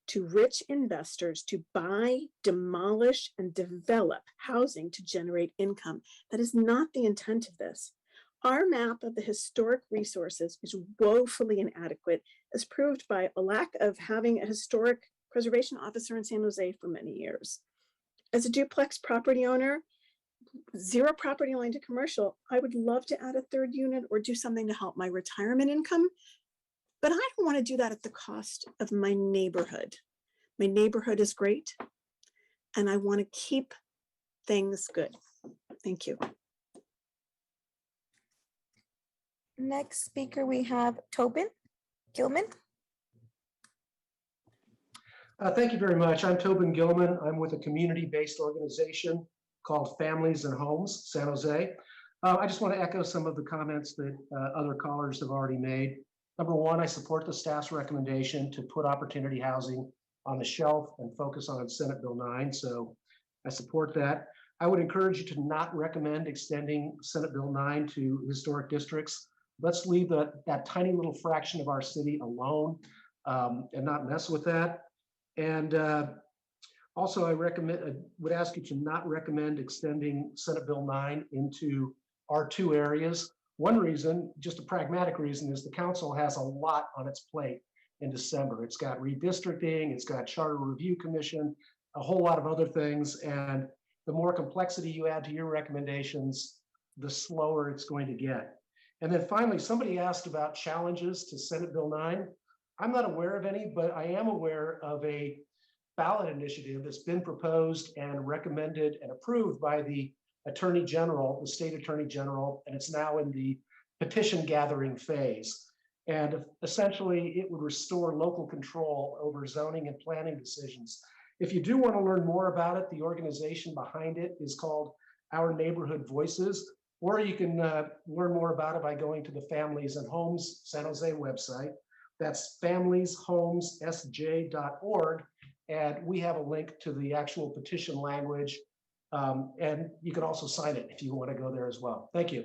to rich investors to buy, demolish, and develop housing to generate income. That is not the intent of this. Our map of the historic resources is woefully inadequate, as proved by a lack of having a historic preservation officer in San Jose for many years. As a duplex property owner, 0 property line to commercial, I would love to add a 3rd unit or do something to help my retirement income, but I don't want to do that at the cost of my neighborhood. My neighborhood is great, and I want to keep things good. Thank you. Next speaker, we have Tobin Gilman. Thank you very much. I'm Tobin Gilman. I'm with a community-based organization called Families and Homes, San Jose. I just want to echo some of the comments that other callers have already made. Number one, I support the staff's recommendation to put opportunity housing on the shelf and focus on Senate Bill 9. So I support that. I would encourage you to not recommend extending Senate Bill 9 to historic districts. Let's leave that tiny little fraction of our city alone and not mess with that. And also, I would ask you to not recommend extending Senate Bill 9 into our 2 areas. One reason, just a pragmatic reason, is the council has a lot on its plate in December. It's got redistricting, it's got charter review commission, a whole lot of other things. And the more complexity you add to your recommendations, the slower it's going to get. And then finally, somebody asked about challenges to Senate Bill 9. I'm not aware of any, but I am aware of a ballot initiative that's been proposed and recommended and approved by the Attorney General, the state Attorney General, and it's now in the petition gathering phase. And essentially, it would restore local control over zoning and planning decisions. If you do want to learn more about it, the organization behind it is called Our Neighborhood Voices, or you can learn more about it by going to the Families and Homes San Jose website. That's familieshomessj.org. And we have a link to the actual petition language. And you can also sign it if you want to go there as well. Thank you.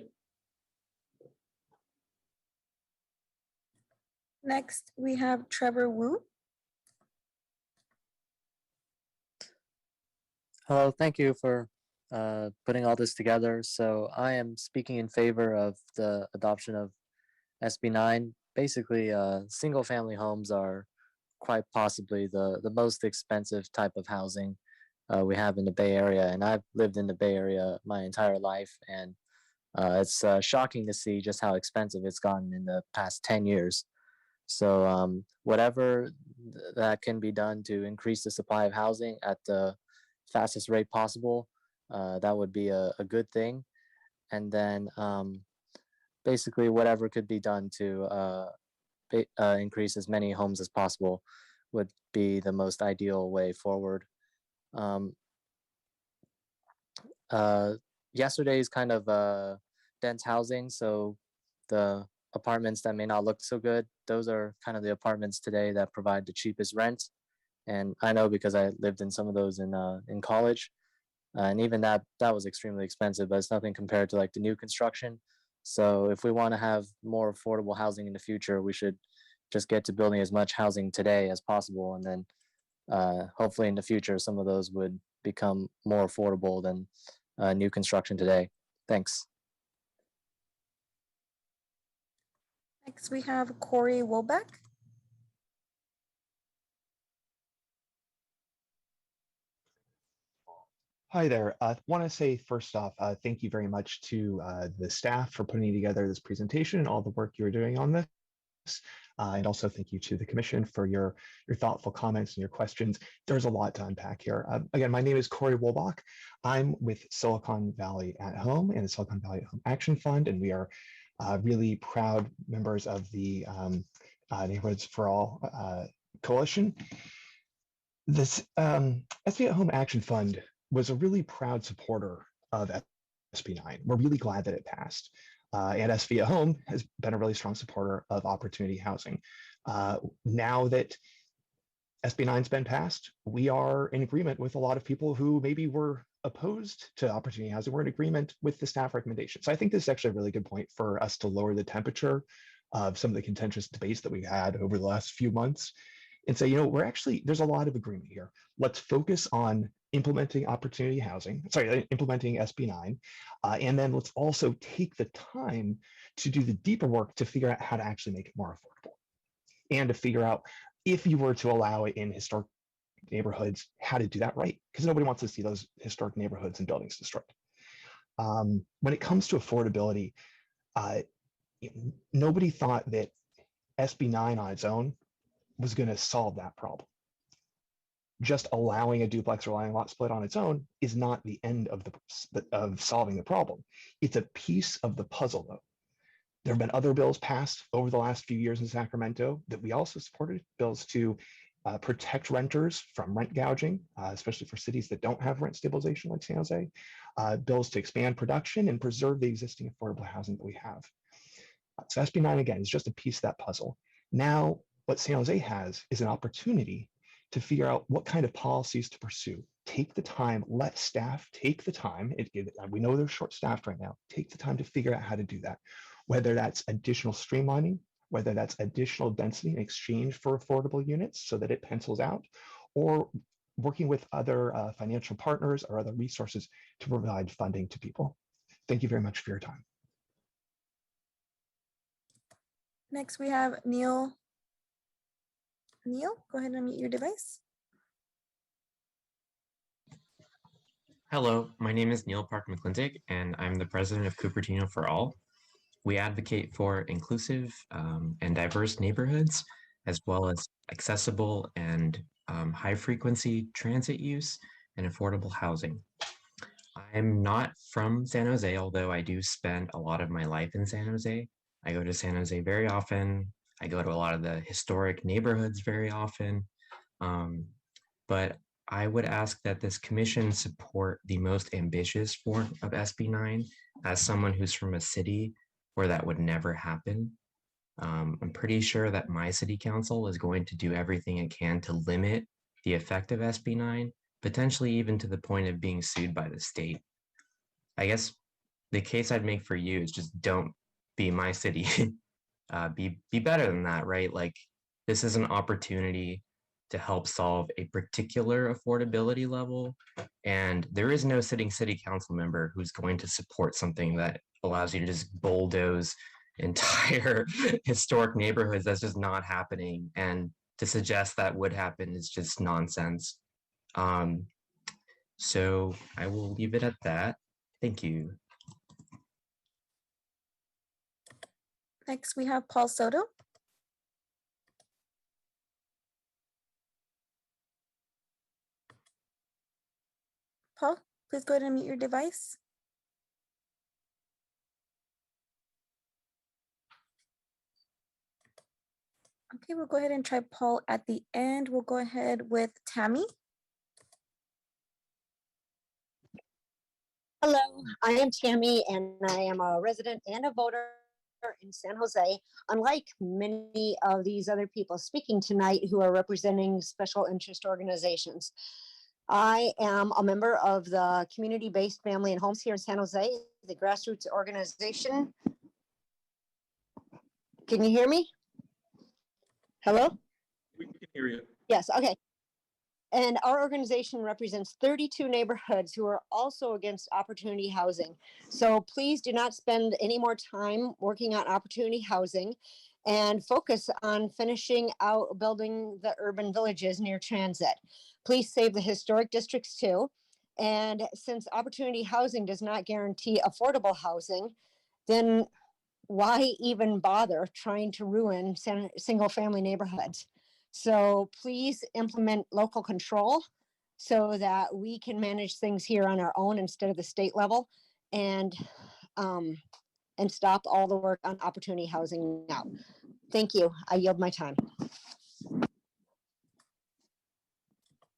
Next, we have Trevor Wu. Hello, thank you for putting all this together. So I am speaking in favor of the adoption of SB 9. Basically, single family homes are quite possibly the most expensive type of housing we have in the Bay Area. And I've lived in the Bay Area my entire life. And it's shocking to see just how expensive it's gotten in the past 10 years. So whatever that can be done to increase the supply of housing at the fastest rate possible, that would be a good thing. And then basically whatever could be done to increase as many homes as possible would be the most ideal way forward. Yesterday's kind of dense housing, so the apartments that may not look so good, those are kind of the apartments today that provide the cheapest rent. And I know because I lived in some of those in college, and even that was extremely expensive, but it's nothing compared to like the new construction. So if we want to have more affordable housing in the future, we should just get to building as much housing today as possible. And then hopefully in the future, some of those would become more affordable than new construction today. Thanks. Next, we have Corey Wolbeck. Hi there. I want to say first off, thank you very much to the staff for putting together this presentation and all the work you're doing on this. And also thank you to the commission for your thoughtful comments and your questions. There's a lot to unpack here. Again, my name is Corey Wolbach. I'm with Silicon Valley at Home and the Silicon Valley at Home Action Fund, and we are really proud members of the Neighborhoods for All coalition. This SB at Home Action Fund was a really proud supporter of SB 9. We're really glad that it passed. And SV at Home has been a really strong supporter of opportunity housing. Now that SB 9's been passed, we are in agreement with a lot of people who maybe were opposed to opportunity housing. We're in agreement with the staff recommendation. So I think this is actually a really good point for us to lower the temperature of some of the contentious debates that we've had over the last few months and say, you know, there's a lot of agreement here. Let's focus on implementing opportunity housing, implementing SB9. And then let's also take the time to do the deeper work to figure out how to actually make it more affordable and to figure out if you were to allow it in historic neighborhoods, how to do that right. Because nobody wants to see those historic neighborhoods and buildings destroyed. When it comes to affordability, nobody thought that SB9 on its own was going to solve that problem. Just allowing a duplex or land lot split on its own is not the end of solving the problem. It's a piece of the puzzle, though. There have been other bills passed over the last few years in Sacramento that we also supported, bills to protect renters from rent gouging, especially for cities that don't have rent stabilization like San Jose, bills to expand production and preserve the existing affordable housing that we have. So SB9, again, is just a piece of that puzzle. Now, what San Jose has is an opportunity to figure out what kind of policies to pursue. Take the time, let staff take the time. We know they're short-staffed right now. Take the time to figure out how to do that, whether that's additional streamlining, whether that's additional density in exchange for affordable units so that it pencils out, or working with other financial partners or other resources to provide funding to people. Thank you very much for your time. Next, we have Neil. Neil, go ahead and unmute your device. Hello, my name is Neil Park McClintock, and I'm the president of Cupertino for All. We advocate for inclusive and diverse neighborhoods, as well as accessible and high-frequency transit use and affordable housing. I'm not from San Jose, although I do spend a lot of my life in San Jose. I go to San Jose very often. I go to a lot of the historic neighborhoods very often. But I would ask that this commission support the most ambitious form of SB9. As someone who's from a city where that would never happen, I'm pretty sure that my city council is going to do everything it can to limit the effect of SB9, potentially even to the point of being sued by the state. I guess the case I'd make for you is just don't be my city. Be better than that, right? Like, this is an opportunity to help solve a particular affordability level, and there is no sitting city council member who's going to support something that allows you to just bulldoze entire historic neighborhoods. That's just not happening, and to suggest that would happen is just nonsense. So I will leave it at that. Thank you. Next, we have Paul Soto. Paul, please go ahead and mute your device. Okay, we'll go ahead and try Paul at the end. We'll go ahead with Tammy. Hello, I am Tammy, and I am a resident and a voter in San Jose. Unlike many of these other people speaking tonight who are representing special interest organizations, I am a member of the community-based family and homes here in San Jose, the grassroots organization. Can you hear me? Hello? We can hear you. Yes, okay. And our organization represents 32 neighborhoods who are also against opportunity housing. So please do not spend any more time working on opportunity housing and focus on finishing out building the urban villages near transit. Please save the historic districts too. And since opportunity housing does not guarantee affordable housing, then why even bother trying to ruin single family neighborhoods? So please implement local control so that we can manage things here on our own instead of the state level, and stop all the work on opportunity housing now. Thank you. I yield my time.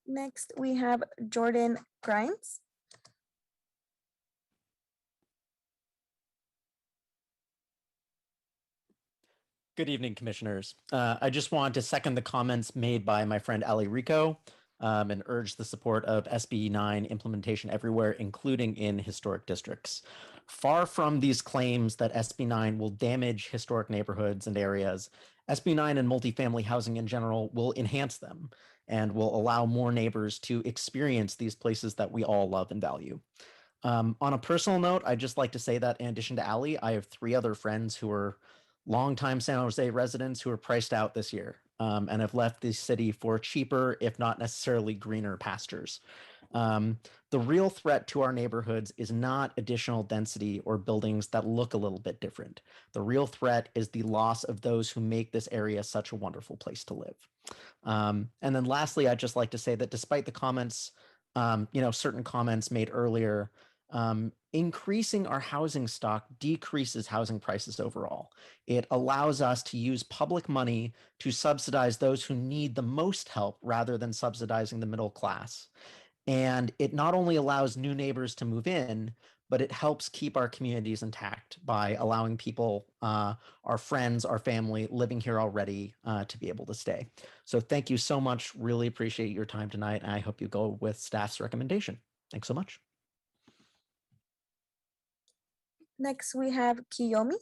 Next, we have Jordan Grimes. Good evening, commissioners. I just want to second the comments made by my friend Ali Rico and urge the support of SB 9 implementation everywhere, including in historic districts. Far from these claims that SB 9 will damage historic neighborhoods and areas, SB 9 and multifamily housing in general will enhance them. and will allow more neighbors to experience these places that we all love and value. On a personal note, I'd just like to say that in addition to Ali, I have 3 other friends who are longtime San Jose residents who are priced out this year and have left the city for cheaper, if not necessarily greener pastures. The real threat to our neighborhoods is not additional density or buildings that look a little bit different. The real threat is the loss of those who make this area such a wonderful place to live. And then lastly, I'd just like to say that despite the comments, certain comments made earlier, increasing our housing stock decreases housing prices overall. It allows us to use public money to subsidize those who need the most help rather than subsidizing the middle class. And it not only allows new neighbors to move in, but it helps keep our communities intact by allowing people, our friends, our family living here already to be able to stay. So thank you so much. Really appreciate your time tonight. And I hope you go with staff's recommendation. Thanks so much. Next, we have Kiyomi.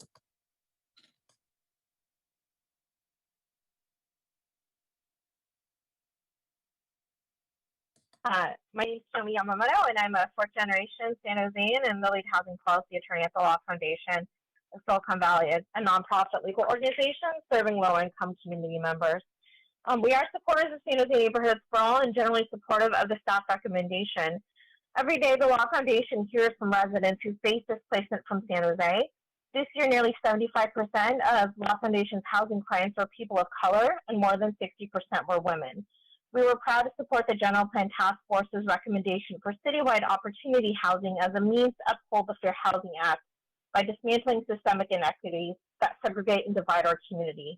My name is Tomi Yamamoto, and I'm a fourth-generation San Josean and the lead housing policy attorney at the Law Foundation of Silicon Valley, a nonprofit legal organization serving low-income community members. We are supporters of San Jose Neighborhoods for All and generally supportive of the staff recommendation. Every day, the Law Foundation hears from residents who face displacement from San Jose. This year, nearly 75% of Law Foundation's housing clients are people of color, and more than 60% were women. We were proud to support the General Plan Task Force's recommendation for citywide opportunity housing as a means to uphold the Fair Housing Act by dismantling systemic inequities that segregate and divide our community.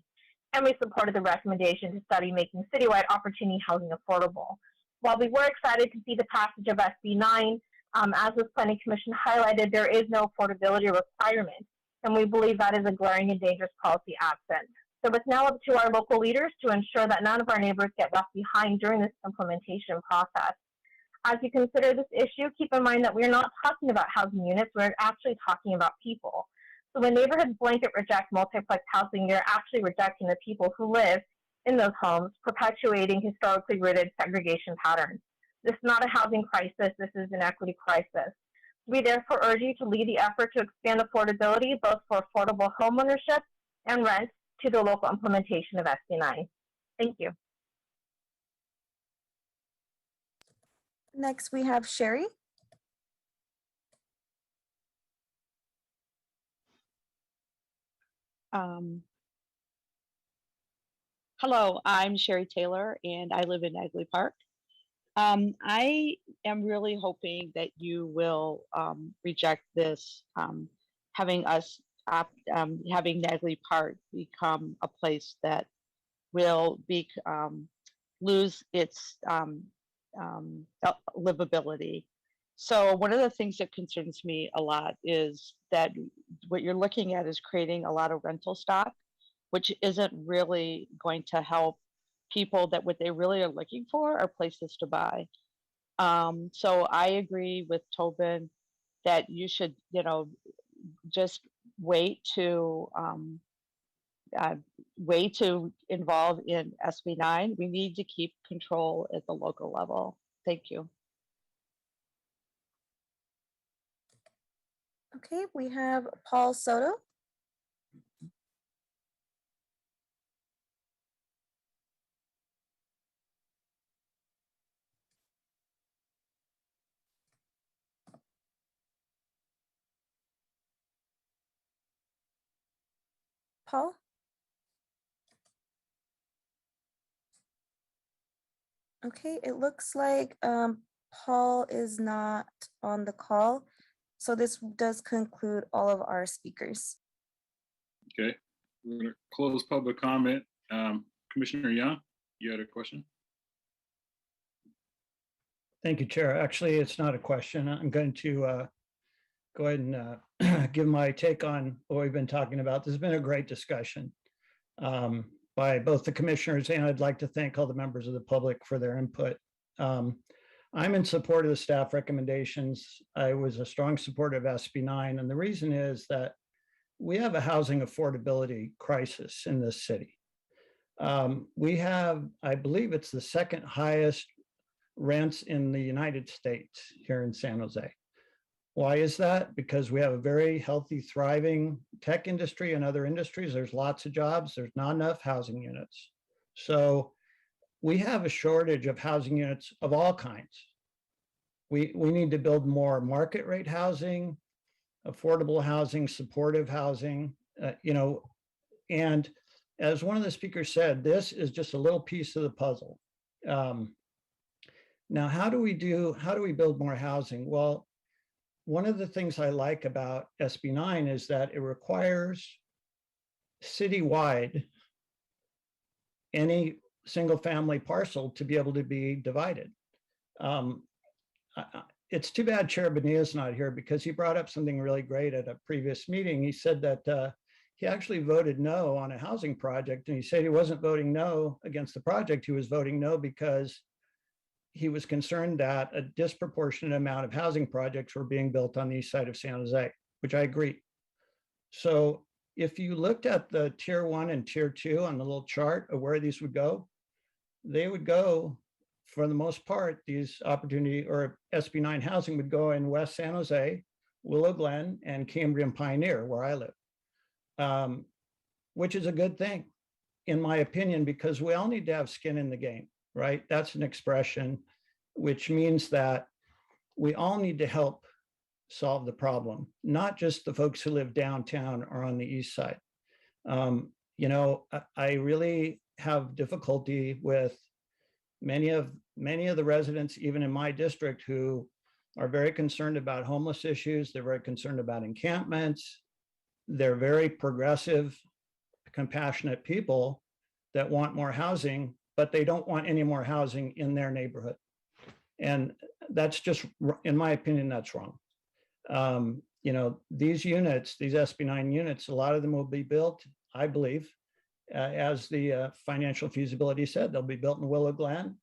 And we supported the recommendation to study making citywide opportunity housing affordable. While we were excited to see the passage of SB 9, as the Planning Commission highlighted, there is no affordability requirement, and we believe that is a glaring and dangerous policy absent. So it's now up to our local leaders to ensure that none of our neighbors get left behind during this implementation process. As you consider this issue, keep in mind that we're not talking about housing units, we're actually talking about people. So when neighborhoods blanket reject multiplex housing, they're actually rejecting the people who live in those homes, perpetuating historically rooted segregation patterns. This is not a housing crisis, this is an equity crisis. We therefore urge you to lead the effort to expand affordability, both for affordable homeownership and rent, to the local implementation of SB 9. Thank you. Next, we have Sherry. Hello, I'm Sherry Taylor, and I live in Negley Park. I am really hoping that you will reject this, having Negley Park become a place that will lose its livability. So one of the things that concerns me a lot is that what you're looking at is creating a lot of rental stock, which isn't really going to help people that what they really are looking for are places to buy. So I agree with Tobin that you should, just wait to involve in SB 9. We need to keep control at the local level. Thank you. Okay, we have Paul Soto. Paul? Okay, it looks like Paul is not on the call. So this does conclude all of our speakers. Okay, we're going to close public comment. Commissioner Young, you had a question? Thank you, Chair. Actually, it's not a question. I'm going to go ahead and give my take on what we've been talking about. This has been a great discussion by both the commissioners, and I'd like to thank all the members of the public for their input. I'm in support of the staff recommendations. I was a strong supporter of SB 9, and the reason is that we have a housing affordability crisis in this city. We have, I believe it's the second highest rents in the United States here in San Jose. Why is that? Because we have a very healthy, thriving tech industry and other industries. There's lots of jobs. There's not enough housing units. So we have a shortage of housing units of all kinds. We need to build more market rate housing, affordable housing, supportive housing, and as one of the speakers said, this is just a little piece of the puzzle. Now, how do we build more housing? Well, one of the things I like about SB 9 is that it requires citywide any single family parcel to be able to be divided. It's too bad Chair Bonilla's not here because he brought up something really great at a previous meeting. He said that he actually voted no on a housing project, and he said he wasn't voting no against the project. He was voting no because he was concerned that a disproportionate amount of housing projects were being built on the east side of San Jose, which I agree. So if you looked at the tier 1 and tier 2 on the little chart of where these would go, they would go, for the most part, these opportunity or SB 9 housing would go in West San Jose, Willow Glen, and Cambrian Pioneer, where I live, which is a good thing, in my opinion, because we all need to have skin in the game, right? That's an expression, which means that we all need to help solve the problem, not just the folks who live downtown or on the east side. I really have difficulty with many of the residents, even in my district, who are very concerned about homeless issues. They're very concerned about encampments. They're very progressive, compassionate people that want more housing, but they don't want any more housing in their neighborhood. And that's just, in my opinion, that's wrong. These units, these SB 9 units, a lot of them will be built, I believe, as the financial feasibility said, they'll be built in Willow Glen,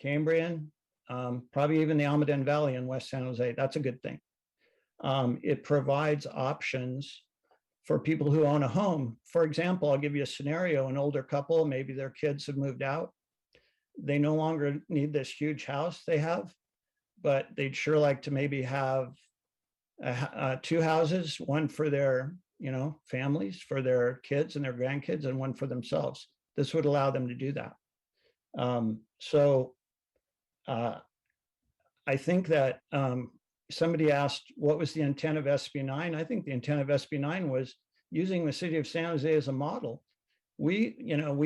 Cambrian, probably even the Almaden Valley in West San Jose. That's a good thing. It provides options for people who own a home. For example, I'll give you a scenario, an older couple, maybe their kids have moved out. They no longer need this huge house they have, but they'd sure like to maybe have 2 houses, one for their families, for their kids and their grandkids, and one for themselves. This would allow them to do that. I think that somebody asked, what was the intent of SB 9? I think the intent of SB 9 was using the city of San Jose as a model. We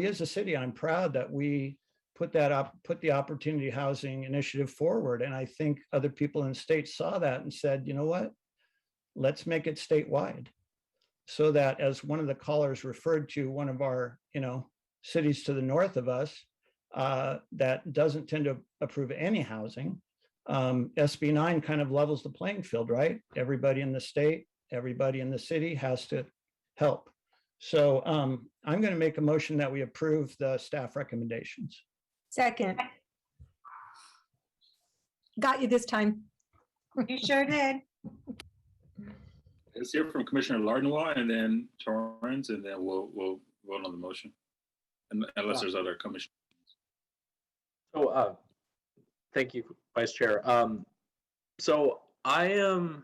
as a city, I'm proud that we put the Opportunity Housing Initiative forward. And I think other people in the state saw that and said, you know what, let's make it statewide. So that, as one of the callers referred to, one of our, cities to the north of us that doesn't tend to approve any housing, SB 9 kind of levels the playing field, right? Everybody in the state, everybody in the city has to help. So I'm going to make a motion that we approve the staff recommendations. Second. Got you this time. You sure did. Let's hear from Commissioner Lardnois and then Torrance, and then we'll vote on the motion, unless there's other commissioners. So, thank you, Vice Chair. So I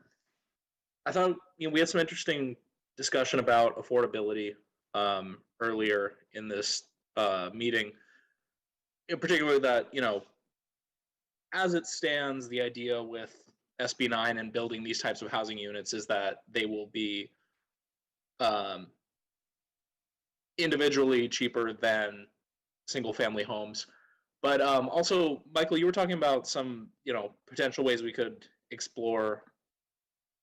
thought we had some interesting discussion about affordability earlier in this meeting. In particular, that as it stands, the idea with SB 9 and building these types of housing units is that they will be individually cheaper than single-family homes. But also, Michael, you were talking about some potential ways we could explore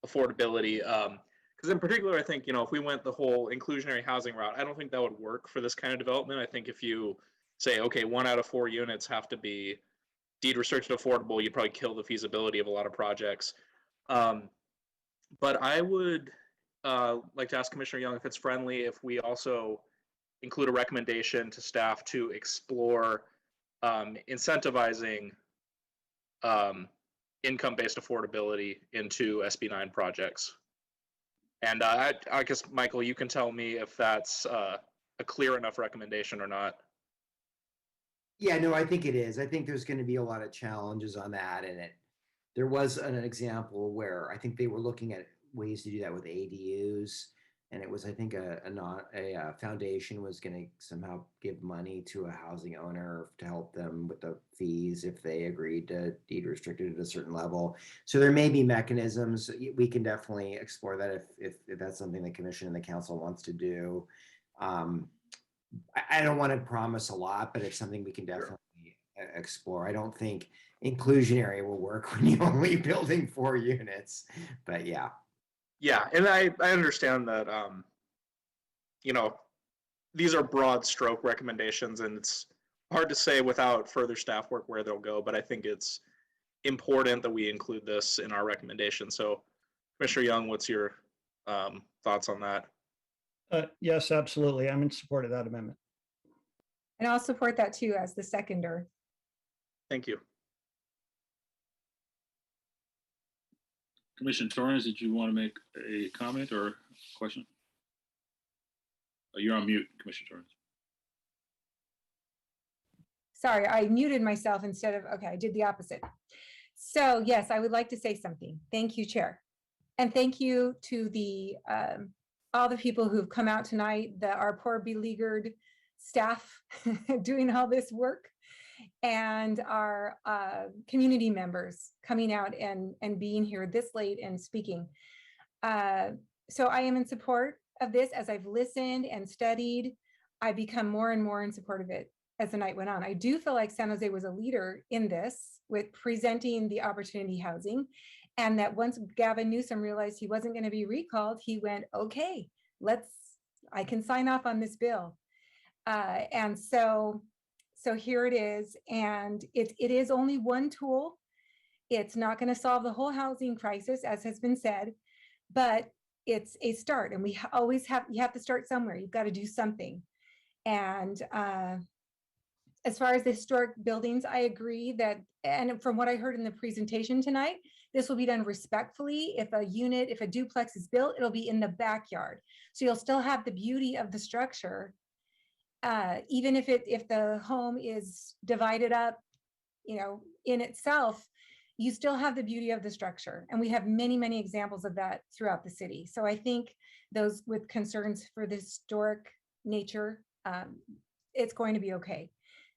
affordability. Because in particular, I think if we went the whole inclusionary housing route, I don't think that would work for this kind of development. I think if you say, okay, 1 out of 4 units have to be deed restricted affordable, you'd probably kill the feasibility of a lot of projects. But I would like to ask Commissioner Young if it's friendly if we also include a recommendation to staff to explore incentivizing income-based affordability into SB 9 projects. And I guess, Michael, you can tell me if that's a clear enough recommendation or not. Yeah, no, I think it is. I think there's going to be a lot of challenges on that. And there was an example where I think they were looking at ways to do that with ADUs. And it was, I think, a foundation was going to somehow give money to a housing owner to help them with the fees if they agreed to deed restrict it at a certain level. So there may be mechanisms. We can definitely explore that if that's something the commission and the council wants to do. I don't want to promise a lot, but it's something we can definitely explore. I don't think inclusionary will work when you're only building 4 units, but yeah. Yeah, and I understand that, you know, these are broad stroke recommendations, and it's hard to say without further staff work where they'll go, but I think it's important that we include this in our recommendation. So, Commissioner Young, what's your thoughts on that? Yes, absolutely. I'm in support of that amendment. And I'll support that too as the seconder. Thank you. Commissioner Torrance, did you want to make a comment or question? Oh, you're on mute, Commissioner Torrance. Sorry, I muted myself instead of, okay, I did the opposite. So yes, I would like to say something. Thank you, Chair. And thank you to the all the people who've come out tonight, our poor beleaguered staff doing all this work, and our community members coming out and being here this late and speaking. So I am in support of this. As I've listened and studied, I become more and more in support of it as the night went on. I do feel like San Jose was a leader in this with presenting the opportunity housing, and that once Gavin Newsom realized he wasn't going to be recalled, he went, okay, I can sign off on this bill. And so here it is. And it is only one tool. It's not going to solve the whole housing crisis, as has been said, but it's a start. And we always you have to start somewhere. You've got to do something. And as far as the historic buildings, I agree that, and from what I heard in the presentation tonight, this will be done respectfully. If a duplex is built, it'll be in the backyard. So you'll still have the beauty of the structure, even if the home is divided up, in itself, you still have the beauty of the structure. And we have many, many examples of that throughout the city. So I think those with concerns for the historic nature, it's going to be okay.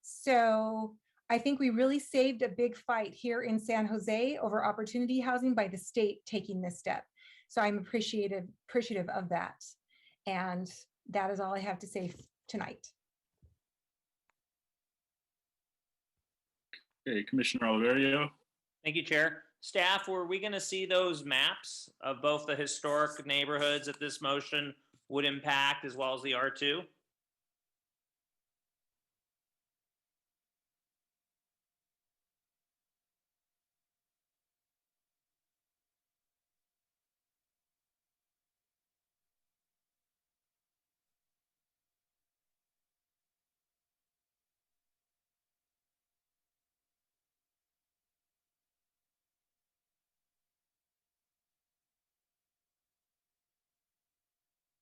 So I think we really saved a big fight here in San Jose over opportunity housing by the state taking this step. So I'm appreciative of that. And that is all I have to say tonight. Okay, Commissioner Oliverio. Thank you, Chair. Staff, were we going to see those maps of both the historic neighborhoods that this motion would impact as well as the R2?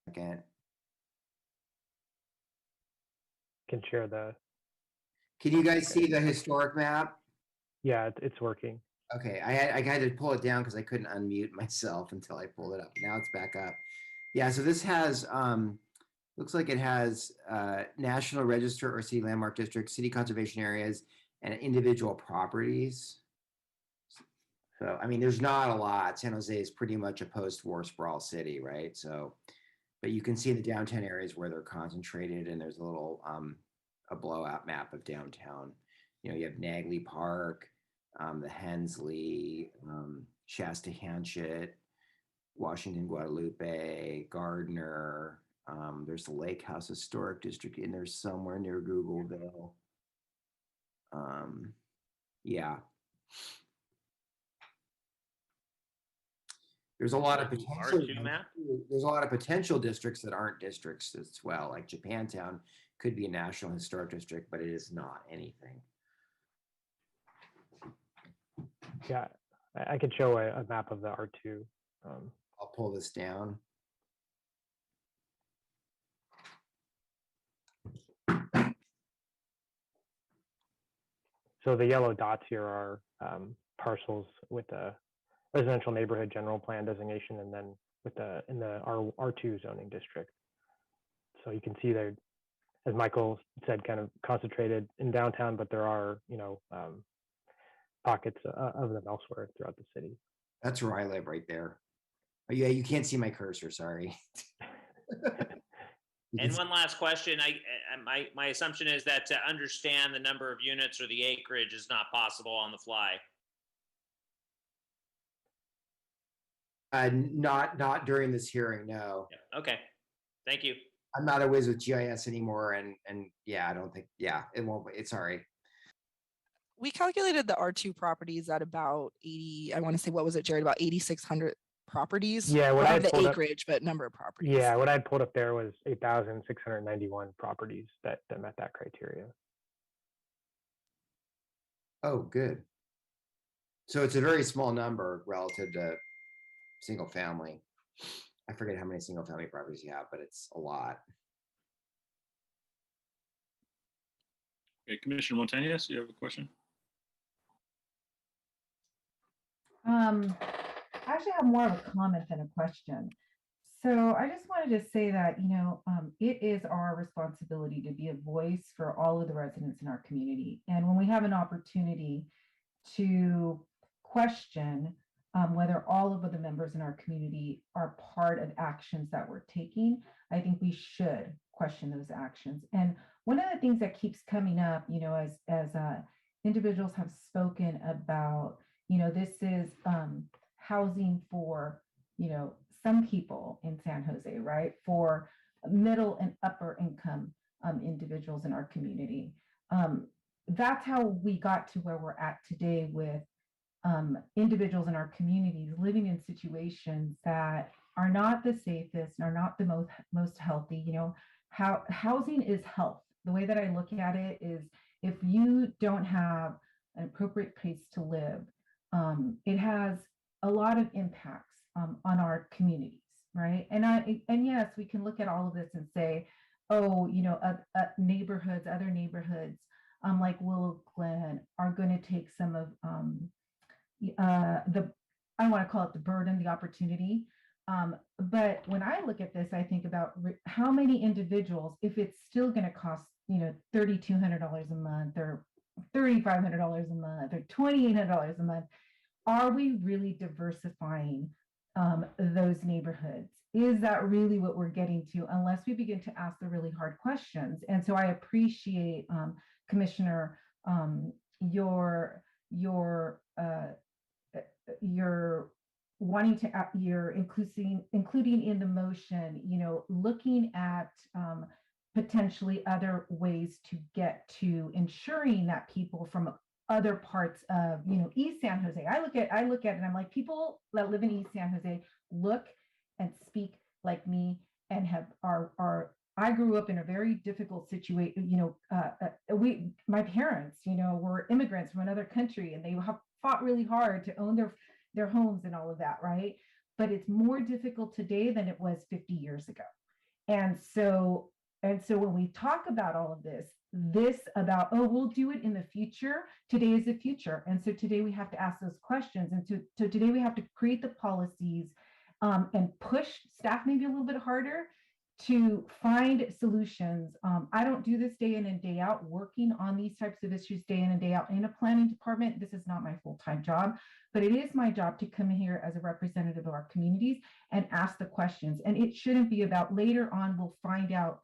Second. Can share the. Can you guys see the historic map? Yeah, it's working. Okay, I had to pull it down because I couldn't unmute myself until I pulled it up. Now it's back up. Yeah, so this has looks like it has National Register or City Landmark District, city conservation areas, and individual properties. So I mean, there's not a lot. San Jose is pretty much a post-war sprawl city, right? So, but you can see the downtown areas where they're concentrated, and there's a little a blowout map of downtown. You know, you have Nagley Park, the Hensley, Shasta Hanchett, Washington Guadalupe, Gardner. There's the Lake House Historic District in there somewhere near Googleville. Yeah. There's a lot of potential. There's a lot of potential districts that aren't districts as well. Like Japantown could be a National Historic District, but it is not anything. Yeah, I could show a map of the R2. I'll pull this down. So the yellow dots here are parcels with the residential neighborhood general plan designation, and then with in the R2 zoning district. So you can see there, as Michael said, kind of concentrated in downtown, but there are, pockets of them elsewhere throughout the city. That's where I live, right there. Oh, yeah, you can't see my cursor, sorry. And one last question. My assumption is that to understand the number of units or the acreage is not possible on the fly. Not during this hearing, no. Okay, thank you. I'm not a whiz with GIS anymore, and yeah, I don't think, yeah, it won't, it's all right. We calculated the R2 properties at about 80, I want to say, what was it, Jared, about 8,600 properties? Yeah, what I had the pulled up- acreage, but number of properties. Yeah, what I pulled up there was 8,691 properties that met that criteria. Oh, good. So it's a very small number relative to single family. I forget how many single family properties you have, but it's a lot. Okay, Commissioner Montañez, you have a question? I actually have more of a comment than a question. So I just wanted to say that, it is our responsibility to be a voice for all of the residents in our community. And when we have an opportunity to question whether all of the members in our community are part of actions that we're taking, I think we should question those actions. And one of the things that keeps coming up, as individuals have spoken about, this is housing for, some people in San Jose, right? For middle and upper income individuals in our community. That's how we got to where we're at today with individuals in our communities living in situations that are not the safest, are not the most healthy. How housing is health. The way that I look at it is, if you don't have an appropriate place to live, it has a lot of impacts on our communities, right? And yes, we can look at all of this and say, oh, neighborhoods, other neighborhoods, like Willow Glen, are going to take some of I want to call it the burden, the opportunity. But when I look at this, I think about how many individuals, if it's still going to cost, $3,200 a month or $3,500 a month or $2,800 a month, are we really diversifying those neighborhoods? Is that really what we're getting to, unless we begin to ask the really hard questions? And so I appreciate, Commissioner, your wanting to, you're including in the motion, looking at potentially other ways to get to ensuring that people from other parts of, East San Jose. I look at it and I'm like, people that live in East San Jose look and speak like me and I grew up in a very difficult situation. My parents, were immigrants from another country, and they have fought really hard to own their homes and all of that, right? But it's more difficult today than it was 50 years ago. And so when we talk about all of this about, oh, we'll do it in the future, today is the future. And so today we have to ask those questions. And so today we have to create the policies and push staff maybe a little bit harder to find solutions. I don't do this day in and day out, working on these types of issues day in and day out in a planning department. This is not my full-time job, but it is my job to come in here as a representative of our communities and ask the questions. And it shouldn't be about later on, we'll find out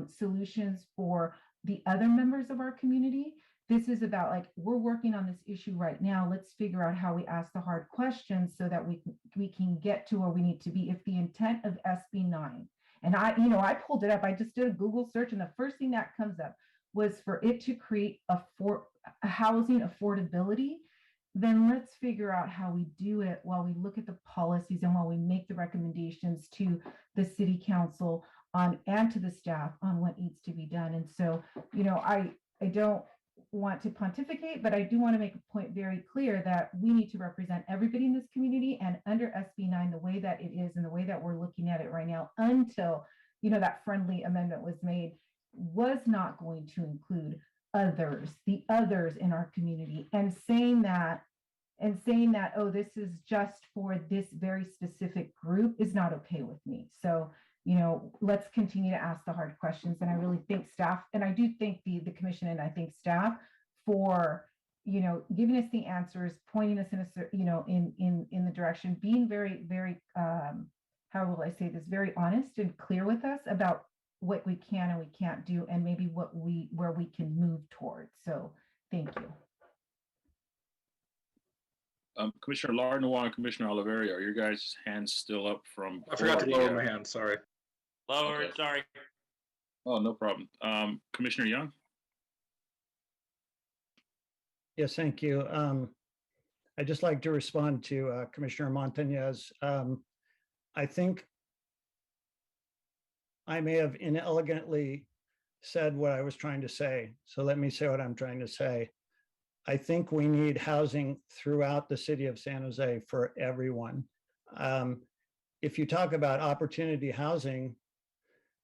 solutions for the other members of our community. This is about, like, we're working on this issue right now. Let's figure out how we ask the hard questions so that we can get to where we need to be. If the intent of SB 9, and I pulled it up, I just did a Google search, and the first thing that comes up was for it to create a housing affordability, then let's figure out how we do it while we look at the policies and while we make the recommendations to the city council and to the staff on what needs to be done. And so, I don't want to pontificate, but I do want to make a point very clear that we need to represent everybody in this community, and under SB 9, the way that it is and the way that we're looking at it right now, until, that friendly amendment was made, was not going to include the others in our community, and saying that, oh, this is just for this very specific group is not okay with me. So, let's continue to ask the hard questions. And I really thank staff, and I do thank the commission, and I thank staff for, giving us the answers, pointing us in in the direction, being very, very, how will I say this, very honest and clear with us about what we can and we can't do, and maybe where we can move towards. So thank you. Commissioner Lardner and Commissioner Oliveri, are your guys' hands still up from? I forgot to lower my hand, sorry. Lower, Okay. sorry. Oh, no problem. Commissioner Young? Yes, thank you. I'd just like to respond to Commissioner Montañez. I think I may have inelegantly said what I was trying to say. So let me say what I'm trying to say. I think we need housing throughout the city of San Jose for everyone. If you talk about opportunity housing,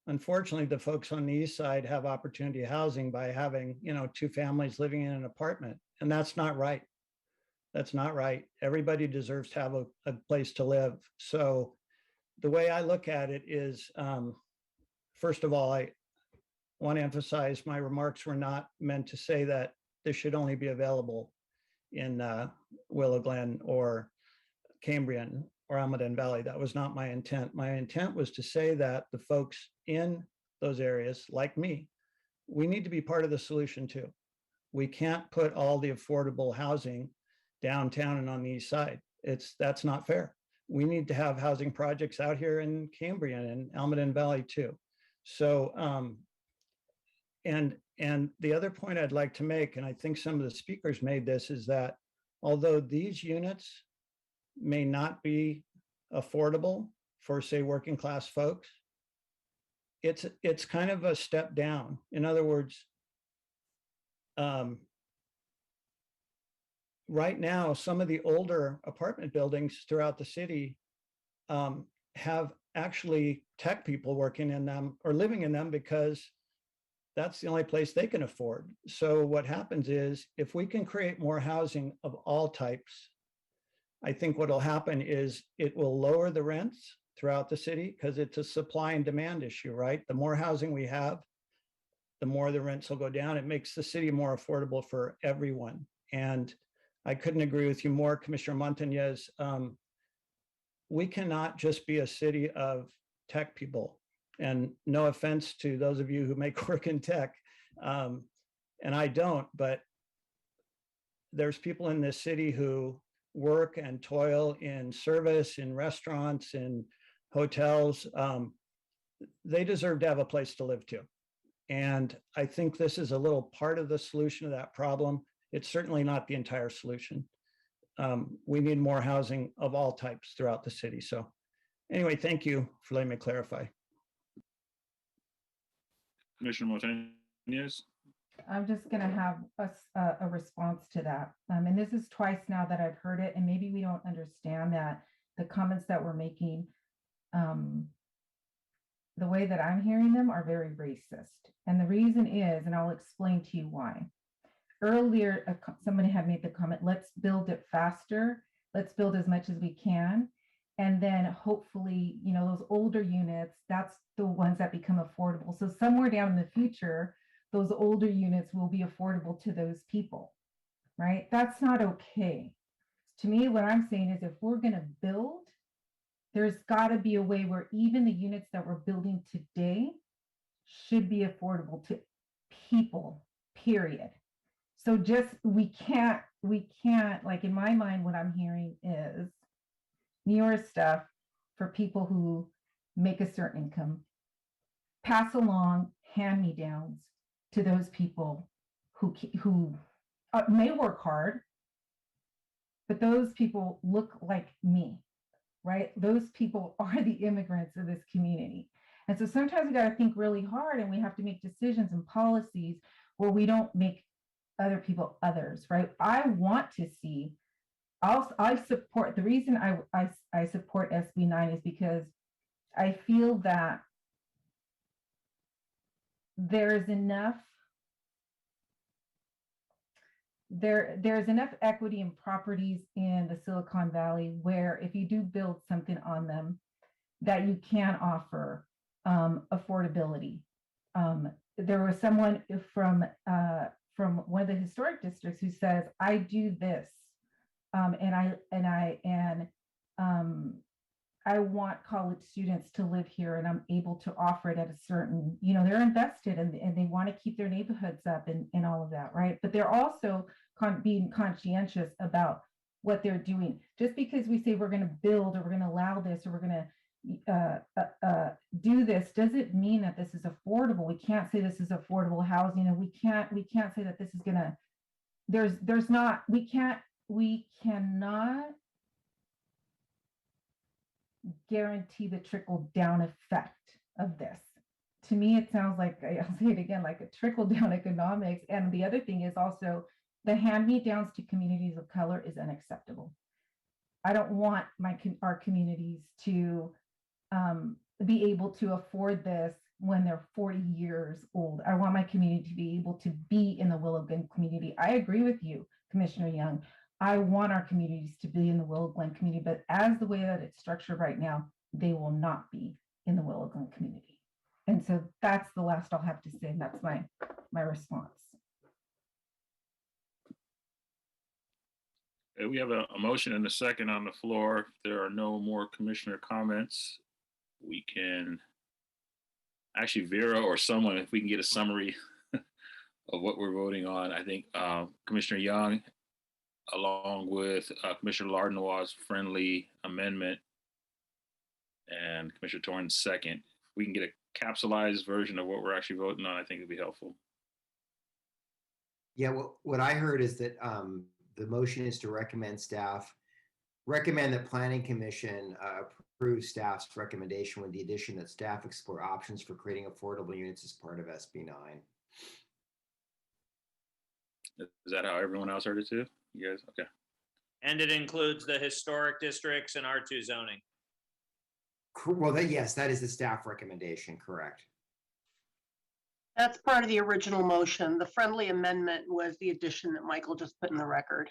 unfortunately, the folks on the east side have opportunity housing by having, 2 families living in an apartment, and that's not right. That's not right. Everybody deserves to have a place to live. So the way I look at it is, first of all, I want to emphasize my remarks were not meant to say that this should only be available in Willow Glen or Cambrian or Almaden Valley. That was not my intent. My intent was to say that the folks in those areas, like me, we need to be part of the solution too. We can't put all the affordable housing downtown and on the east side. That's not fair. We need to have housing projects out here in Cambrian and Almaden Valley too. So, and the other point I'd like to make, and I think some of the speakers made this, is that although these units may not be affordable for, say, working class folks, it's kind of a step down. In other words, right now, some of the older apartment buildings throughout the city have actually tech people working in them or living in them because that's the only place they can afford. So what happens is, if we can create more housing of all types, I think what will happen is it will lower the rents throughout the city, because it's a supply and demand issue, right? The more housing we have, the more the rents will go down. It makes the city more affordable for everyone. And I couldn't agree with you more, Commissioner Montañez. We cannot just be a city of tech people. And no offense to those of you who make work in tech, and I don't, but there's people in this city who work and toil in service, in restaurants, in hotels. They deserve to have a place to live too. And I think this is a little part of the solution to that problem. It's certainly not the entire solution. We need more housing of all types throughout the city. So anyway, thank you for letting me clarify. Commissioner Montañez? I'm just going to have a response to that. And this is twice now that I've heard it, and maybe we don't understand that the comments that we're making, the way that I'm hearing them are very racist. And the reason is, and I'll explain to you why. Earlier, somebody had made the comment, let's build it faster. Let's build as much as we can. And then hopefully, those older units, that's the ones that become affordable. So somewhere down in the future, those older units will be affordable to those people, right? That's not okay. To me, what I'm saying is, if we're going to build, there's got to be a way where even the units that we're building today should be affordable to people, period. So we can't, like, in my mind, what I'm hearing is newer stuff for people who make a certain income, pass along hand-me-downs to those people who may work hard, but those people look like me, right? Those people are the immigrants of this community. And so sometimes we got to think really hard, and we have to make decisions and policies where we don't make other people others, right? I want to see, I support, the reason I support SB 9 is because I feel that there's enough there's enough equity in properties in the Silicon Valley where if you do build something on them, that you can offer affordability. There was someone from one of the historic districts who says, "I do this, I want college students to live here, and I'm able to offer it at a certain, they're invested and they want to keep their neighborhoods up and all of that, right? But they're also being conscientious about what they're doing. Just because we say we're going to build or we're going to allow this or we're going to do this doesn't mean that this is affordable. We can't say this is affordable housing, and we can't say that this is going to. We cannot guarantee the trickle down effect of this. To me, it sounds like, I'll say it again, like a trickle down economics. And the other thing is also the hand-me-downs to communities of color is unacceptable. I don't want our communities to be able to afford this when they're 40 years old. I want my community to be able to be in the Willow Glen community. I agree with you, Commissioner Young. I want our communities to be in the Willow Glen community, but as the way that it's structured right now, they will not be in the Willow Glen community. And so that's the last I'll have to say. And that's my response. Okay, we have a motion and a second on the floor. If there are no more commissioner comments, we can actually, Vera or someone, if we can get a summary of what we're voting on. I think Commissioner Young, along with Commissioner Lardnois' friendly amendment and Commissioner Torrance' second. If we can get a capsulized version of what we're actually voting on, I think it'd be helpful. Yeah, what I heard is that the motion is to recommend that Planning Commission approve staff's recommendation with the addition that staff explore options for creating affordable units as part of SB 9. Is that how everyone else heard it too? You guys, okay. And it includes the historic districts and R2 zoning. Well, yes, that is the staff recommendation, correct. That's part of the original motion. The friendly amendment was the addition that Michael just put in the record.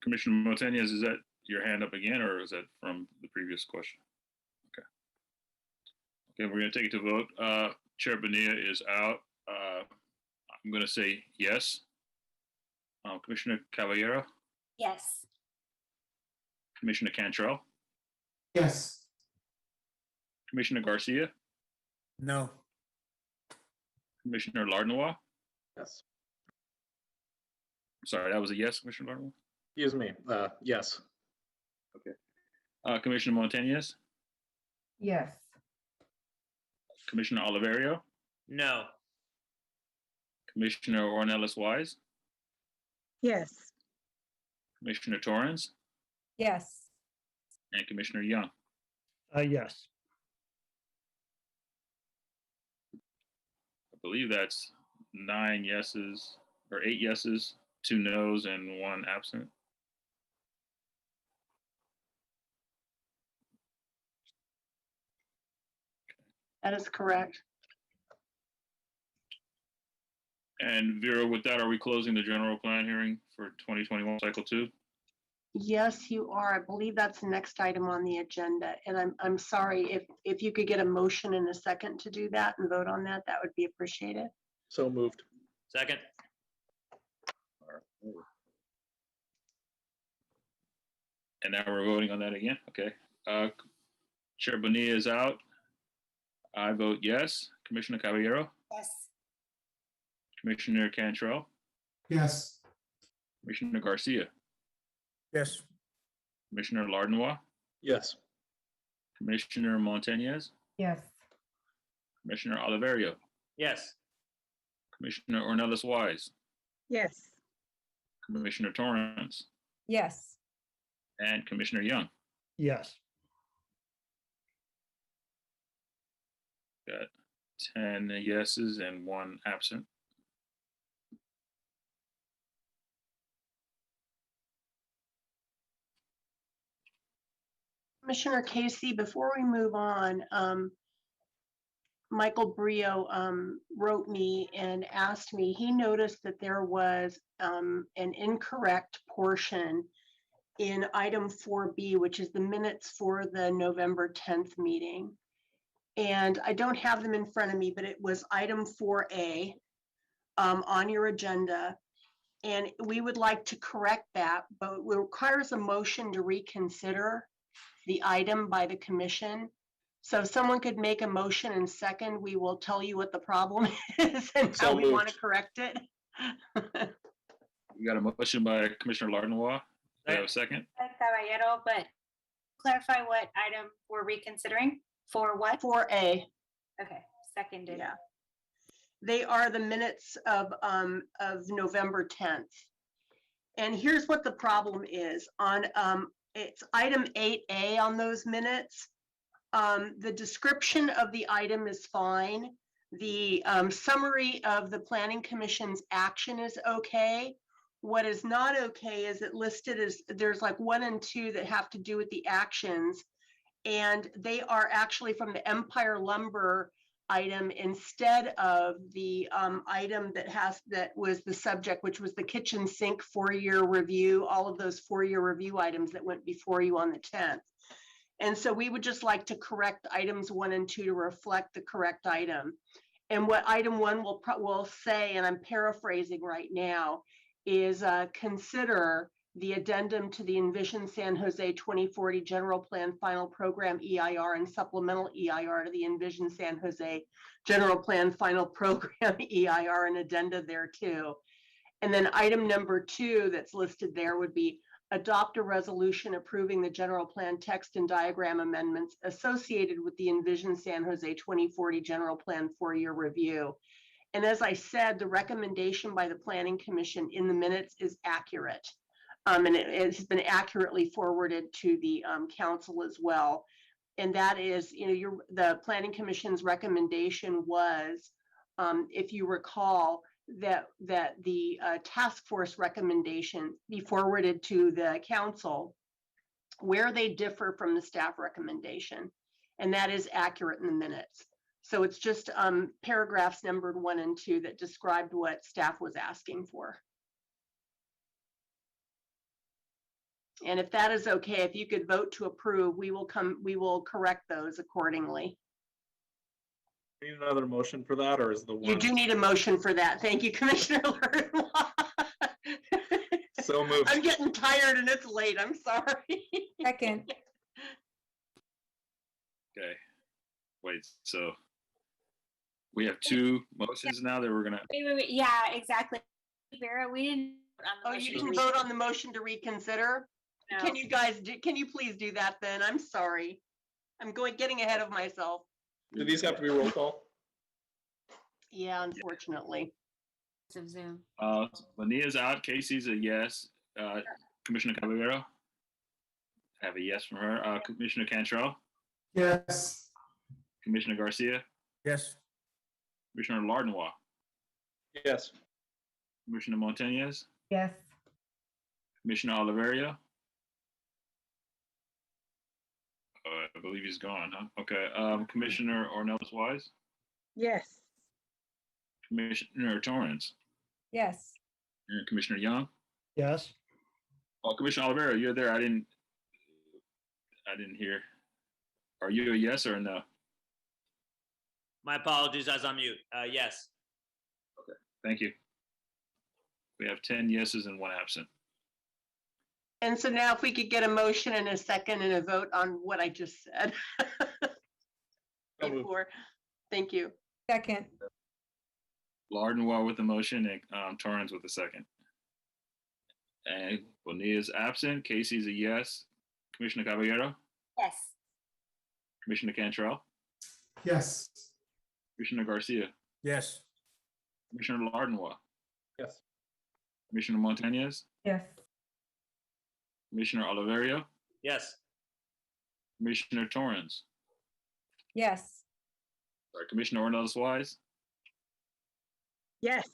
Commissioner Montañez, is that your hand up again, or is that from the previous question? Okay. Okay, we're going to take it to vote. Chair Bonilla is out. I'm going to say yes. Commissioner Caballero? Yes. Commissioner Cantrell? Yes. Commissioner Garcia? No. Commissioner Lardnois? Yes. Sorry, that was a yes, Commissioner Lardnois? Excuse me. Yes. Okay. Commissioner Montañez? Yes. Commissioner Oliverio? No. Commissioner Ornelas Wise? Yes. Commissioner Torrance? Yes. And Commissioner Young? Yes. I believe that's 9 yeses, or 8 yeses, 2 noes, and 1 absent. That is correct. And Vera, with that, are we closing the general plan hearing for 2021 cycle 2? Yes, you are. I believe that's the next item on the agenda. And I'm sorry, if you could get a motion in a second to do that and vote on that, that would be appreciated. So moved. Second. And now we're voting on that again? Okay. Chair Bonilla is out. I vote yes. Commissioner Caballero? Yes. Commissioner Cantrell? Yes. Commissioner Garcia? Yes. Commissioner Lardnois? Yes. Commissioner Montañez? Yes. Commissioner Oliverio? Yes. Commissioner Ornelas Wise? Yes. Commissioner Torrance? Yes. And Commissioner Young? Yes. Got 10 yeses and 1 absent. Commissioner Casey, before we move on, Michael Brio wrote me and asked me, he noticed that there was an incorrect portion in item 4B, which is the minutes for the November 10th meeting. And I don't have them in front of me, but it was item 4A on your agenda. And we would like to correct that, but it requires a motion to reconsider the item by the commission. So if someone could make a motion and second, we will tell you what the problem is and how we want to correct it. We got a motion by Commissioner Lardnois. Do I have a second? Caballero, but clarify what item we're reconsidering for what? 4A. Okay, seconded. Yeah. They are the minutes of November 10th. And here's what the problem is on it's item 8A on those minutes. The description of the item is fine. The summary of the Planning Commission's action is okay. What is not okay is it listed as there's like 1 and 2 that have to do with the actions, and they are actually from the Empire Lumber item instead of the item that was the subject, which was the kitchen sink 4-year review, all of those 4-year review items that went before you on the 10th. And so we would just like to correct items 1 and 2 to reflect the correct item. And what item 1 will say, and I'm paraphrasing right now, is consider the addendum to the Envision San Jose 2040 General Plan Final Program EIR and supplemental EIR to the Envision San Jose General Plan Final Program EIR and addenda there too. And then item number 2 that's listed there would be adopt a resolution approving the general plan text and diagram amendments associated with the Envision San Jose 2040 General Plan 4-year review. And as I said, the recommendation by the Planning Commission in the minutes is accurate. And it has been accurately forwarded to the council as well. And that is, the Planning Commission's recommendation was, if you recall, that the task force recommendation be forwarded to the council where they differ from the staff recommendation. And that is accurate in the minutes. So it's just paragraphs numbered 1 and 2 that described what staff was asking for. And if that is okay, if you could vote to approve, we will correct those accordingly. Need another motion for that, or is the one? You do need a motion for that. Thank you, Commissioner Lardnois. So moved. I'm getting tired and it's late. I'm sorry. Second. Okay. Wait, so we have 2 motions now that we're gonna. Wait. Yeah, exactly. Vera, we didn't. Oh, you didn't vote on the motion to reconsider? No. Can you please do that then? I'm sorry. I'm getting ahead of myself. Do these have to be roll call? Yeah, unfortunately. Of Zoom. Bonilla's out. Casey's a yes. Commissioner Caballero. I have a yes from her. Commissioner Cantrell. Yes. Commissioner Garcia. Yes. Commissioner Lardnois. Yes. Commissioner Montañez. Yes. Commissioner Oliverio. I believe he's gone, huh? Okay. Commissioner Ornelas Wise. Yes. Commissioner Torrance. Yes. And Commissioner Young. Yes. Oh, Commissioner Oliverio, you're there. I didn't hear. Are you a yes or a no? My apologies, I was on mute. Yes. Okay, thank you. We have 10 yeses and 1 absent. And so now if we could get a motion and a second and a vote on what I just said. Before. Thank you. Second. Lardnois with the motion and Torrance with the second. And Bonilla's absent. Casey's a yes. Commissioner Caballero. Yes. Commissioner Cantrell. Yes. Commissioner Garcia. Yes. Commissioner Lardnois. Yes. Commissioner Montañez. Yes. Commissioner Oliverio. Yes. Commissioner Torrance. Yes. Sorry, Commissioner Ornelas Wise. Yes.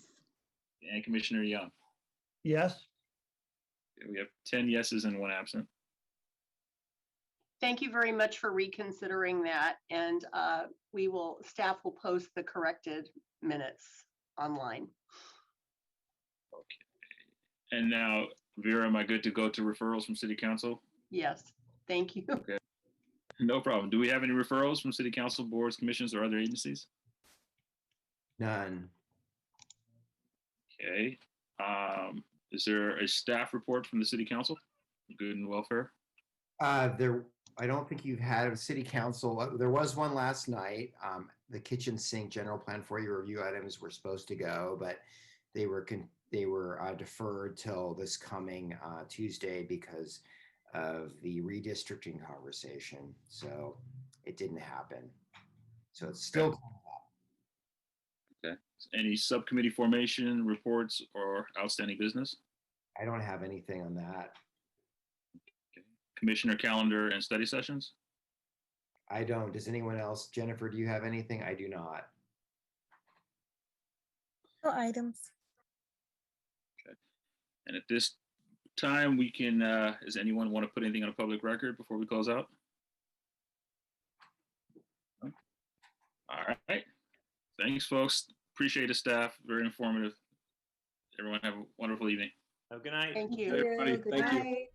And Commissioner Young. Yes. Okay, we have 10 yeses and 1 absent. Thank you very much for reconsidering that, and staff will post the corrected minutes online. And now, Vera, am I good to go to referrals from City Council? Yes, thank you. Okay, no problem. Do we have any referrals from City Council, boards, commissions, or other agencies? None. Okay. Is there a staff report from the City Council? Good and welfare? I don't think you've had a City Council. There was one last night. The kitchen sink general plan for your review items were supposed to go, but they were deferred till this coming Tuesday because of the redistricting conversation. So it didn't happen. So it's still coming up. Okay. Any subcommittee formation reports or outstanding business? I don't have anything on that. Okay. Commissioner calendar and study sessions? I don't. Does anyone else? Jennifer, do you have anything? I do not. No items. Okay. And at this time, we can, does anyone want to put anything on a public record before we close out? No? All right. Thanks, folks. Appreciate it, staff. Very informative. Everyone have a wonderful evening. Have a good night. Thank you. Everybody, Good thank you. night.